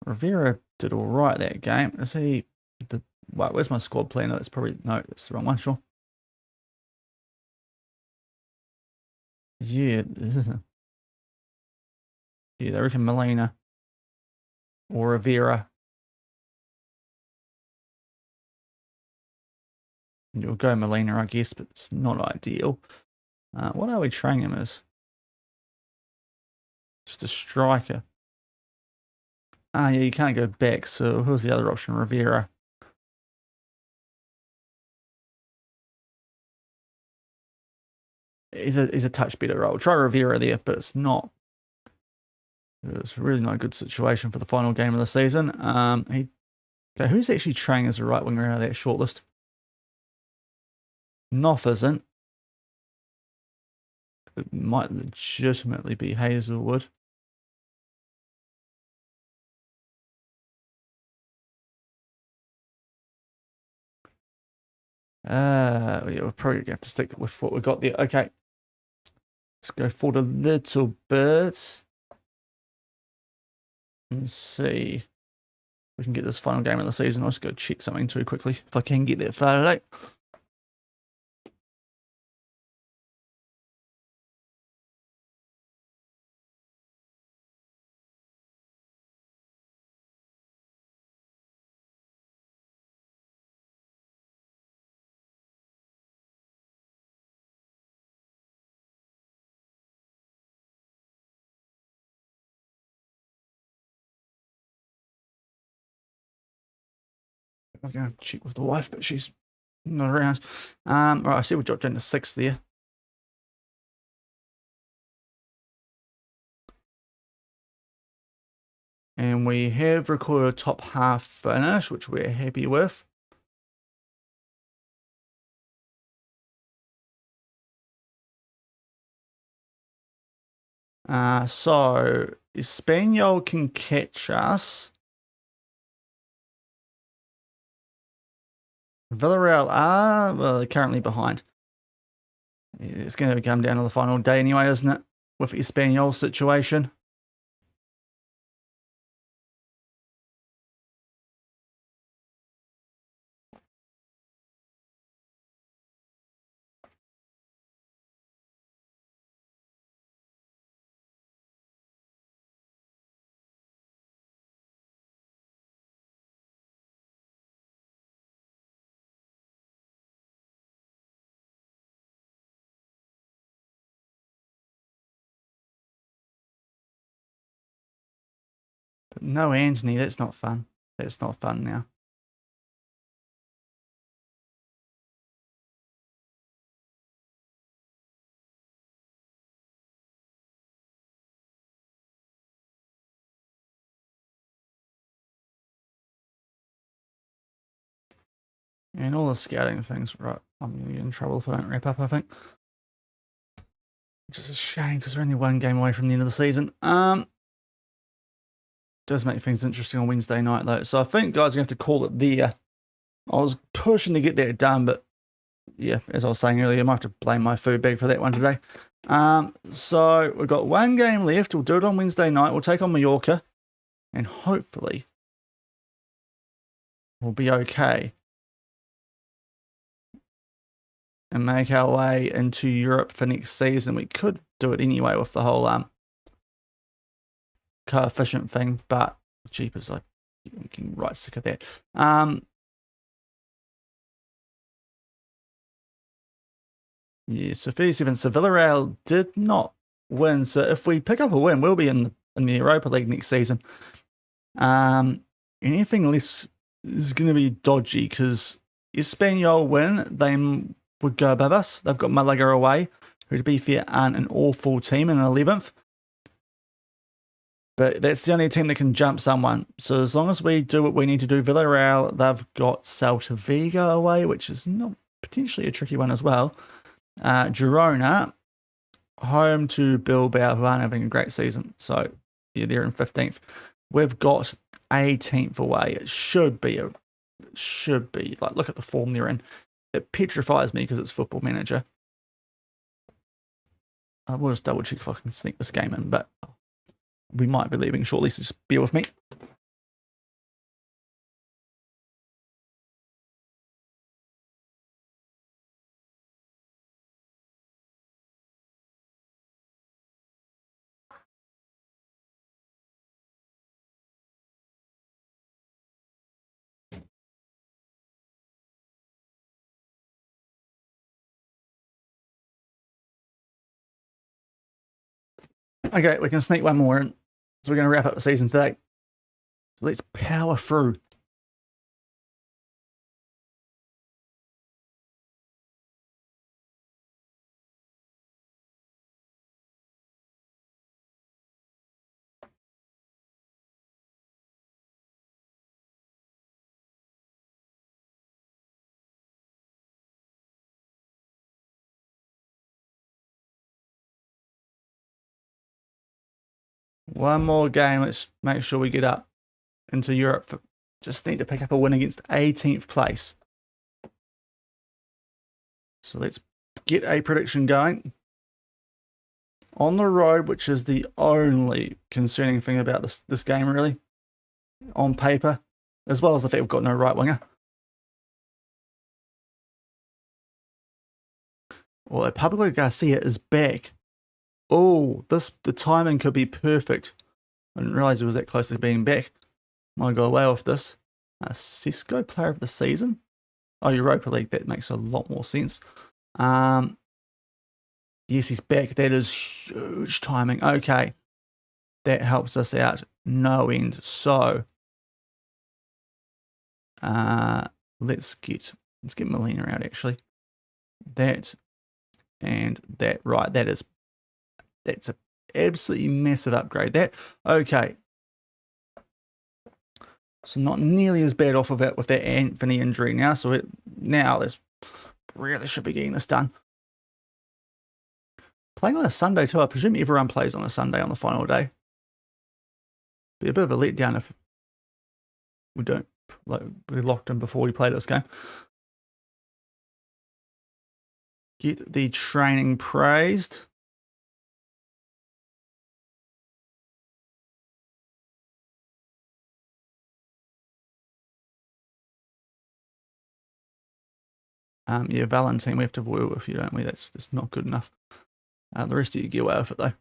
Rivera did all right that game. Is he the... Wait, where's my squad plan? No, it's probably... No, it's the wrong one, sure. Yeah. Yeah, they reckon Molina or Rivera. You'll go Molina, I guess, but it's not ideal. What are we training him as? Just a striker. Ah, yeah, you can't go back, so who's the other option? Rivera. He's a touch better role. Try Rivera there, but it's not. It's really not a good situation for the final game of the season. Okay, who's actually training as a right winger out of that shortlist? Noff isn't. It might legitimately be Hazelwood. Yeah, we're probably going to have to stick with what we got there. Okay. Let's go forward a little bit. And see if we can get this final game of the season. I'll just go check something too quickly if I can get that far today. I'm going to check with the wife, but she's not around. Right, I see we dropped down to 6th there. And we have recorded a top half finish, which we're happy with. So Espanol can catch us. Villarreal are, well, they're currently behind. It's going to come down to the final day anyway, isn't it? With Espanol's situation. But no Anthony, that's not fun. That's not fun now. And all the scouting things, right, I'm going to get in trouble if I don't wrap up, I think. Which is a shame, because we're only one game away from the end of the season. Does make things interesting on Wednesday night, though. So I think, guys, we're going to have to call it there. I was pushing to get that done, but yeah, as I was saying earlier, I might have to blame my food bag for that one today. So we've got one game left. We'll do it on Wednesday night. We'll take on Mallorca, and hopefully we'll be okay and make our way into Europe for next season. We could do it anyway with the whole coefficient thing, but jeepers, I'm getting right sick of that. Yeah, so 37. So Villarreal did not win. So if we pick up a win, we'll be in the Europa League next season. Anything less is going to be dodgy, because Espanyol win, they would go above us. They've got Malaga away, who, to be fair, aren't an awful team in 11th. But that's the only team that can jump someone. So as long as we do what we need to do, Villarreal, they've got Celta Vigo away, which is not potentially a tricky one as well. Girona, home to Bilbao, who aren't having a great season. So yeah, they're in 15th. We've got 18th away. It should be like, look at the form they're in. It petrifies me because it's Football Manager. I will just double check if I can sneak this game in, but we might be leaving shortly, so just bear with me. Okay, we can sneak one more in. So we're going to wrap up the season today. So let's power through. One more game. Let's make sure we get up into Europe. Just need to pick up a win against 18th place. So let's get a prediction going. On the road, which is the only concerning thing about this game, really, on paper, as well as the fact we've got no right winger. Well, Pablo Garcia is back. Oh, the timing could be perfect. I didn't realize it was that close to being back. Might go away with this. Cisco player of the season. Oh, Europa League. That makes a lot more sense. Yes, he's back. That is huge timing. Okay, that helps us out no end. So, let's get Molina out actually. That and that. Right, that's a absolutely massive upgrade. That okay. So not nearly as bad off of it with that Anthony injury now. So now this really should be getting this done. Playing on a Sunday too. I presume everyone plays on a Sunday on the final day. Be a bit of a letdown if we don't be locked in before we play this game. Get the training praised. Yeah, Valentine we have to woo with you, don't we? That's not good enough. The rest of you get away with it though.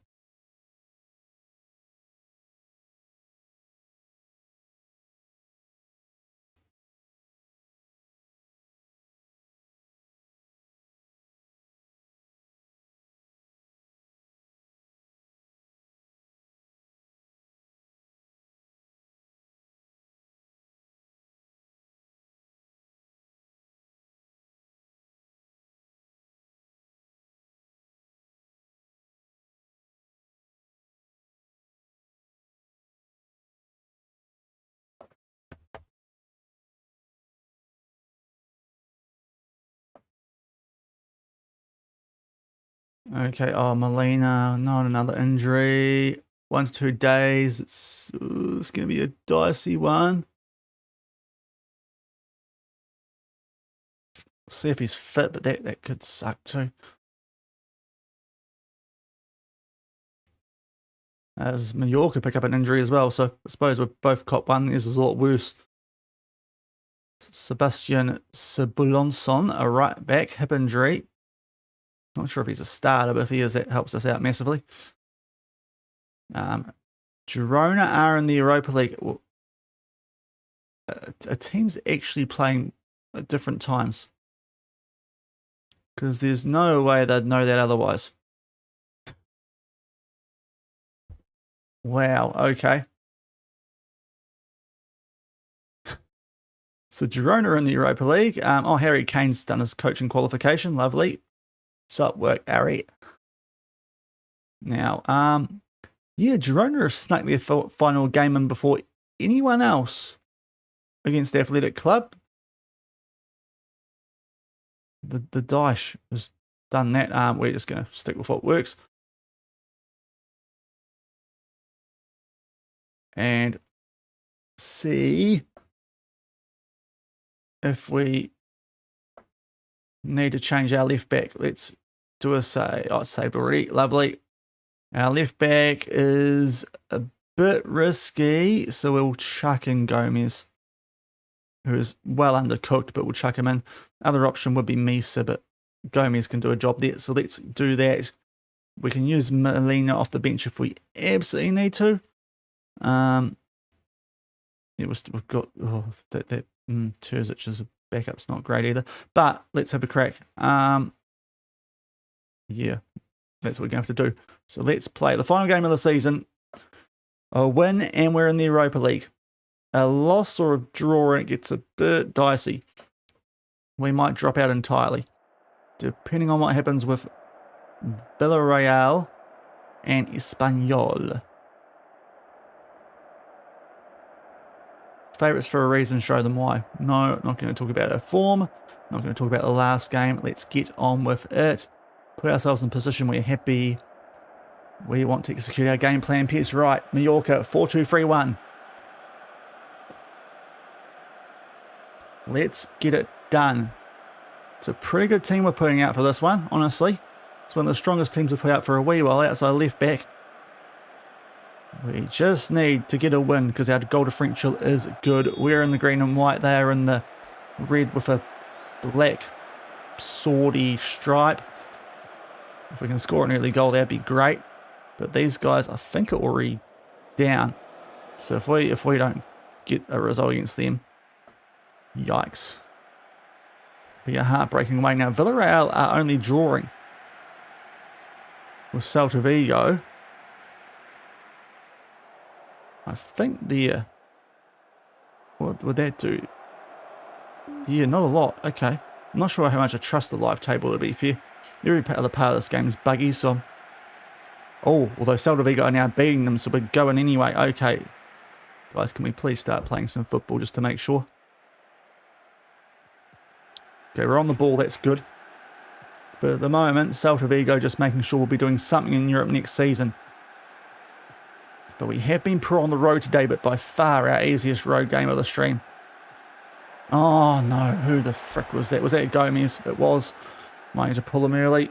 Okay, oh, Molina, not another injury. 1 to 2 days. It's going to be a dicey one. See if he's fit, but that could suck too. As Mallorca pick up an injury as well, so I suppose we've both caught one. This is a lot worse. Sebastian Sebulonson, a right back, hip injury. Not sure if he's a starter, but if he is, that helps us out massively. Girona are in the Europa League. A team's actually playing at different times, because there's no way they'd know that otherwise. Wow, okay. So Girona are in the Europa League. Oh, Harry Kane's done his coaching qualification. Lovely. Sup work, Harry. Now, yeah, Girona have snuck their final game in before anyone else against the Athletic Club. The Daesh has done that. We're just going to stick with what works. And see if we need to change our left back. Let's do a save. Oh, it's saved already. Lovely. Our left back is a bit risky, so we'll chuck in Gomez, who is well undercooked, but we'll chuck him in. Other option would be Misa, but Gomez can do a job there, so let's do that. We can use Molina off the bench if we absolutely need to. We've got that Terzic as a backup's not great either, but let's have a crack. Yeah, that's what we're going to have to do. So let's play the final game of the season. A win and we're in the Europa League. A loss or a draw and it gets a bit dicey. We might drop out entirely, depending on what happens with Villarreal and Espanyol. Favourites for a reason, show them why. No, not going to talk about our form. Not going to talk about the last game. Let's get on with it. Put ourselves in position. We're happy. We want to execute our game plan. Pierce right. Mallorca, 4-2-3-1. Let's get it done. It's a pretty good team we're putting out for this one, honestly. It's one of the strongest teams we've put out for a wee while outside left back. We just need to get a win because our goal differential is good. We're in the green and white. They are in the red with a black swordy stripe. If we can score an early goal, that'd be great. But these guys, I think, are already down. So if we don't get a result against them, yikes. Be a heartbreaking way. Now, Villarreal are only drawing with Celta Vigo. I think what would that do? Yeah, not a lot. Okay. I'm not sure how much I trust the live table, to be fair. Every other part of this game is buggy, so... Oh, although Celta Vigo are now beating them, so we're going anyway. Okay. Guys, can we please start playing some football just to make sure? Okay, we're on the ball. That's good. But at the moment, Celta Vigo just making sure we'll be doing something in Europe next season. But we have been poor on the road today, but by far our easiest road game of the stream. Oh, no. Who the frick was that? Was that Gomez? It was. Might need to pull him early.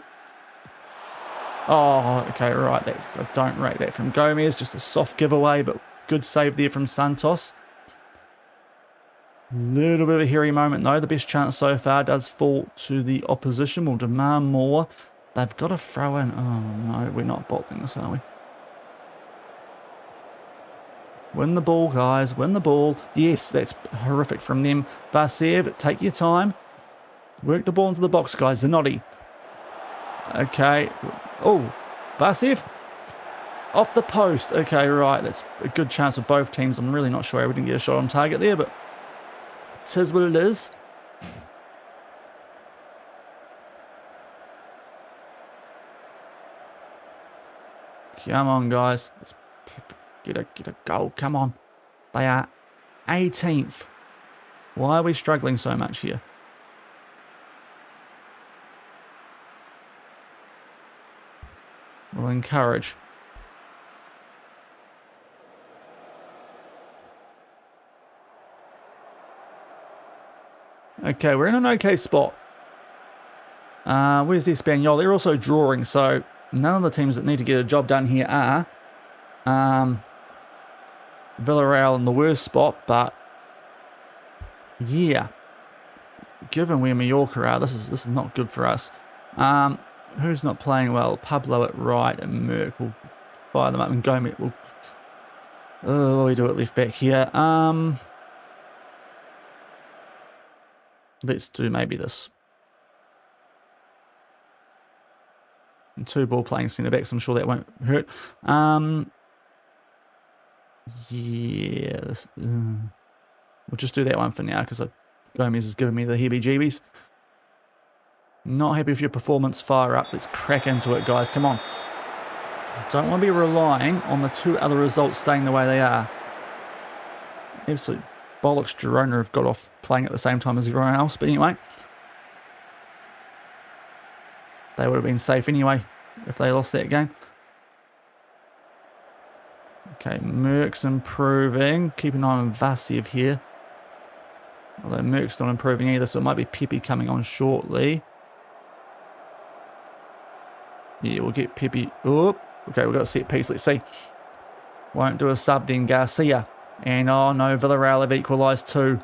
Oh, okay, right. I don't rate that from Gomez. Just a soft giveaway, but good save there from Santos. Little bit of a hairy moment, though. The best chance so far does fall to the opposition. We'll demand more. They've got to throw in. Oh, no. We're not bottling this, are we? Win the ball, guys. Win the ball. Yes, that's horrific from them. Vasev, take your time. Work the ball into the box, guys. Zanotti. Okay. Oh, Vasev. Off the post. Okay, right. That's a good chance for both teams. I'm really not sure how we didn't get a shot on target there, but it is what it is. Come on, guys. Let's get a goal. Come on. They are 18th. Why are we struggling so much here? will encourage. Okay, we're in an okay spot. Where's the Espanyol? They're also drawing, so none of the teams that need to get a job done here are. Villarreal in the worst spot, but yeah. Given where Mallorca are, this is not good for us. Who's not playing well? Pablo at right and Merck will fire them up, and Gomez will. Oh, what do we do at left back here? Let's do maybe this. And 2 ball playing centre backs. I'm sure that won't hurt. Yeah, we'll just do that one for now because Gomez is giving me the heebie-jeebies. Not happy with your performance. Fire up. Let's crack into it, guys. Come on. Don't want to be relying on the 2 other results staying the way they are. Absolute bollocks. Girona have got off playing at the same time as everyone else. But anyway, they would have been safe anyway if they lost that game. Okay, Merck's improving. Keep an eye on Vasiev here. Although Merck's not improving either, so it might be Pepe coming on shortly. Yeah, we'll get Pepe. Oh, okay, we've got a set piece. Let's see. Won't do a sub then. Garcia. And oh no, Villarreal have equalised 2.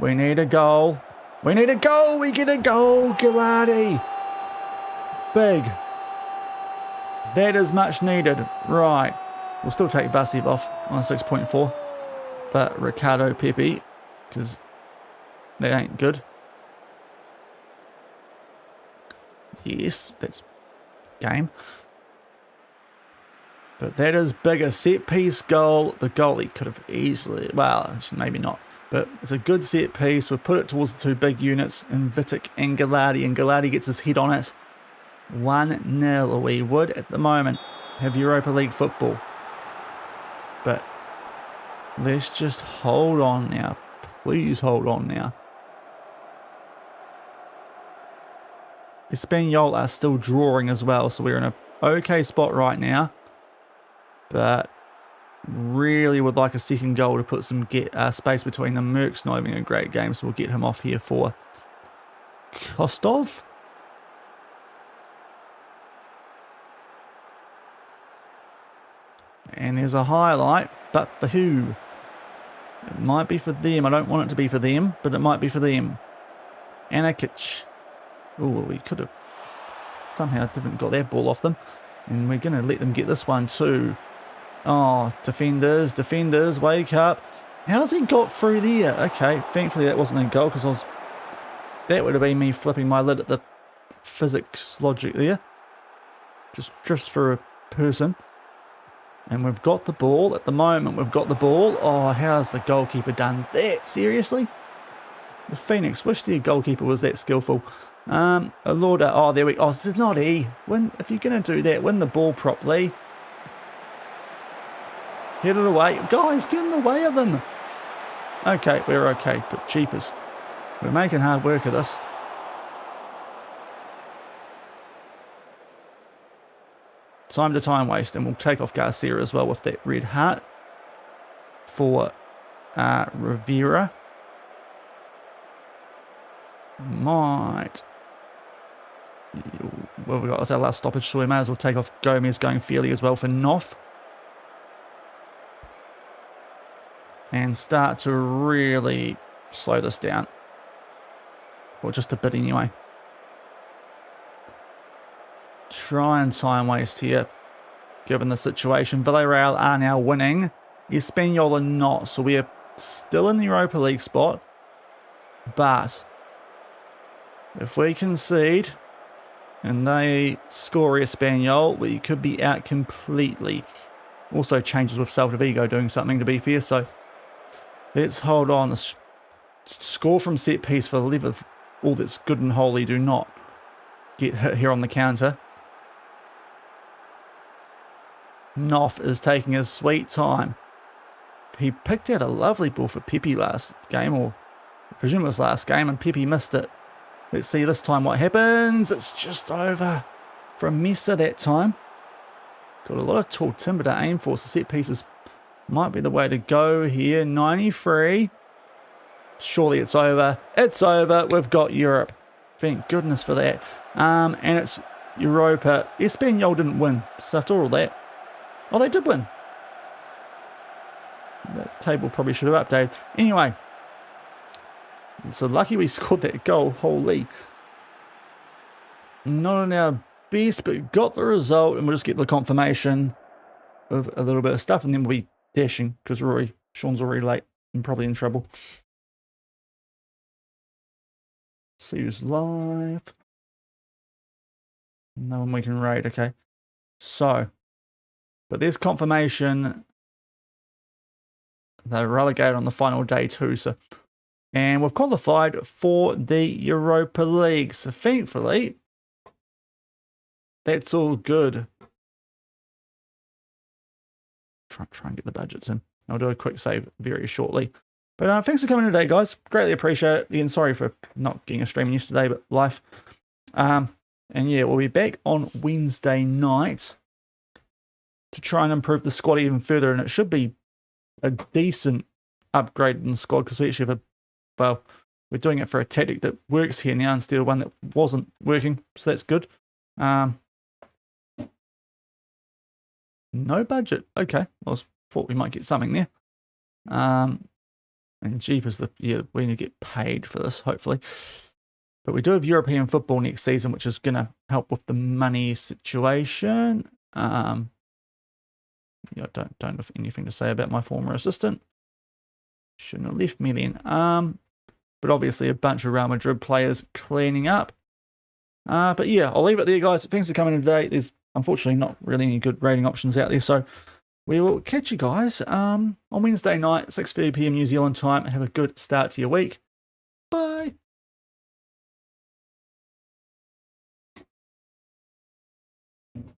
We need a goal. We need a goal. We get a goal. Galati. Big. That is much needed. Right. We'll still take Vasiev off on 6.4. But Ricardo Pepe, because that ain't good. Yes, that's game. But that is big. A set piece goal. The goalie could have easily, well, maybe not. But it's a good set piece. We've put it towards the 2 big units in Vitic and Galati gets his head on it. 1-0. We would at the moment have Europa League football. But let's just hold on now. Please hold on now. Espanyol are still drawing as well, so we're in a okay spot right now. But really would like a second goal to put some space between them. Merck's not having a great game, so we'll get him off here for Kostov. And there's a highlight, but for who? It might be for them. I don't want it to be for them, but it might be for them. Anakic. Oh, we could have somehow didn't got that ball off them. And we're going to let them get this one too. Oh, defenders, wake up. How's he got through there? Okay, thankfully that wasn't a goal because that would have been me flipping my lid at the physics logic there. Just drifts for a person. And we've got the ball at the moment. We've got the ball. Oh, how's the goalkeeper done that? Seriously? The Phoenix. Wish their goalkeeper was that skillful. Alorda. Oh, there we go. Oh, this is not E. If you're going to do that, win the ball properly. Hit it away. Guys, get in the way of them. Okay, we're okay. But cheapers. We're making hard work of this. Time to time waste, and we'll take off Garcia as well with that red heart for Rivera. Might. Well, we've got that's our last stoppage, so we may as well take off Gomez going fairly as well for Noff. And start to really slow this down. Or just a bit anyway. Try and time waste here, given the situation. Villarreal are now winning. Espanyol are not, so we are still in the Europa League spot. But if we concede and they score Espanyol, we could be out completely. Also changes with Celta Vigo doing something, to be fair, so let's hold on. The score from set piece for the love of all that's good and holy. Do not get hit here on the counter. Noff is taking his sweet time. He picked out a lovely ball for Pepe last game, or I presume it was last game, and Pepe missed it. Let's see this time what happens. It's just over from Mesa that time. Got a lot of tall timber to aim for, so set pieces might be the way to go here. 93. Surely it's over. It's over. We've got Europe. Thank goodness for that. And it's Europa. Espanyol didn't win. So after all that. Oh, they did win. That table probably should have updated. Anyway. So lucky we scored that goal. Holy. Not on our best, but got the result. And we'll just get the confirmation of a little bit of stuff. And then we'll be dashing because Shaun's already late and probably in trouble. See who's live. No one we can raid. Okay. So, but there's confirmation they're relegated on the final day too. So, and we've qualified for the Europa League. So thankfully, that's all good. Try and get the budgets in. I'll do a quick save very shortly. But thanks for coming today, guys. Greatly appreciate it. Again, sorry for not getting a stream yesterday, but life. And yeah, we'll be back on Wednesday night to try and improve the squad even further. And it should be a decent upgrade in the squad because we actually have well, we're doing it for a tactic that works here now instead of one that wasn't working. So that's good. No budget. Okay. I thought we might get something there. And jeepers, we need to get paid for this, hopefully. But we do have European football next season, which is going to help with the money situation. Yeah, don't have anything to say about my former assistant. Shouldn't have left me then. But obviously a bunch of Real Madrid players cleaning up. But yeah, I'll leave it there, guys. Thanks for coming today. There's unfortunately not really any good rating options out there, so we will catch you guys on Wednesday night, 6:30 PM New Zealand time. Have a good start to your week. Bye.